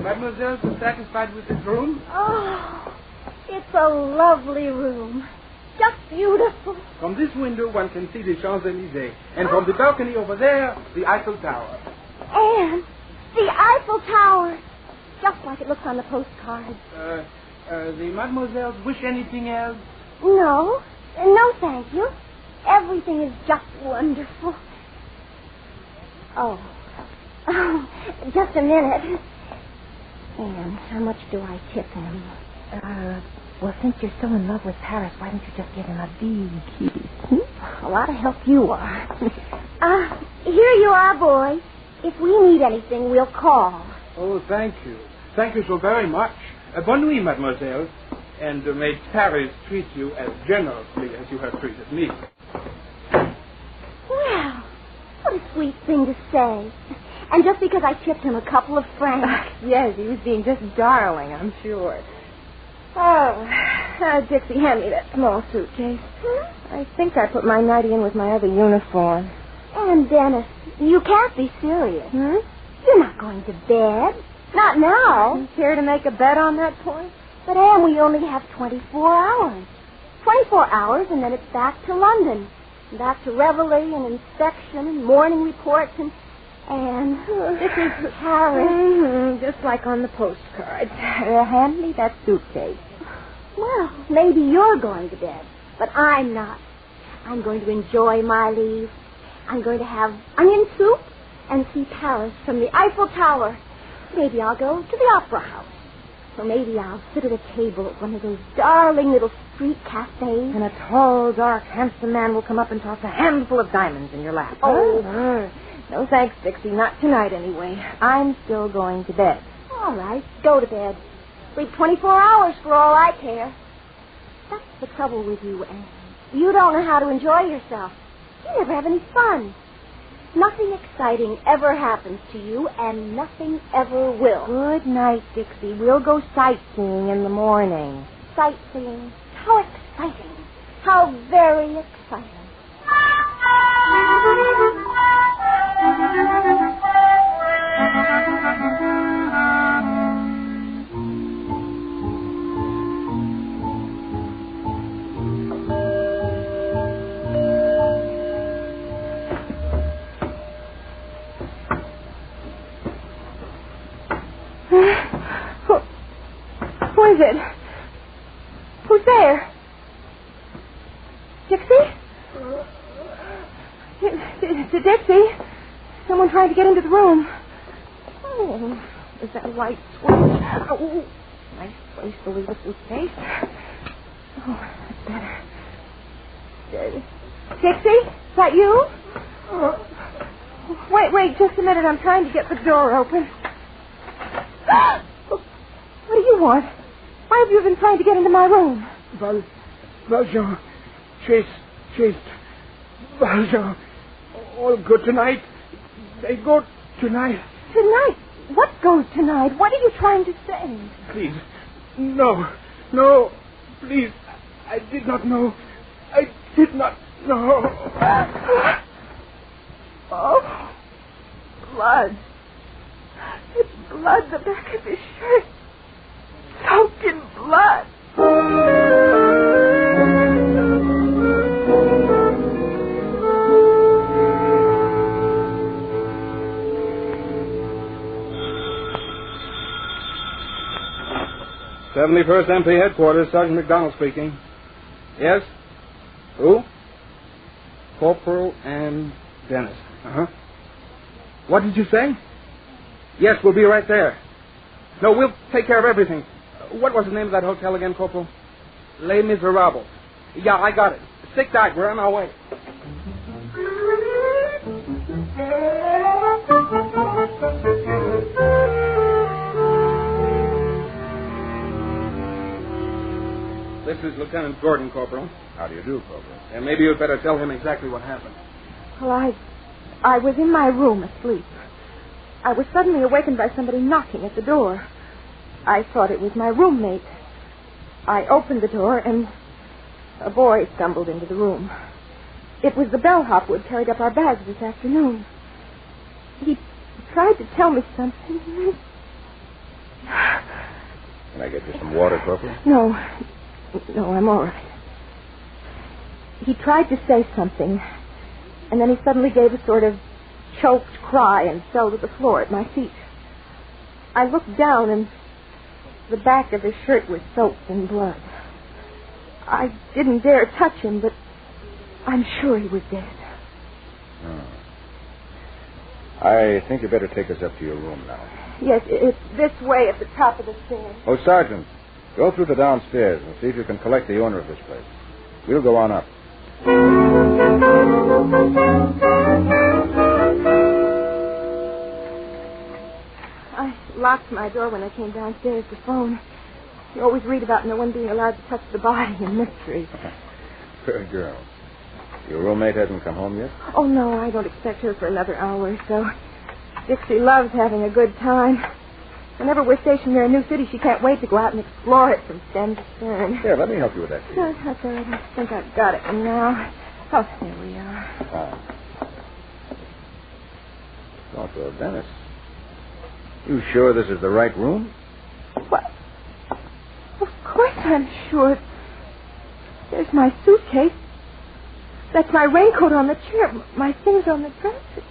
Mademoiselle is satisfied with this room? Oh, it's a lovely room. Just beautiful. From this window, one can see the Champs-Élysées. And from the balcony over there, the Eiffel Tower. And the Eiffel Tower. Just like it looks on the postcards. The mademoiselles wish anything else? No. No, thank you. Everything is just wonderful. Oh, just a minute. And how much do I tip him? Well, since you're so in love with Paris, why don't you just give him a big kiss? A lot of help you are. Here you are, boy. If we need anything, we'll call. Oh, thank you. Thank you so very much. Bonne nuit, mademoiselle. And may Paris treat you as generously as you have treated me. Well, what a sweet thing to say. And just because I tipped him a couple of francs. Yes, he was being just darling, I'm sure. Dixie, hand me that small suitcase. I think I put my nightie in with my other uniform. And Dennis, you can't be serious. You're not going to bed. Not now. You care to make a bet on that point? But, Anne, we only have 24 hours. 24 hours, and then it's back to London. Back to reveille and inspection and morning reports and this is Paris. Just like on the postcards. Hand me that suitcase. Well, maybe you're going to bed, but I'm not. I'm going to enjoy my leave. I'm going to have onion soup and see Paris from the Eiffel Tower. Maybe I'll go to the Opera House. Or maybe I'll sit at a table at one of those darling little street cafes. And a tall, dark, handsome man will come up and toss a handful of diamonds in your lap. Oh. No thanks, Dixie. Not tonight, anyway. I'm still going to bed. All right. Go to bed. Sleep 24 hours for all I care. That's the trouble with you, Anne. You don't know how to enjoy yourself. You never have any fun. Nothing exciting ever happens to you, and nothing ever will. Good night, Dixie. We'll go sightseeing in the morning. Sightseeing? How exciting. How very exciting. 'Who is it? Who's there? Dixie? Dixie? Someone trying to get into the room. Oh, is that a light switch? Oh, nice place to leave a suitcase. Oh, that's better. Dixie? Is that you? Wait, just a minute. I'm trying to get the door open. What do you want? Why have you been trying to get into my room? Valjean. Chased. Valjean. All good tonight. They go tonight. Tonight? What goes tonight? What are you trying to say? Please. No. Please. I did not know. I did not know. Oh. Blood. It's blood, the back of his shirt. Soaked in blood. '71st MP headquarters, Sergeant McDonald speaking. Yes? Who? Corporal and Dennis. What did you say? Yes, we'll be right there. No, we'll take care of everything. What was the name of that hotel again, Corporal? Les Miserables. Yeah, I got it. Stick tight. We're on our way. This is Lieutenant Gordon, Corporal. How do you do, Corporal? And maybe you'd better tell him exactly what happened. Well, I was in my room asleep. I was suddenly awakened by somebody knocking at the door. I thought it was my roommate. I opened the door, and a boy stumbled into the room. It was the bellhop who had carried up our bags this afternoon. He tried to tell me something. Can I get you some water, Corporal? No, I'm all right. He tried to say something, and then he suddenly gave a sort of choked cry and fell to the floor at my feet. I looked down, and the back of his shirt was soaked in blood. I didn't dare touch him, but I'm sure he was dead. Oh. I think you better take us up to your room now. Yes, it's this way at the top of the stairs. Oh, Sergeant, go through the downstairs and see if you can collect the owner of this place. We'll go on up. I locked my door when I came downstairs to phone. You always read about no one being allowed to touch the body in mysteries. Good girl. Your roommate hasn't come home yet? Oh, no, I don't expect her for another hour or so. Dixie loves having a good time. Whenever we're stationed near a new city, she can't wait to go out and explore it from stem to stern. Here, let me help you with that. No, that's all right. I think I've got it now. Oh, there we are. Fine. Corporal Dennis, you sure this is the right room? What? Of course I'm sure. There's my suitcase. That's my raincoat on the chair. My things on the dresser.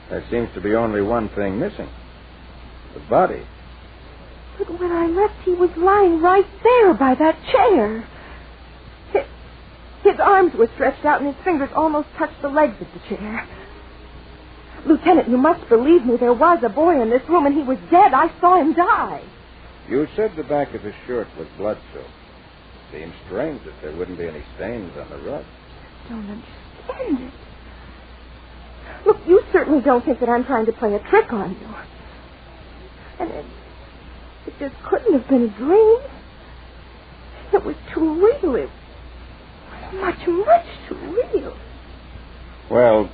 There seems to be only one thing missing. The body. But when I left, he was lying right there by that chair. His arms were stretched out and his fingers almost touched the legs of the chair. Lieutenant, you must believe me. There was a boy in this room and he was dead. I saw him die. You said the back of his shirt was blood-soaked. Seems strange that there wouldn't be any stains on the rug. I don't understand it. Look, you certainly don't think that I'm trying to play a trick on you. And it just couldn't have been a dream. It was too real. It was much, much too real. Well,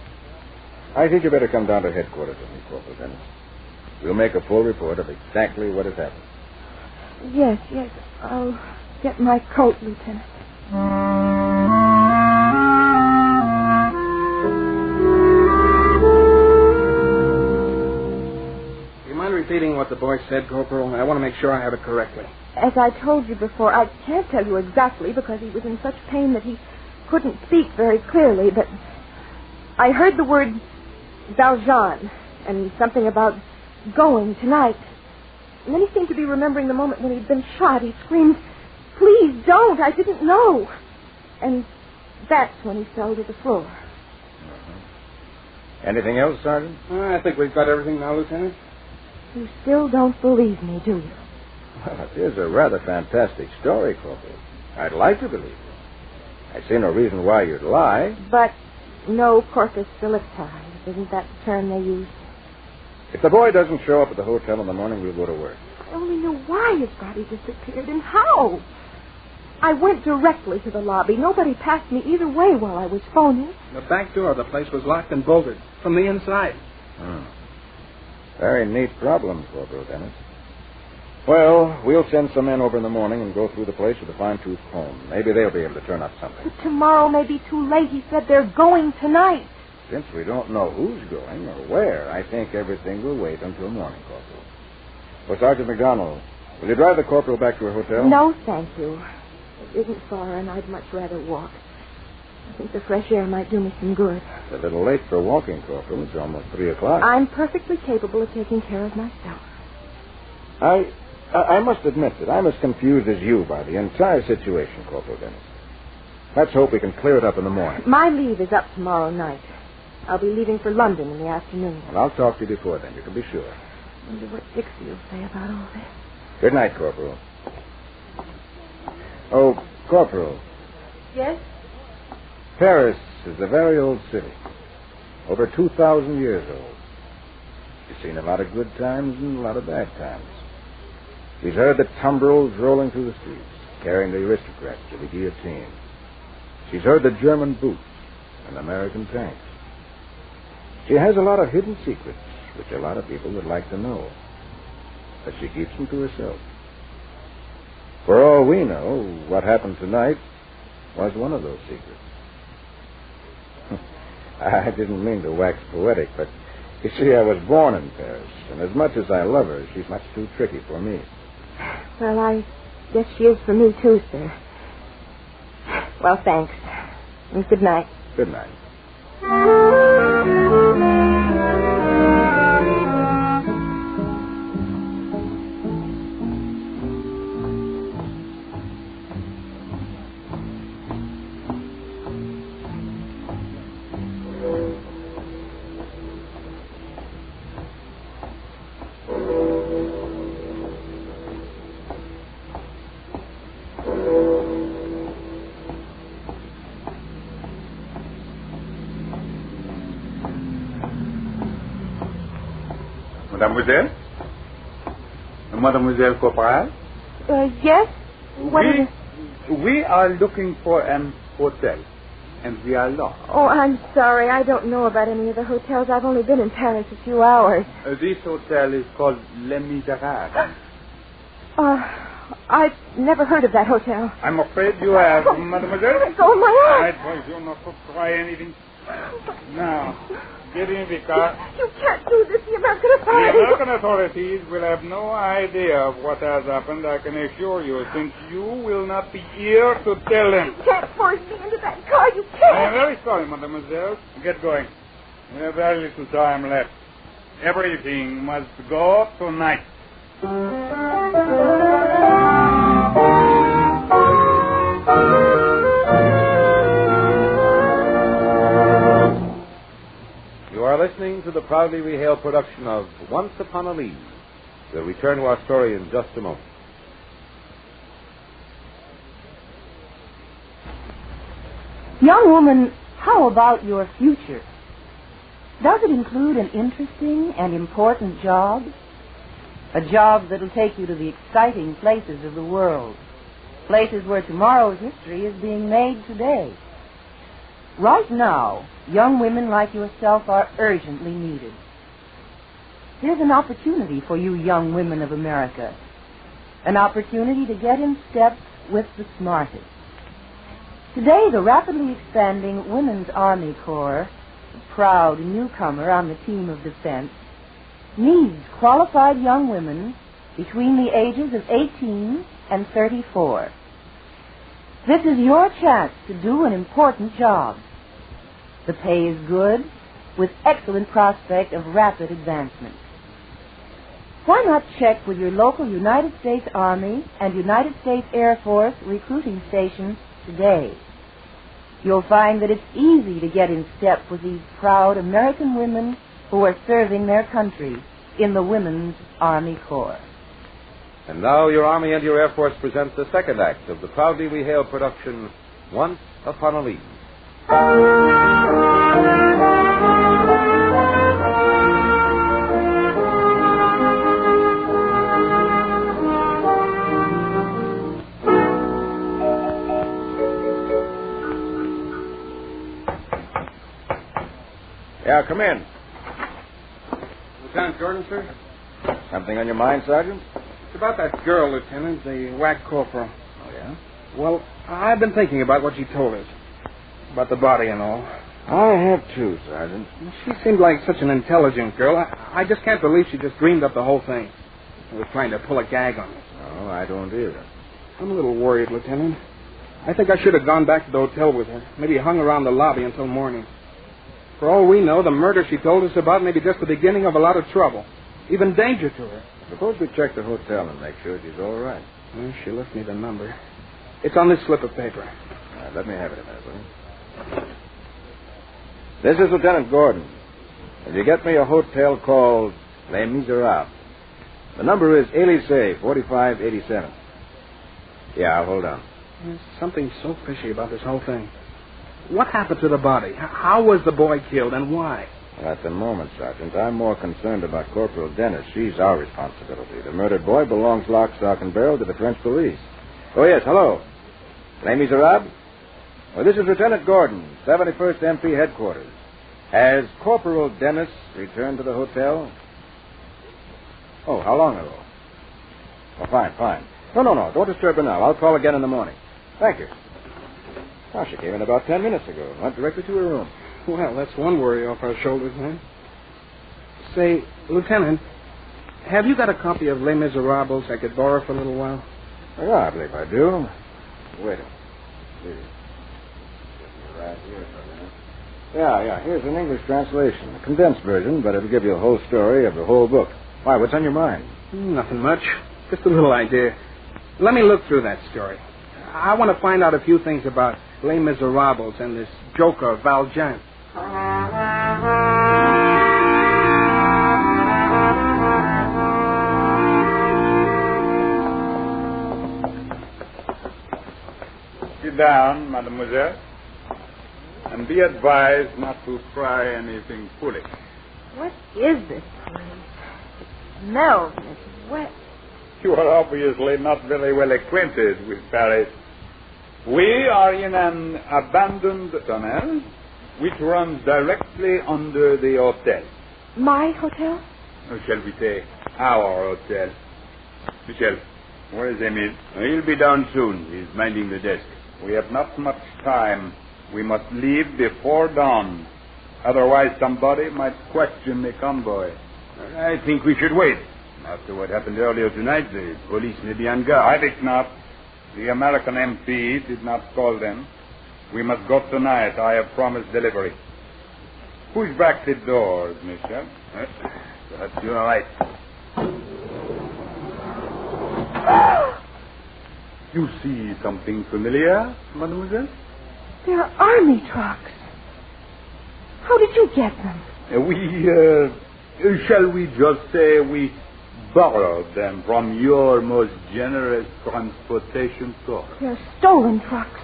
I think you better come down to headquarters with me, Corporal Dennis. We'll make a full report of exactly what has happened. Yes. I'll get my coat, Lieutenant. Repeating what the boy said, Corporal. I want to make sure I have it correctly. As I told you before, I can't tell you exactly because he was in such pain that he couldn't speak very clearly, but I heard the word Valjean and something about going tonight. And then he seemed to be remembering the moment when he'd been shot. He screamed, "Please don't, I didn't know." And that's when he fell to the floor. Anything else, Sergeant? I think we've got everything now, Lieutenant. You still don't believe me, do you? Well, it is a rather fantastic story, Corporal. I'd like to believe you. I see no reason why you'd lie. But no corpus delicti. Isn't that the term they use? If the boy doesn't show up at the hotel in the morning, we'll go to work. I only know why his body disappeared and how. I went directly to the lobby. Nobody passed me either way while I was phoning. The back door of the place was locked and bolted from the inside. Very neat problem, Corporal Dennis. Well, we'll send some men over in the morning and go through the place with a fine-tooth comb. Maybe they'll be able to turn up something. But tomorrow may be too late. He said they're going tonight. Since we don't know who's going or where, I think everything will wait until morning, Corporal. Well, Sergeant McDonald, will you drive the corporal back to her hotel? No, thank you. It isn't far, and I'd much rather walk. I think the fresh air might do me some good. It's a little late for walking, Corporal. It's almost 3 o'clock. I'm perfectly capable of taking care of myself. I must admit that I'm as confused as you by the entire situation, Corporal Dennis. Let's hope we can clear it up in the morning. My leave is up tomorrow night. I'll be leaving for London in the afternoon. Well, I'll talk to you before then. You can be sure. I wonder what Dixie will say about all this. Good night, Corporal. Oh, Corporal. Yes? Paris is a very old city. Over 2,000 years old. She's seen a lot of good times and a lot of bad times. She's heard the tumbrils rolling through the streets. carrying the aristocrats to the guillotine. She's heard the German boots and American tanks. She has a lot of hidden secrets, which a lot of people would like to know. But she keeps them to herself. For all we know, what happened tonight was one of those secrets. I didn't mean to wax poetic, but you see, I was born in Paris, and as much as I love her, she's much too tricky for me. Well, I guess she is for me, too, sir. Well, thanks. And good night. Good night. Mademoiselle? Mademoiselle Corporal? Yes? What is it? We are looking for an hotel, and we are lost. Oh, I'm sorry. I don't know about any of the hotels. I've only been in Paris a few hours. This hotel is called Les Miserables. I've never heard of that hotel. I'm afraid you have, mademoiselle. Let go of my arm. I advise you not to try anything. Now, get in the car. You can't do this. The American authorities. The American authorities will have no idea of what has happened, I can assure you, since you will not be here to tell them. You can't force me into that car. You can't. I am very sorry, mademoiselle. Get going. We have very little time left. Everything must go tonight. You are listening to the proudly rehailed production of Once Upon a Leaf. We'll return to our story in just a moment. Young woman, how about your future? Does it include an interesting and important job? A job that'll take you to the exciting places of the world. Places where tomorrow's history is being made today. Right now, young women like yourself are urgently needed. Here's an opportunity for you young women of America. An opportunity to get in step with the smartest. Today, the rapidly expanding Women's Army Corps, a proud newcomer on the team of defense, needs qualified young women between the ages of 18 and 34. This is your chance to do an important job. The pay is good, with excellent prospect of rapid advancement. Why not check with your local United States Army and United States Air Force recruiting stations today? You'll find that it's easy to get in step with these proud American women who are serving their country in the Women's Army Corps. And now your Army and your Air Force present the second act of the proudly rehailed production, Once Upon a Leaf. Yeah, come in. Lieutenant Gordon, sir? Something on your mind, Sergeant? It's about that girl, Lieutenant, the whack corporal. Oh, yeah? Well, I've been thinking about what she told us. About the body and all. I have too, Sergeant. She seemed like such an intelligent girl. I just can't believe she just dreamed up the whole thing. And was trying to pull a gag on us. No, I don't either. I'm a little worried, Lieutenant. I think I should have gone back to the hotel with her. Maybe hung around the lobby until morning. For all we know, the murder she told us about may be just the beginning of a lot of trouble. Even danger to her. Suppose we check the hotel and make sure she's all right. Well, she left me the number. It's on this slip of paper. All right, let me have it a minute, will you? This is Lieutenant Gordon. Will you get me a hotel called Les Miserables? The number is Élysée, 4587. Yeah, hold on. There's something so fishy about this whole thing. What happened to the body? How was the boy killed, and why? Well, at the moment, Sergeant, I'm more concerned about Corporal Dennis. She's our responsibility. The murdered boy belongs lock, stock, and barrel to the French police. Oh, yes, hello. Les Miserables? Well, this is Lieutenant Gordon, 71st MP headquarters. Has Corporal Dennis returned to the hotel? Oh, how long ago? Oh, fine. No. Don't disturb her now. I'll call again in the morning. Thank you. Oh, she came in about 10 minutes ago. Went directly to her room. Well, that's one worry off our shoulders, then. Say, Lieutenant, have you got a copy of Les Miserables I could borrow for a little while? Yeah, I believe I do. Wait a minute. Please. Right here for a minute. Yeah. Here's an English translation. A condensed version, but it'll give you a whole story of the whole book. Why, what's on your mind? Nothing much. Just a little idea. Let me look through that story. I want to find out a few things about Les Miserables and this joker, Valjean. Sit down, mademoiselle, and be advised not to try anything foolish. What is this place? It smells and it's wet. You are obviously not very well acquainted with Paris. We are in an abandoned tunnel which runs directly under the hotel. My hotel? Or shall we say our hotel? Michel, where is Emile? He'll be down soon. He's minding the desk. We have not much time. We must leave before dawn. Otherwise, somebody might question the convoy. I think we should wait. After what happened earlier tonight, the police may be on guard. I think not. The American MP did not call them. We must go tonight. I have promised delivery. Push back the doors, Michel. Perhaps you're right. You see something familiar, mademoiselle? They're army trucks. How did you get them? Shall we just say we borrowed them from your most generous transportation source? They're stolen trucks.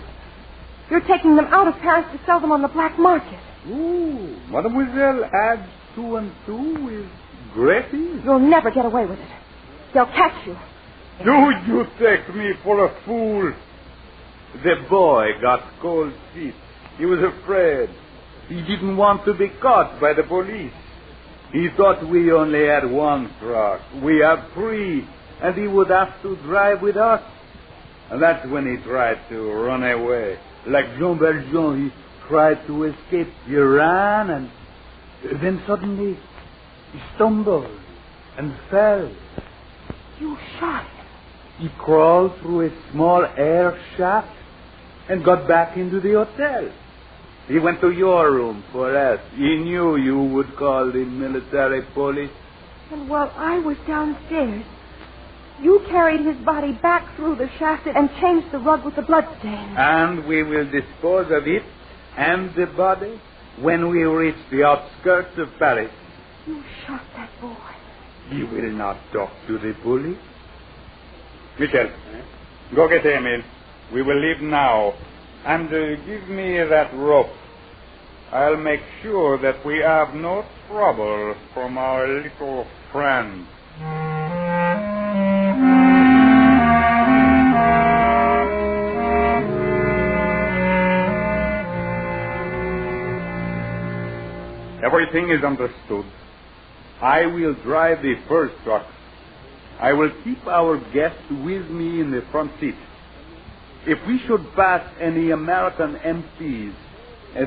You're taking them out of Paris to sell them on the black market. Ooh, mademoiselle adds 2 and 2 with great ease. You'll never get away with it. They'll catch you. Do you take me for a fool? The boy got cold feet. He was afraid. He didn't want to be caught by the police. He thought we only had one truck. We have 3, and he would have to drive with us. And that's when he tried to run away. Like Jean Valjean, he tried to escape. He ran, and then suddenly he stumbled and fell. You shot him. He crawled through a small air shaft and got back into the hotel. He went to your room for us. He knew you would call the military police. And while I was downstairs, you carried his body back through the shaft and changed the rug with the bloodstains. And we will dispose of it and the body when we reach the outskirts of Paris. You shot that boy. He will not talk to the police. Michel, go get Emile. We will leave now. And give me that rope. I'll make sure that we have no trouble from our little friend. Everything is understood. I will drive the first truck. I will keep our guest with me in the front seat. If we should pass any American MPs,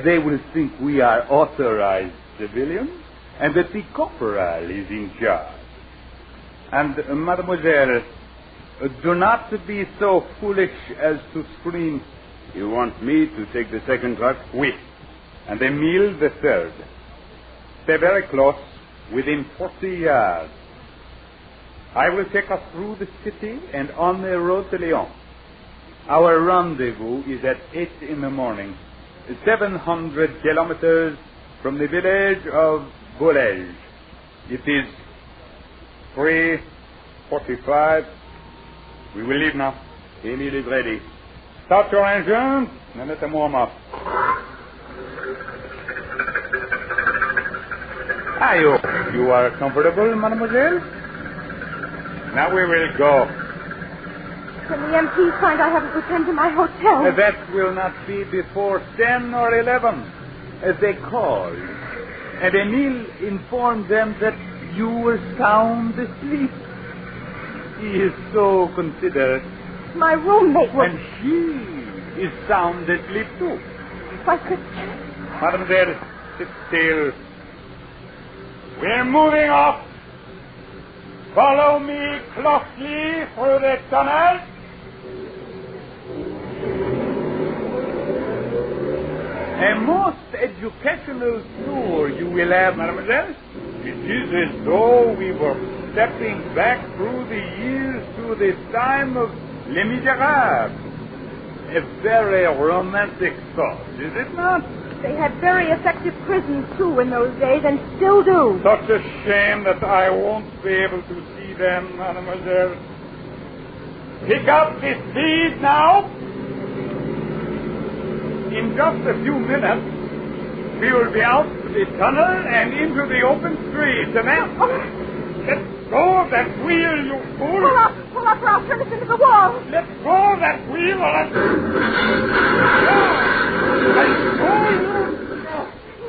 they will think we are authorized civilians and that the corporal is in charge. And, mademoiselle, do not be so foolish as to scream. You want me to take the second truck? Oui. And Emile the third. Stay very close, within 40 yards. I will take us through the city and on the road to Lyon. Our rendezvous is at 8 in the morning, 700 kilometers from the village of Boulège. It is 3:45. We will leave now. Emile is ready. Start your engine and let them warm up. You are comfortable, mademoiselle? Now we will go. When the MPs find I haven't returned to my hotel. That will not be before 10 or 11. They called. And Emile informed them that you were sound asleep. He is so considerate. My roommate was... And she is sound asleep, too. If I could... Mademoiselle, sit still. We're moving off. Follow me closely through the tunnel. A most educational tour you will have, mademoiselle. It is as though we were stepping back through the years to the time of Les Miserables. A very romantic thought, is it not? They had very effective prisons, too, in those days, and still do. Such a shame that I won't be able to see them, mademoiselle. Pick up the speed now. In just a few minutes, we will be out the tunnel and into the open street. And then, let go of that wheel, you fool. Pull up, or I'll turn us into the wall. Let go of that wheel, or Let go, you.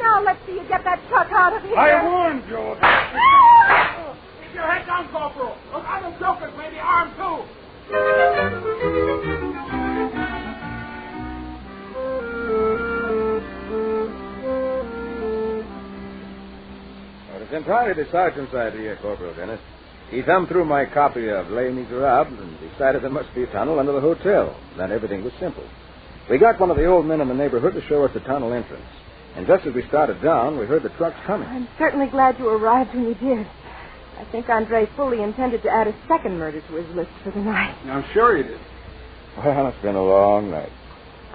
Now let's see you get that truck out of here. I warned you. Keep your head down, Corporal. Those other jokers may be armed, too. It's entirely the sergeant's idea, Corporal Dennis. He thumbed through my copy of Les Miserables and decided there must be a tunnel under the hotel. Then everything was simple. We got one of the old men in the neighborhood to show us the tunnel entrance. And just as we started down, we heard the trucks coming. I'm certainly glad you arrived when you did. I think Andre fully intended to add a second murder to his list for the night. I'm sure he did. Well, it's been a long night.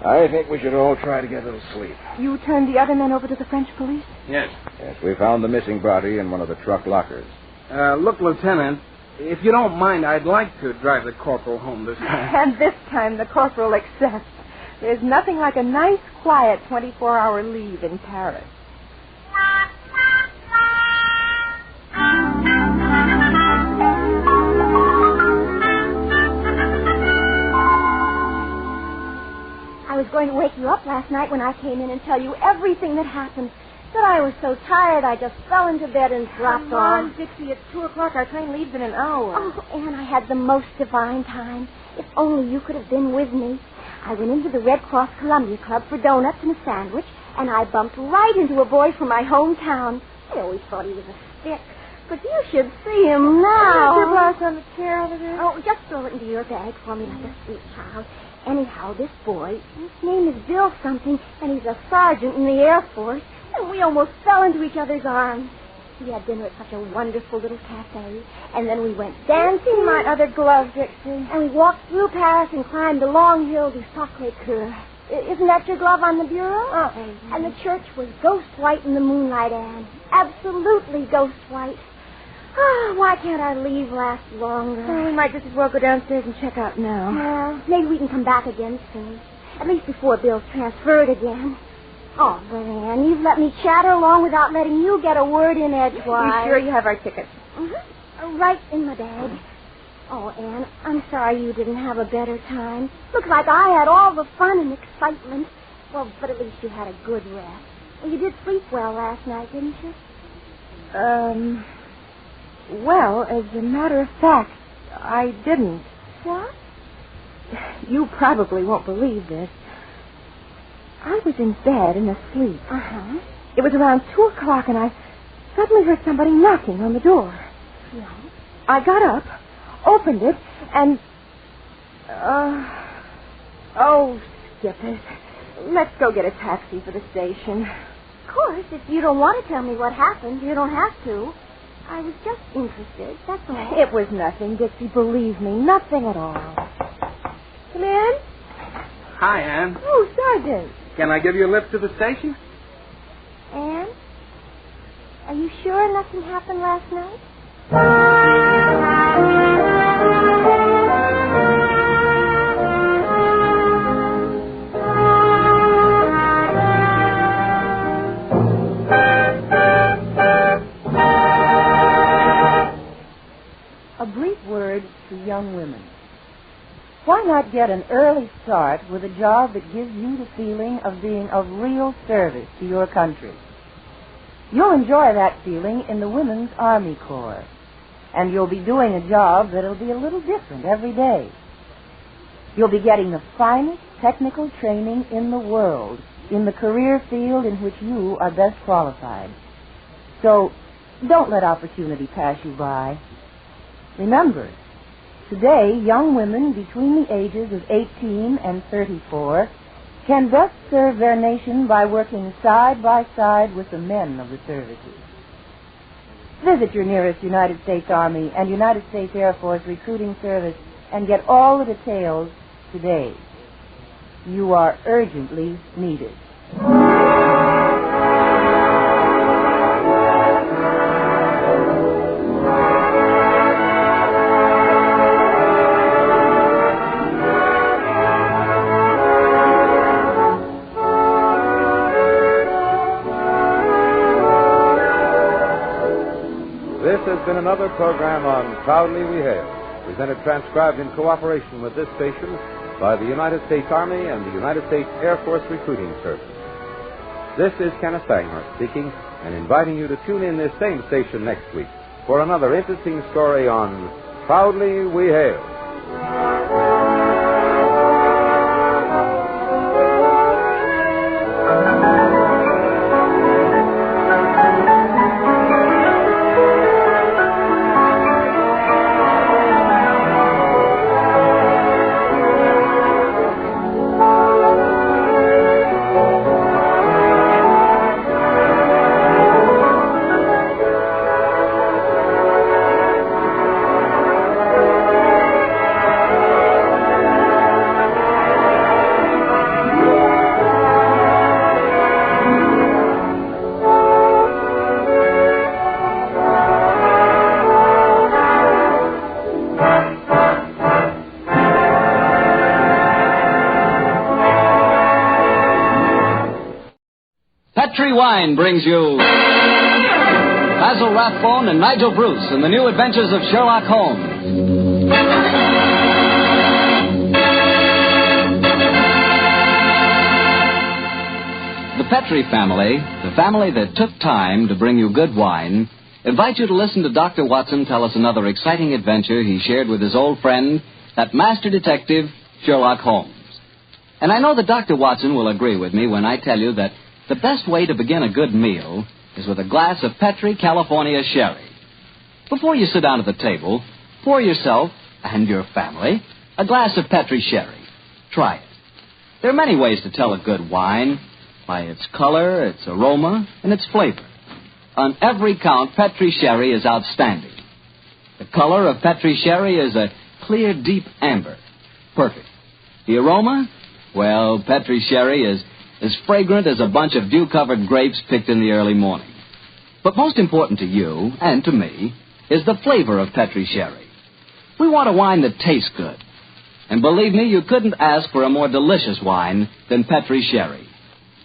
I think we should all try to get a little sleep. You turned the other men over to the French police? Yes. Yes, we found the missing body in one of the truck lockers. Look, Lieutenant, if you don't mind, I'd like to drive the corporal home this time. And this time the corporal accepts. There's nothing like a nice, quiet 24-hour leave in Paris. I was going to wake you up last night when I came in and tell you everything that happened. But I was so tired I just fell into bed and dropped Come on, off. Dixie, it's 2 o'clock. Our train leaves in an hour. Oh, Anne, I had the most divine time. If only you could have been with me. I went into the Red Cross Columbia Club for donuts and a sandwich, and I bumped right into a boy from my hometown. I always thought he was a stick, but you should see him now. Your blouse on the chair over there? Oh, just throw it into your bag for me like a sweet child. Anyhow, this boy, his name is Bill something, and he's a sergeant in the Air Force, and we almost fell into each other's arms. We had dinner at such a wonderful little cafe, and then we went dancing. My other glove, Dixie. And we walked through Paris and climbed the long hill to Sacré-Cœur. Isn't that your glove on the bureau? Oh. And the church was ghost white in the moonlight, Anne. Absolutely ghost white. Oh, why can't our leave last longer? We might just as well go downstairs and check out now. Well, maybe we can come back again soon. At least before Bill's transferred again. Oh, but Anne, you've let me chatter along without letting you get a word in edgewise. You sure you have our tickets? Mm-hmm. Right in my bag. Oh, Anne, I'm sorry you didn't have a better time. Looks like I had all the fun and excitement. Well, but at least you had a good rest. Well, you did sleep well last night, didn't you? Well, as a matter of fact, I didn't. What? You probably won't believe this. I was in bed and asleep. Uh-huh. It was around 2 o'clock, and I suddenly heard somebody knocking on the door. No. I got up, opened it, and... Oh, skip it. Let's go get a taxi for the station. Of course, if you don't want to tell me what happened, you don't have to. I was just interested, that's all. It was nothing, Dixie. Believe me, nothing at all. Come in. Hi, Anne. Oh, Sergeant. Can I give you a lift to the station? Anne? Are you sure nothing happened last night? A brief word to young women. Why get an early start with a job that gives you the feeling of being of real service to your country. You'll enjoy that feeling in the Women's Army Corps, and you'll be doing a job that'll be a little different every day. You'll be getting the finest technical training in the world in the career field in which you are best qualified. So don't let opportunity pass you by. Remember, today young women between the ages of 18 and 34 can best serve their nation by working side by side with the men of the services. Visit your nearest United States Army and United States Air Force recruiting service and get all the details today. You are urgently needed. This has been another program on Proudly We Hail, presented transcribed in cooperation with this station by the United States Army and the United States Air Force Recruiting Service. This is Kenneth Banghart speaking and inviting you to tune in this same station next week for another interesting story on Proudly We Hail. Petri Wine brings you Basil Rathbone and Nigel Bruce in the new adventures of Sherlock Holmes. The Petri family, the family that took time to bring you good wine, invite you to listen to Dr. Watson tell us another exciting adventure he shared with his old friend, that master detective, Sherlock Holmes. And I know that Dr. Watson will agree with me when I tell you that the best way to begin a good meal is with a glass of Petri California Sherry. Before you sit down at the table, pour yourself and your family a glass of Petri Sherry. Try it. There are many ways to tell a good wine, by its color, its aroma, and its flavor. On every count, Petri Sherry is outstanding. The color of Petri Sherry is a clear, deep amber. Perfect. The aroma? Well, Petri Sherry is as fragrant as a bunch of dew-covered grapes picked in the early morning. But most important to you, and to me, is the flavor of Petri Sherry. We want a wine that tastes good. And believe me, you couldn't ask for a more delicious wine than Petri Sherry.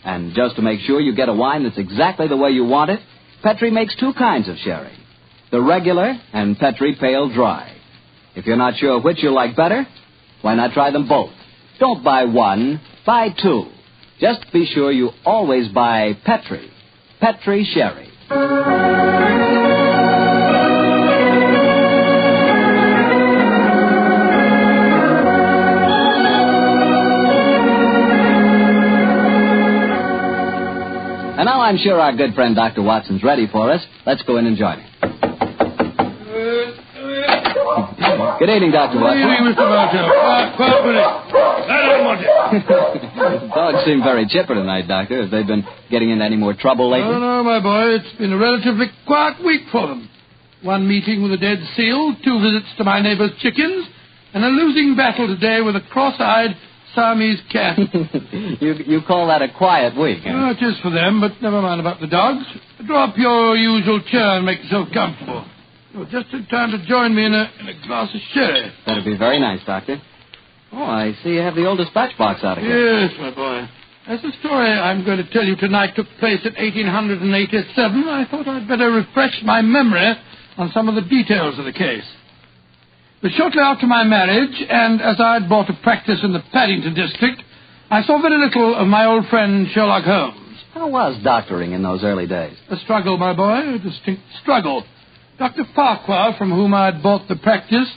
And just to make sure you get a wine that's exactly the way you want it, Petri makes two kinds of sherry, the regular and Petri Pale Dry. If you're not sure which you like better, why not try them both? Don't buy one, buy two. Just be sure you always buy Petri Sherry. And now I'm sure our good friend Dr. Watson's ready for us. Let's go in and join him. Good evening, Dr. Watson. Good evening, Mr. Martel. Quiet minute. I don't want it. The dogs seem very chipper tonight, Doctor. Have they been getting into any more trouble lately? No, my boy. It's been a relatively quiet week for them. One meeting with a dead seal, 2 visits to my neighbor's chickens, and a losing battle today with a cross-eyed Siamese cat. You call that a quiet week, huh? Oh, it is for them, but never mind about the dogs. Draw up your usual chair and make yourself comfortable. You're just in time to join me in a glass of sherry. That'd be very nice, Doctor. Oh, I see you have the old dispatch box out again. Yes, my boy. As the story I'm going to tell you tonight took place in 1887, I thought I'd better refresh my memory on some of the details of the case. Shortly after my marriage, and as I had bought a practice in the Paddington district, I saw very little of my old friend Sherlock Holmes. How was doctoring in those early days? A struggle, my boy, a distinct struggle. Dr. Farquhar, from whom I had bought the practice,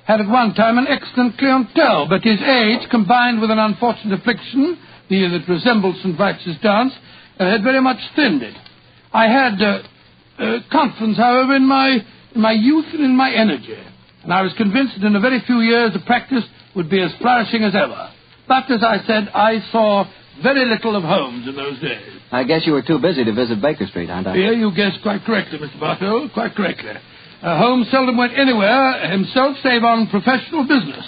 had at one time an excellent clientele, but his age, combined with an unfortunate affliction, the that resembled St. Vitus's dance, had very much thinned it. I had confidence, however, in my youth and in my energy, and I was convinced that in a very few years the practice would be as flourishing as ever. But, as I said, I saw very little of Holmes in those days. I guess you were too busy to visit Baker Street, aren't I? Yeah, you guessed quite correctly, Mr. Bartow, quite correctly. Holmes seldom went anywhere himself save on professional business.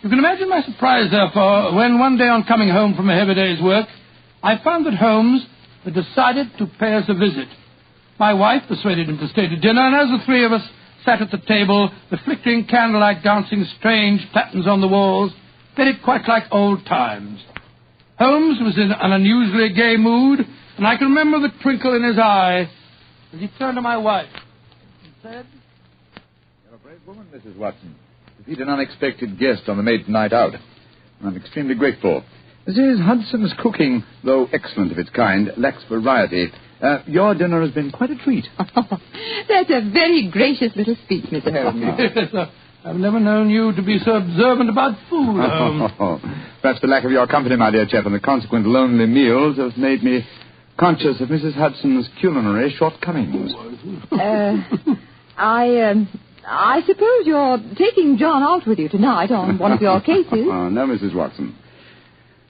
You can imagine my surprise, therefore, when one day on coming home from a heavy day's work, I found that Holmes had decided to pay us a visit. My wife persuaded him to stay to dinner, and as the three of us sat at the table, the flickering candlelight dancing strange patterns on the walls, made it quite like old times. Holmes was in an unusually gay mood, and I can remember the twinkle in his eye as he turned to my wife and said, "You're a brave woman, Mrs. Watson, to feed an unexpected guest on the maid's night out. I'm extremely grateful. Mrs. Hudson's cooking, though excellent of its kind, lacks variety. Your dinner has been quite a treat." That's a very gracious little speech, Mr. Holmes. Yes, I've never known you to be so observant about food, Holmes. Perhaps the lack of your company, my dear chap, and the consequent lonely meals have made me conscious of Mrs. Hudson's culinary shortcomings. I suppose you're taking John out with you tonight on one of your cases. No, Mrs. Watson.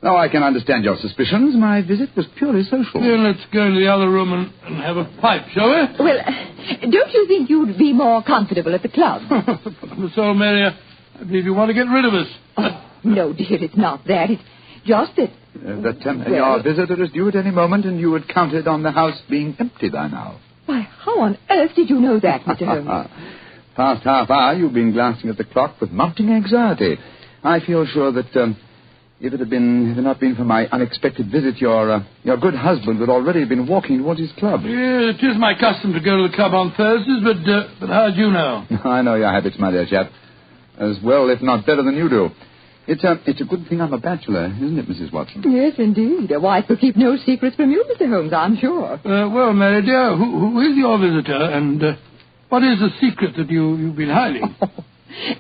No, I can understand your suspicions. My visit was purely social. Then let's go into the other room and have a pipe, shall we? Well, don't you think you'd be more comfortable at the club? So, Mary, I believe you want to get rid of us. No, dear, it's not that. It's just that... your visitor is due at any moment, and you had counted on the house being empty by now. Why, how on earth did you know that, Mr. Holmes? Past half hour, you've been glancing at the clock with mounting anxiety. I feel sure that... If it had not been for my unexpected visit, your good husband would already have been walking towards his club. Yeah, it is my custom to go to the club on Thursdays, but how'd you know? I know your habits, my dear chap, as well, if not better than you do. It's a good thing I'm a bachelor, isn't it, Mrs. Watson? Yes, indeed. A wife will keep no secrets from you, Mr. Holmes, I'm sure. Well, Mary dear, who is your visitor, and what is the secret that you've been hiding?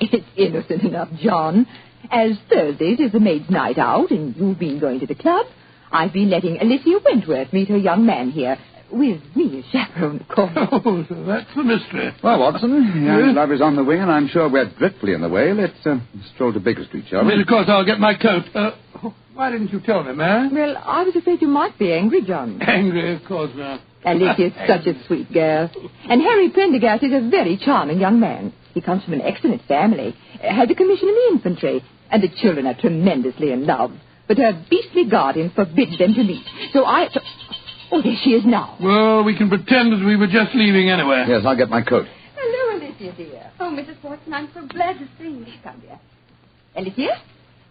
It's innocent enough, John. As Thursdays is the maid's night out, and you've been going to the club, I've been letting Alicia Wentworth meet her young man here, with me as chaperone, of course. Oh, so that's the mystery. Well, Watson, young love is on the wing, and I'm sure we're dreadfully in the way. Let's stroll to Baker Street, shall we? Well, of course, I'll get my coat. Why didn't you tell me, Mary? Well, I was afraid you might be angry, John. Angry, of course not. Alicia's such a sweet girl. And Harry Prendergast is a very charming young man. He comes from an excellent family, had a commission in the infantry, and the children are tremendously in love. But her beastly guardian forbids them to meet. So Oh, there she is now. Well, we can pretend that we were just leaving anyway. Yes, I'll get my coat. Hello, Alicia, dear. Oh, Mrs. Watson, I'm so glad to see you. Come, dear. Alicia,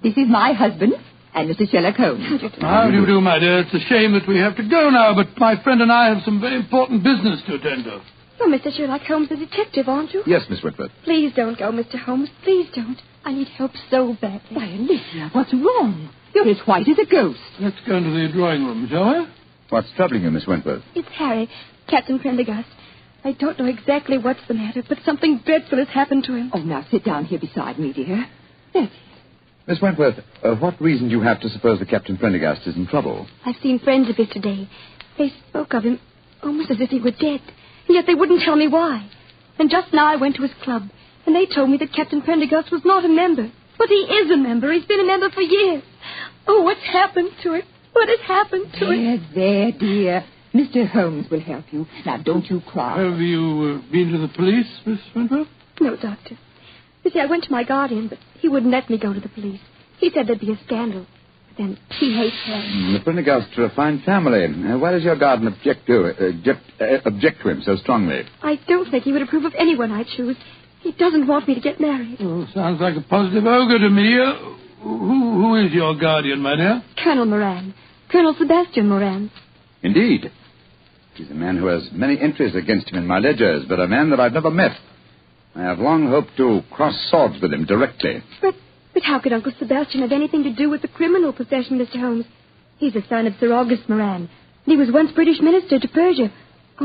this is my husband and Mr. Sherlock Holmes. How do you do, my dear? It's a shame that we have to go now, but my friend and I have some very important business to attend to. Oh, Mr. Sherlock Holmes, the detective, aren't you? Yes, Miss Whitworth. Please don't go, Mr. Holmes. Please don't. I need help so badly. Why, Alicia, what's wrong? You're as white as a ghost. Let's go into the drawing room, shall we? What's troubling you, Miss Wentworth? It's Harry, Captain Prendergast. I don't know exactly what's the matter, but something dreadful has happened to him. Oh, now sit down here beside me, dear. Yes. Miss Wentworth, what reason do you have to suppose that Captain Prendergast is in trouble? I've seen friends of his today. They spoke of him almost as if he were dead, and yet they wouldn't tell me why. And just now I went to his club, and they told me that Captain Prendergast was not a member. But he is a member. He's been a member for years. Oh, what's happened to him? What has happened to him? There, dear. Mr. Holmes will help you. Now, don't you cry. Have you been to the police, Miss Wentworth? No, Doctor. You see, I went to my guardian, but he wouldn't let me go to the police. He said there'd be a scandal. But then he hates her. The Prendergasts are a fine family. Why does your guardian object to him so strongly? I don't think he would approve of anyone I choose. He doesn't want me to get married. Oh, sounds like a positive ogre to me. Who is your guardian, my dear? Colonel Moran. Colonel Sebastian Moran. Indeed. He's a man who has many entries against him in my ledgers, but a man that I've never met. I have long hoped to cross swords with him directly. But how could Uncle Sebastian have anything to do with the criminal profession, Mr. Holmes? He's the son of Sir August Moran. And he was once British minister to Persia.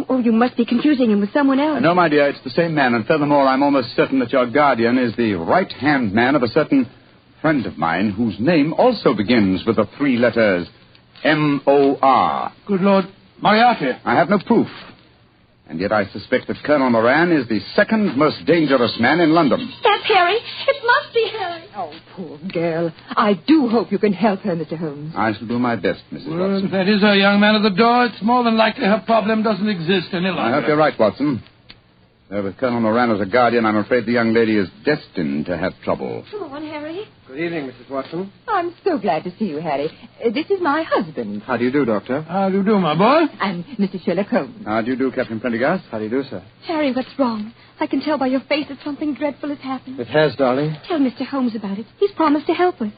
Oh, you must be confusing him with someone else. No, my dear, it's the same man. And furthermore, I'm almost certain that your guardian is the right-hand man of a certain friend of mine whose name also begins with the 3 letters M-O-R. Good Lord, Moriarty. I have no proof. And yet I suspect that Colonel Moran is the second most dangerous man in London. That's Harry. It must be Harry. Oh, poor girl. I do hope you can help her, Mr. Holmes. I shall do my best, Mrs. Watson. If that is her young man at the door, it's more than likely her problem doesn't exist any longer. I hope you're right, Watson. Though with Colonel Moran as a guardian, I'm afraid the young lady is destined to have trouble. Come on, Harry. Good evening, Mrs. Watson. I'm so glad to see you, Harry. This is my husband. How do you do, Doctor? How do you do, my boy? And Mr. Sherlock Holmes. How do you do, Captain Prendergast? How do you do, sir? Harry, what's wrong? I can tell by your face that something dreadful has happened. It has, darling. Tell Mr. Holmes about it. He's promised to help us.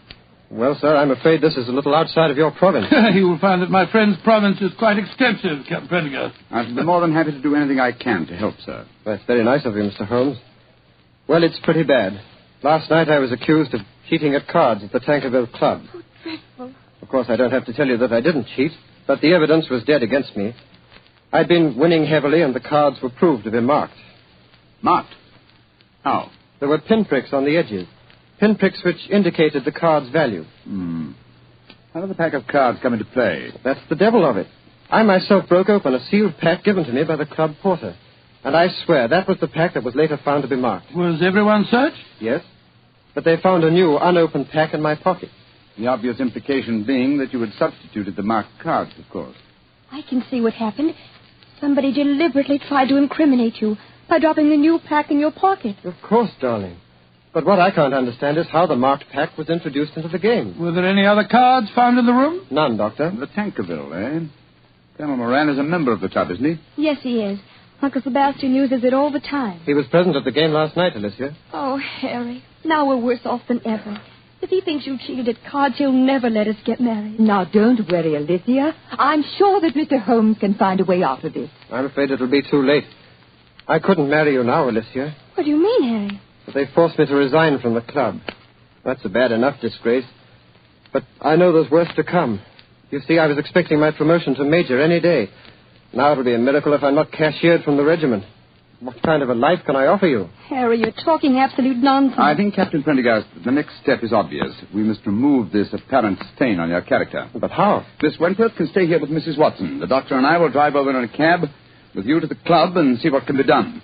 Well, sir, I'm afraid this is a little outside of your province. You will find that my friend's province is quite extensive, Captain Prendergast. I shall be more than happy to do anything I can to help, sir. That's very nice of you, Mr. Holmes. Well, it's pretty bad. Last night I was accused of cheating at cards at the Tankerville Club. Oh, dreadful. Of course, I don't have to tell you that I didn't cheat, but the evidence was dead against me. I'd been winning heavily, and the cards were proved to be marked. Marked? How? There were pinpricks on the edges. Pinpricks which indicated the card's value. How did the pack of cards come into play? That's the devil of it. I myself broke open a sealed pack given to me by the club porter. And I swear that was the pack that was later found to be marked. Was everyone searched? Yes. But they found a new, unopened pack in my pocket. The obvious implication being that you had substituted the marked cards, of course. I can see what happened. Somebody deliberately tried to incriminate you by dropping the new pack in your pocket. Of course, darling. But what I can't understand is how the marked pack was introduced into the game. Were there any other cards found in the room? None, Doctor. The Tankerville, eh? Colonel Moran is a member of the club, isn't he? Yes, he is. Uncle Sebastian uses it all the time. He was present at the game last night, Alicia. Oh, Harry, now we're worse off than ever. If he thinks you cheated at cards, he'll never let us get married. Now, don't worry, Alicia. I'm sure that Mr. Holmes can find a way out of this. I'm afraid it'll be too late. I couldn't marry you now, Alicia. What do you mean, Harry? But they forced me to resign from the club. That's a bad enough disgrace. But I know there's worse to come. You see, I was expecting my promotion to major any day. Now it'll be a miracle if I'm not cashiered from the regiment. What kind of a life can I offer you? Harry, you're talking absolute nonsense. I think, Captain Prendergast, the next step is obvious. We must remove this apparent stain on your character. But how? Miss Wentworth can stay here with Mrs. Watson. The doctor and I will drive over in a cab with you to the club and see what can be done.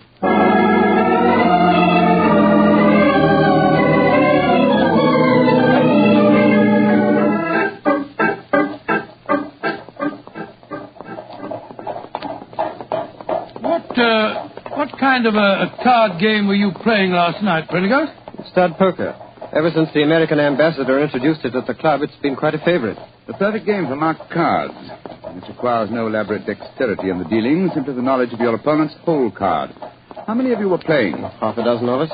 What kind of a card game were you playing last night, Prendergast? Stud poker. Ever since the American ambassador introduced it at the club, it's been quite a favorite. The perfect game for marked cards. It requires no elaborate dexterity in the dealing, simply the knowledge of your opponent's whole card. How many of you were playing? Half a dozen of us.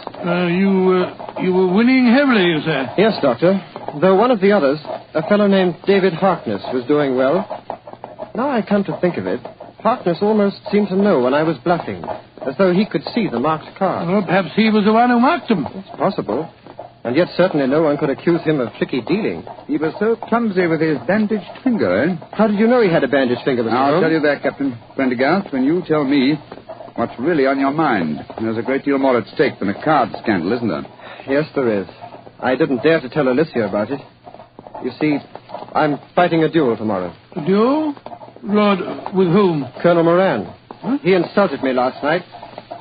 You were winning heavily, you say? Yes, Doctor. Though one of the others, a fellow named David Harkness, was doing well. Now I come to think of it, Harkness almost seemed to know when I was bluffing, as though he could see the marked cards. Well, perhaps he was the one who marked them. It's possible. And yet certainly no one could accuse him of tricky dealing. He was so clumsy with his bandaged finger, eh? How did you know he had a bandaged finger, Mr. I'll Holmes? tell you that, Captain Prendergast, when you tell me what's really on your mind. There's a great deal more at stake than a card scandal, isn't there? Yes, there is. I didn't dare to tell Alicia about it. You see, I'm fighting a duel tomorrow. A duel? Lord, with whom? Colonel Moran. Huh? He insulted me last night.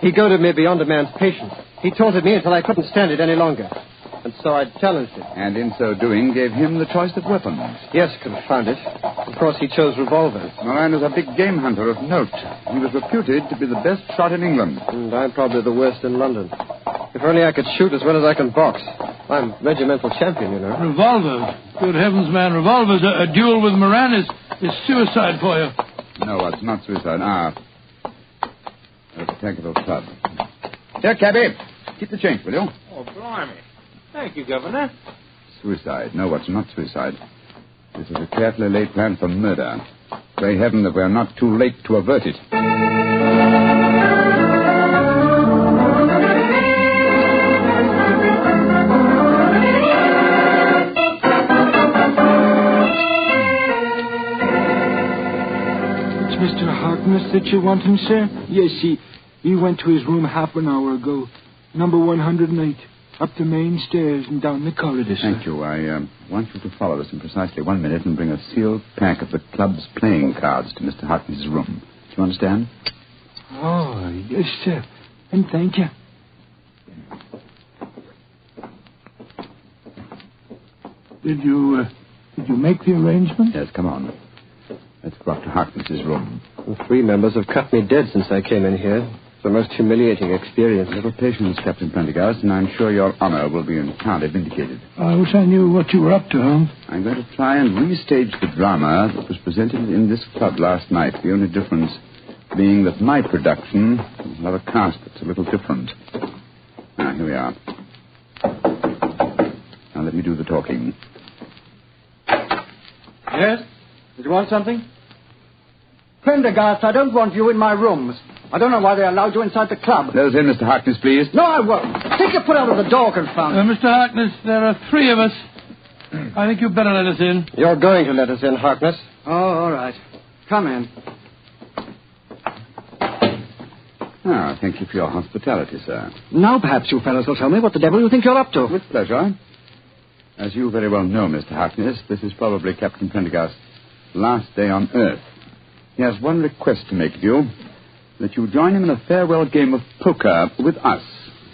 He goaded me beyond a man's patience. He taunted me until I couldn't stand it any longer. And so I challenged him. And in so doing, gave him the choice of weapons. Yes, confound it. Of course, he chose revolvers. Moran is a big game hunter of note. He was reputed to be the best shot in England. And I'm probably the worst in London. If only I could shoot as well as I can box. I'm regimental champion, you know. Revolvers? Good heavens, man, revolvers. A duel with Moran is suicide for you. No, it's not suicide. At the Tankerville Club. Here, cabby. Keep the change, will you? Oh, blimey. Thank you, Governor. Suicide. No, it's not suicide. This is a carefully laid plan for murder. Pray heaven that we're not too late to avert it. Mr. Harkness that you want him, sir? Yes, he went to his room half an hour ago. Number 108. Up the main stairs and down the corridor, sir. Thank you. I want you to follow us in precisely 1 minute and bring a sealed pack of the club's playing cards to Mr. Harkness's room. Do you understand? Oh, yes, sir. And thank you. Did you make the arrangement? Yes, come on. Let's go up to Harkness's room. The 3 members have cut me dead since I came in here. It's the most humiliating experience. A little patience, Captain Prendergast, and I'm sure your honor will be entirely vindicated. I wish I knew what you were up to, Holmes. I'm going to try and restage the drama that was presented in this club last night. The only difference being that my production will have a cast that's a little different. Now, here we are. Now, let me do the talking. Yes? Did you want something? Prendergast, I don't want you in my rooms. I don't know why they allowed you inside the club. Let us in, Mr. Harkness, please. No, I won't. Take your foot out of the door, confound it. Mr. Harkness, there are 3 of us. I think you'd better let us in. You're going to let us in, Harkness. Oh, all right. Come in. Ah, thank you for your hospitality, sir. Now perhaps you fellows will tell me what the devil you think you're up to. With pleasure. As you very well know, Mr. Harkness, this is probably Captain Prendergast's last day on Earth. He has one request to make of you, that you join him in a farewell game of poker with us,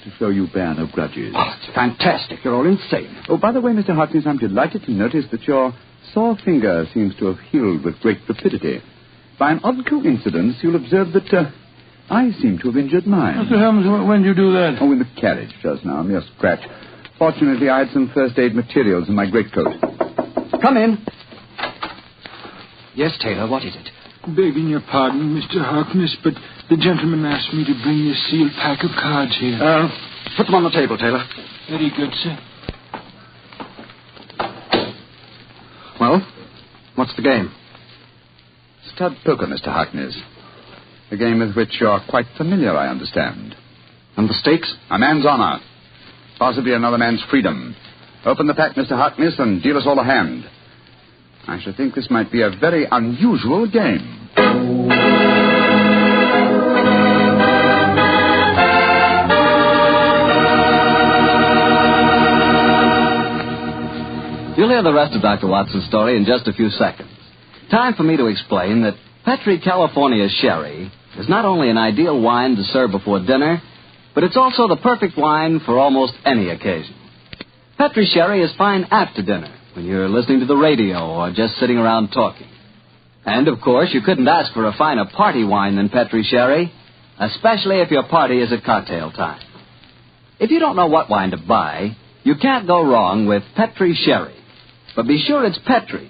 to show you bear no grudges. Oh, it's fantastic. You're all insane. Oh, by the way, Mr. Harkness, I'm delighted to notice that your sore finger seems to have healed with great rapidity. By an odd coincidence, you'll observe that I seem to have injured mine. Mr. Holmes, when did you do that? Oh, in the carriage just now, a mere scratch. Fortunately, I had some first aid materials in my greatcoat. Come in. Yes, Taylor, what is it? Begging your pardon, Mr. Harkness, but the gentleman asked me to bring this sealed pack of cards here. Put them on the table, Taylor. Very good, sir. Well, what's the game? Stud poker, Mr. Harkness. A game with which you're quite familiar, I understand. And the stakes? A man's honor. Possibly another man's freedom. Open the pack, Mr. Harkness, and deal us all a hand. I should think this might be a very unusual game. You'll hear the rest of Dr. Watson's story in just a few seconds. Time for me to explain that Petri California Sherry is not only an ideal wine to serve before dinner, but it's also the perfect wine for almost any occasion. Petri Sherry is fine after dinner, when you're listening to the radio or just sitting around talking. And, of course, you couldn't ask for a finer party wine than Petri Sherry, especially if your party is at cocktail time. If you don't know what wine to buy, you can't go wrong with Petri Sherry. But be sure it's Petri.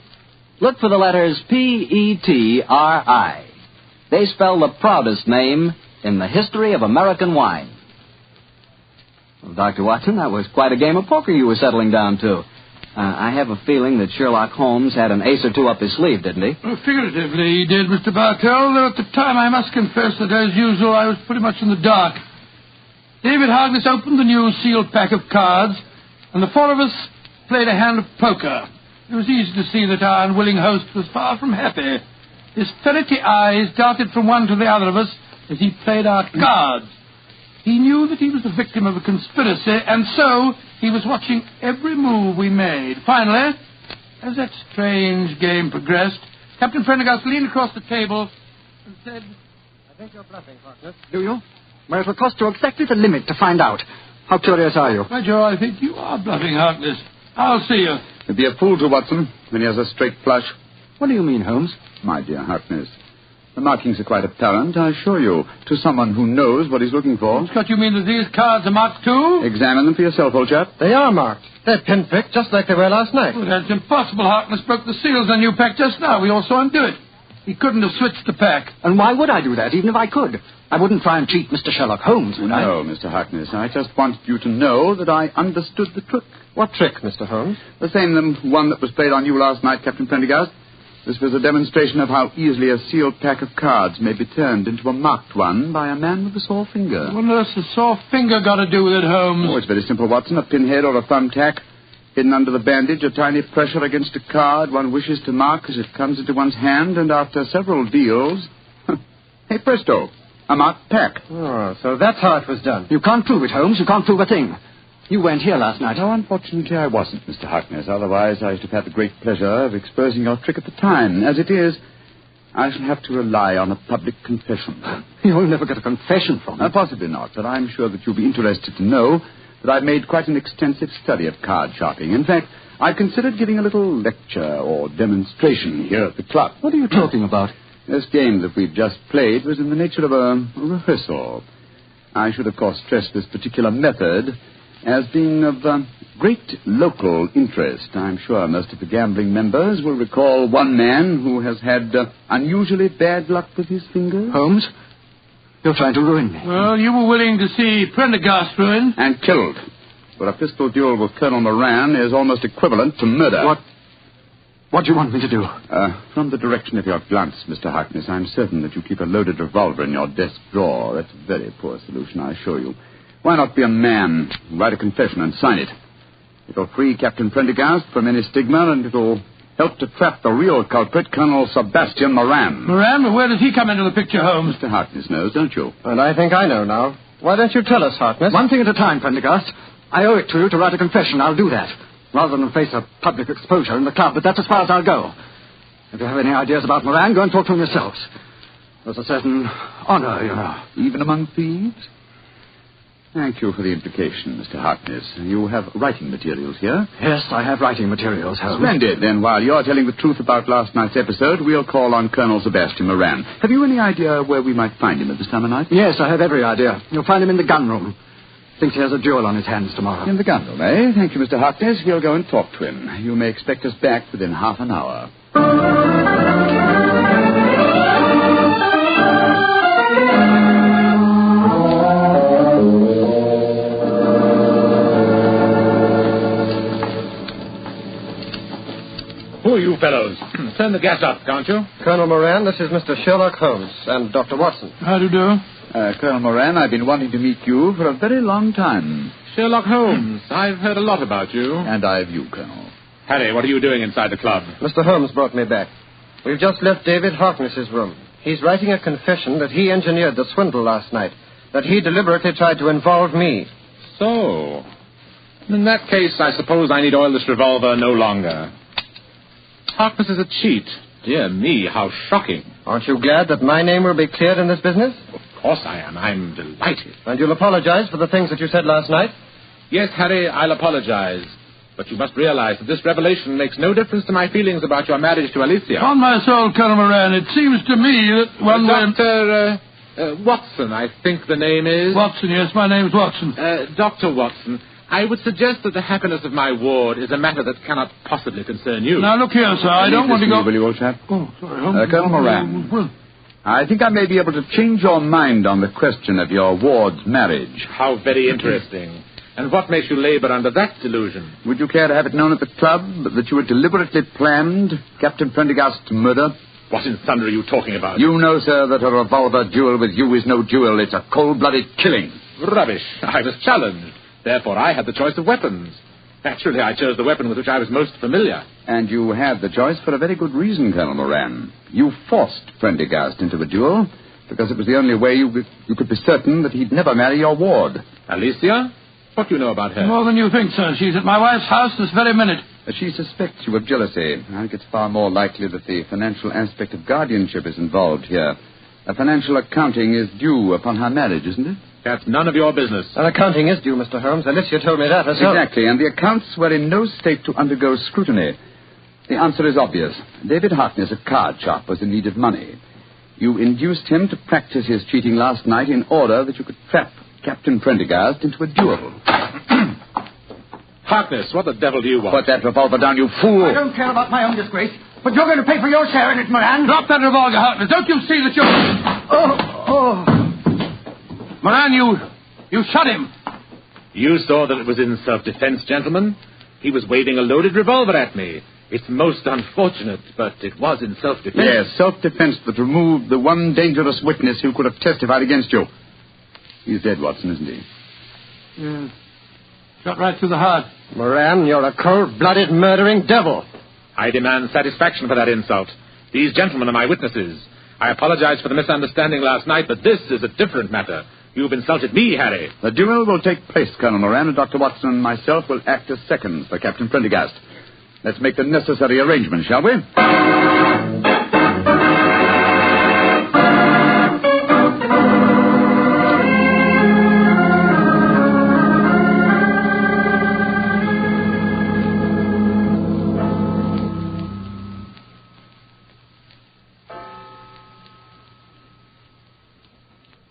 Look for the letters P-E-T-R-I. They spell the proudest name in the history of American wine. Well, Dr. Watson, that was quite a game of poker you were settling down to. I have a feeling that Sherlock Holmes had an ace or two up his sleeve, didn't he? Well, figuratively, he did, Mr. Bartell, though at the time I must confess that, as usual, I was pretty much in the dark. David Harkness opened the new sealed pack of cards, and the 4 of us played a hand of poker. It was easy to see that our unwilling host was far from happy. His ferrety eyes darted from one to the other of us as he played our cards. He knew that he was the victim of a conspiracy, and so he was watching every move we made. Finally, as that strange game progressed, Captain Prendergast leaned across the table and said, I think you're bluffing, Harkness. Do you? Well, it will cost you exactly the limit to find out. How curious are you? By Joe, I think you are bluffing, Harkness. I'll see you. You'd be a fool to, Watson, when he has a straight flush. What do you mean, Holmes? My dear Harkness, the markings are quite apparent, I assure you, to someone who knows what he's looking for. Scott, you mean that these cards are marked too? Examine them for yourself, old chap. They are marked. They're pinpricked, just like they were last night. Well, that's impossible. Harkness broke the seals on your pack just now. We all saw him do it. He couldn't have switched the pack. And why would I do that, even if I could? I wouldn't try and cheat Mr. Sherlock Holmes, would I? No, Mr. Harkness. I just wanted you to know that I understood the trick. What trick, Mr. Holmes? The same one that was played on you last night, Captain Prendergast. This was a demonstration of how easily a sealed pack of cards may be turned into a marked one by a man with a sore finger. What on earth's a sore finger got to do with it, Holmes? Oh, it's very simple, Watson. A pinhead or a thumbtack hidden under the bandage, a tiny pressure against a card one wishes to mark as it comes into one's hand, and after several deals, Hey, presto. A marked pack. Oh, so that's how it was done. You can't prove it, Holmes. You can't prove a thing. You weren't here last night. Oh, unfortunately, I wasn't, Mr. Harkness. Otherwise, I should have had the great pleasure of exposing your trick at the time. As it is, I shall have to rely on a public confession. You'll never get a confession from me. Possibly not, but I'm sure that you'll be interested to know that I've made quite an extensive study of card sharping. In fact, I've considered giving a little lecture or demonstration here at the club. What are you talking about? This game that we've just played was in the nature of a rehearsal. I should, of course, stress this particular method as being of great local interest. I'm sure most of the gambling members will recall one man who has had unusually bad luck with his fingers. Holmes, you're trying to ruin me. Well, you were willing to see Prendergast ruined. And killed. But a pistol duel with Colonel Moran is almost equivalent to murder. What do you want me to do? From the direction of your glance, Mr. Harkness, I'm certain that you keep a loaded revolver in your desk drawer. That's a very poor solution, I assure you. Why not be a man, write a confession and sign it? It'll free Captain Prendergast from any stigma, and it'll help to trap the real culprit, Colonel Sebastian Moran. Moran? Well, where does he come into the picture, Holmes? Mr. Harkness knows, don't you? And I think I know now. Why don't you tell us, Harkness? One thing at a time, Prendergast. I owe it to you to write a confession. I'll do that, rather than face a public exposure in the club, but that's as far as I'll go. If you have any ideas about Moran, go and talk to him yourselves. There's a certain honor, you know. Even among thieves? Thank you for the implication, Mr. Harkness. You have writing materials here? Yes, I have writing materials, Holmes. Splendid. Then while you're telling the truth about last night's episode, we'll call on Colonel Sebastian Moran. Have you any idea where we might find him at this time of night? Yes, I have every idea. You'll find him in the gun room. Thinks he has a duel on his hands tomorrow. In the gun room, eh? Thank you, Mr. Harkness. We'll go and talk to him. You may expect us back within half an hour. Who are you fellows? Turn the gas up, can't you? Colonel Moran, this is Mr. Sherlock Holmes and Dr. Watson. How do you do? Colonel Moran, I've been wanting to meet you for a very long time. Sherlock Holmes. I've heard a lot about you. And I have you, Colonel. Harry, what are you doing inside the club? Mr. Holmes brought me back. We've just left David Harkness's room. He's writing a confession that he engineered the swindle last night, that he deliberately tried to involve me. So, in that case, I suppose I need oil this revolver no longer. Harkness is a cheat. Dear me, how shocking. Aren't you glad that my name will be cleared in this business? Of course I am. I'm delighted. And you'll apologize for the things that you said last night? Yes, Harry, I'll apologize. But you must realize that this revelation makes no difference to my feelings about your marriage to Alicia. On my soul, Colonel Moran, it seems to me that one Dr. Watson, I think the name is. Watson, yes, my name's Watson. Dr. Watson, I would suggest that the happiness of my ward is a matter that cannot possibly concern you. Now, look here, sir, I don't want to go... Will you, old chap? Oh, sorry. Colonel Moran, I think I may be able to change your mind on the question of your ward's marriage. How very interesting. And what makes you labor under that delusion? Would you care to have it known at the club that you had deliberately planned Captain Prendergast's murder? What in thunder are you talking about? You know, sir, that a revolver duel with you is no duel. It's a cold-blooded killing. Rubbish. I was challenged. Therefore, I had the choice of weapons. Naturally, I chose the weapon with which I was most familiar. And you had the choice for a very good reason, Colonel Moran. You forced Prendergast into the duel because it was the only way you could be certain that he'd never marry your ward. Alicia? What do you know about her? More than you think, sir. She's at my wife's house this very minute. She suspects you of jealousy. I think it's far more likely that the financial aspect of guardianship is involved here. A financial accounting is due upon her marriage, isn't it? That's none of your business. An accounting is due, Mr. Holmes. Alicia told me that herself. Exactly, and the accounts were in no state to undergo scrutiny. The answer is obvious. David Harkness, a card sharp, was in need of money. You induced him to practice his cheating last night in order that you could trap Captain Prendergast into a duel. Harkness, what the devil do you want? Put that revolver down, you fool. I don't care about my own disgrace, but you're going to pay for your share in it, Moran. Drop that revolver, Harkness. Don't you see that you're... Moran, you shot him. You saw that it was in self-defense, gentlemen. He was waving a loaded revolver at me. It's most unfortunate, but it was in self-defense. Yes, self-defense that removed the one dangerous witness who could have testified against you. He's dead, Watson, isn't he? Yeah. Shot right through the heart. Moran, you're a cold-blooded, murdering devil. I demand satisfaction for that insult. These gentlemen are my witnesses. I apologize for the misunderstanding last night, but this is a different matter. You've insulted me, Harry. The duel will take place, Colonel Moran, and Dr. Watson and myself will act as seconds for Captain Prendergast. Let's make the necessary arrangements, shall we?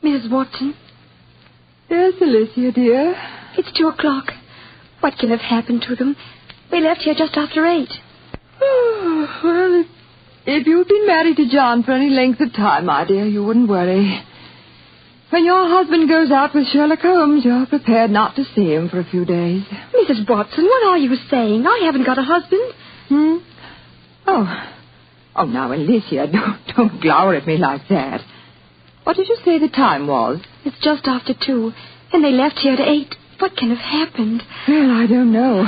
Mrs. Watson? Yes, Alicia, dear? It's 2:00. What can have happened to them? They left here just after 8. Oh, well, if you'd been married to John for any length of time, my dear, you wouldn't worry. When your husband goes out with Sherlock Holmes, you're prepared not to see him for a few days. Mrs. Watson, what are you saying? I haven't got a husband. Oh, now, Alicia, don't glower at me like that. What did you say the time was? It's just after 2, and they left here at 8. What can have happened? Well, I don't know.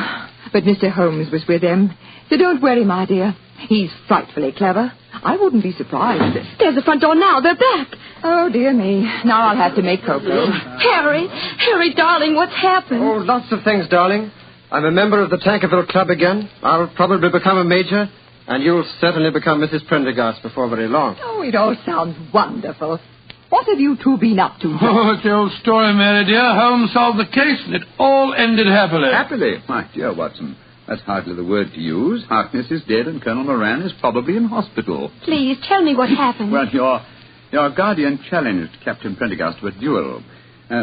But Mr. Holmes was with them. So don't worry, my dear. He's frightfully clever. I wouldn't be surprised. There's the front door now. They're back. Oh, dear me. Now I'll have to make cocoa. Harry, darling, what's happened? Oh, lots of things, darling. I'm a member of the Tankerville Club again. I'll probably become a major. And you'll certainly become Mrs. Prendergast before very long. Oh, it all sounds wonderful. What have you two been up to, John? Oh, it's the old story, Mary dear. Holmes solved the case, and it all ended happily. Happily? My dear Watson, that's hardly the word to use. Harkness is dead, and Colonel Moran is probably in hospital. Please, tell me what happened. Well, your guardian challenged Captain Prendergast to a duel.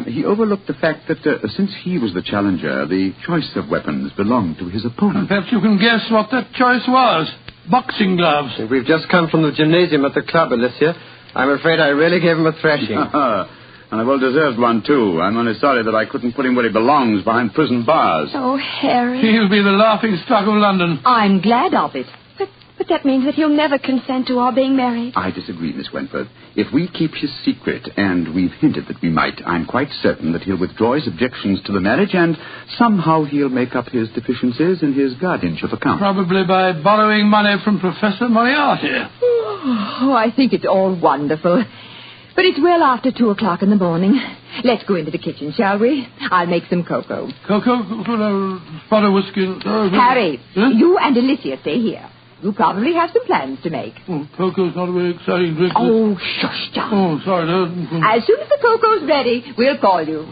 He overlooked the fact that since he was the challenger, the choice of weapons belonged to his opponent. Perhaps you can guess what that choice was. Boxing gloves. We've just come from the gymnasium at the club, Alicia. I'm afraid I really gave him a thrashing. And a well-deserved one, too. I'm only sorry that I couldn't put him where he belongs, behind prison bars. Oh, Harry. He'll be the laughing stock of London. I'm glad of it. But that means that he'll never consent to our being married. I disagree, Miss Wentworth. If we keep his secret, and we've hinted that we might, I'm quite certain that he'll withdraw his objections to the marriage, and somehow he'll make up his deficiencies in his guardianship account. Probably by borrowing money from Professor Moriarty. Oh, I think it's all wonderful. But it's well after 2:00 in the morning. Let's go into the kitchen, shall we? I'll make some cocoa. Cocoa? Spot of whiskey? Harry, you and Alicia stay here. You probably have some plans to make. Oh, cocoa's not a very exciting drink. Oh, shush, John. Oh, sorry. As soon as the cocoa's ready, we'll call you.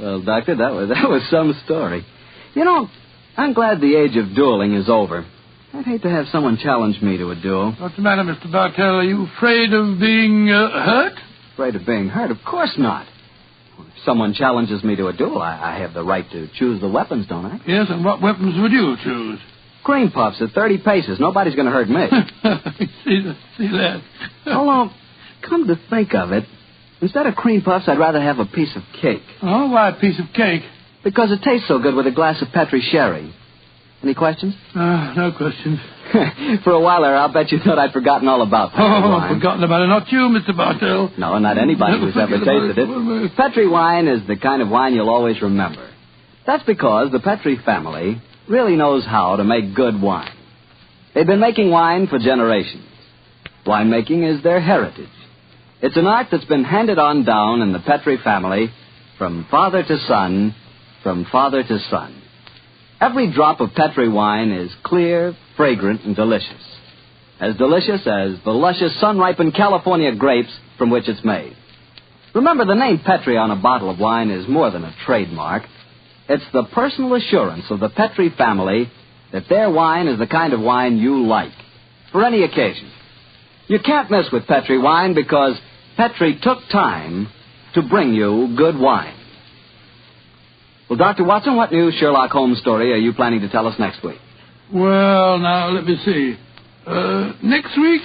Well, Doctor, that was some story. You know, I'm glad the age of dueling is over. I'd hate to have someone challenge me to a duel. What's the matter, Mr. Bartell? Are you afraid of being hurt? Afraid of being hurt? Of course not. If someone challenges me to a duel, I have the right to choose the weapons, don't I? Yes, and what weapons would you choose? Cream puffs at 30 paces. Nobody's going to hurt me. See that? Although, come to think of it, instead of cream puffs, I'd rather have a piece of cake. Oh, why a piece of cake? Because it tastes so good with a glass of Petri sherry. Any questions? No questions. For a while there, I'll bet you thought I'd forgotten all about Petri wine. Forgotten about it. Not you, Mr. Bartell. No, not anybody who's ever tasted it. Petri wine is the kind of wine you'll always remember. That's because the Petri family really knows how to make good wine. They've been making wine for generations. Winemaking is their heritage. It's an art that's been handed on down in the Petri family from father to son, from father to son. Every drop of Petri wine is clear, fragrant, and delicious. As delicious as the luscious, sun-ripened California grapes from which it's made. Remember, the name Petri on a bottle of wine is more than a trademark. It's the personal assurance of the Petri family that their wine is the kind of wine you like, for any occasion. You can't miss with Petri wine because Petri took time to bring you good wine. Well, Dr. Watson, what new Sherlock Holmes story are you planning to tell us next week? Well, now, let me see. Next week,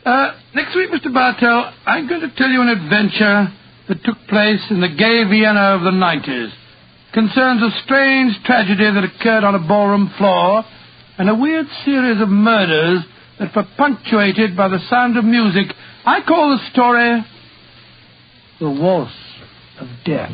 Mr. Bartell, I'm going to tell you an adventure that took place in the gay Vienna of the 90s. Concerns a strange tragedy that occurred on a ballroom floor and a weird series of murders that were punctuated by the sound of music. I call the story The Waltz of Death.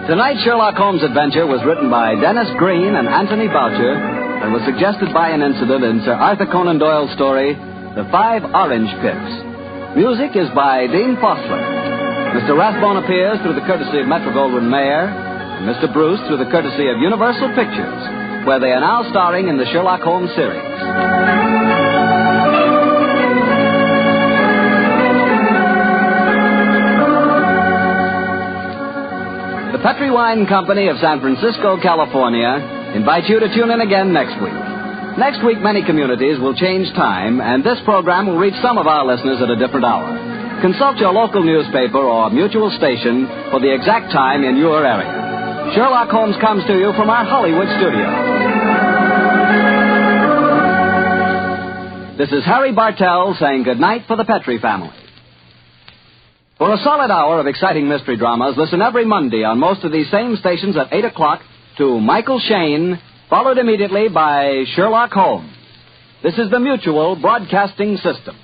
Tonight's Sherlock Holmes adventure was written by Dennis Green and Anthony Boucher and was suggested by an incident in Sir Arthur Conan Doyle's story, The 5 Orange Pips. Music is by Dean Fossler. Mr. Rathbone appears through the courtesy of Metro-Goldwyn-Mayer, and Mr. Bruce through the courtesy of Universal Pictures, where they are now starring in the Sherlock Holmes series. The Petri Wine Company of San Francisco, California, invites you to tune in again next week. Next week, many communities will change time, and this program will reach some of our listeners at a different hour. Consult your local newspaper or mutual station for the exact time in your area. Sherlock Holmes comes to you from our Hollywood studio. This is Harry Bartell saying goodnight for the Petri family. For a solid hour of exciting mystery dramas, listen every Monday on most of these same stations at 8 o'clock to Michael Shayne, followed immediately by Sherlock Holmes. This is the Mutual Broadcasting System.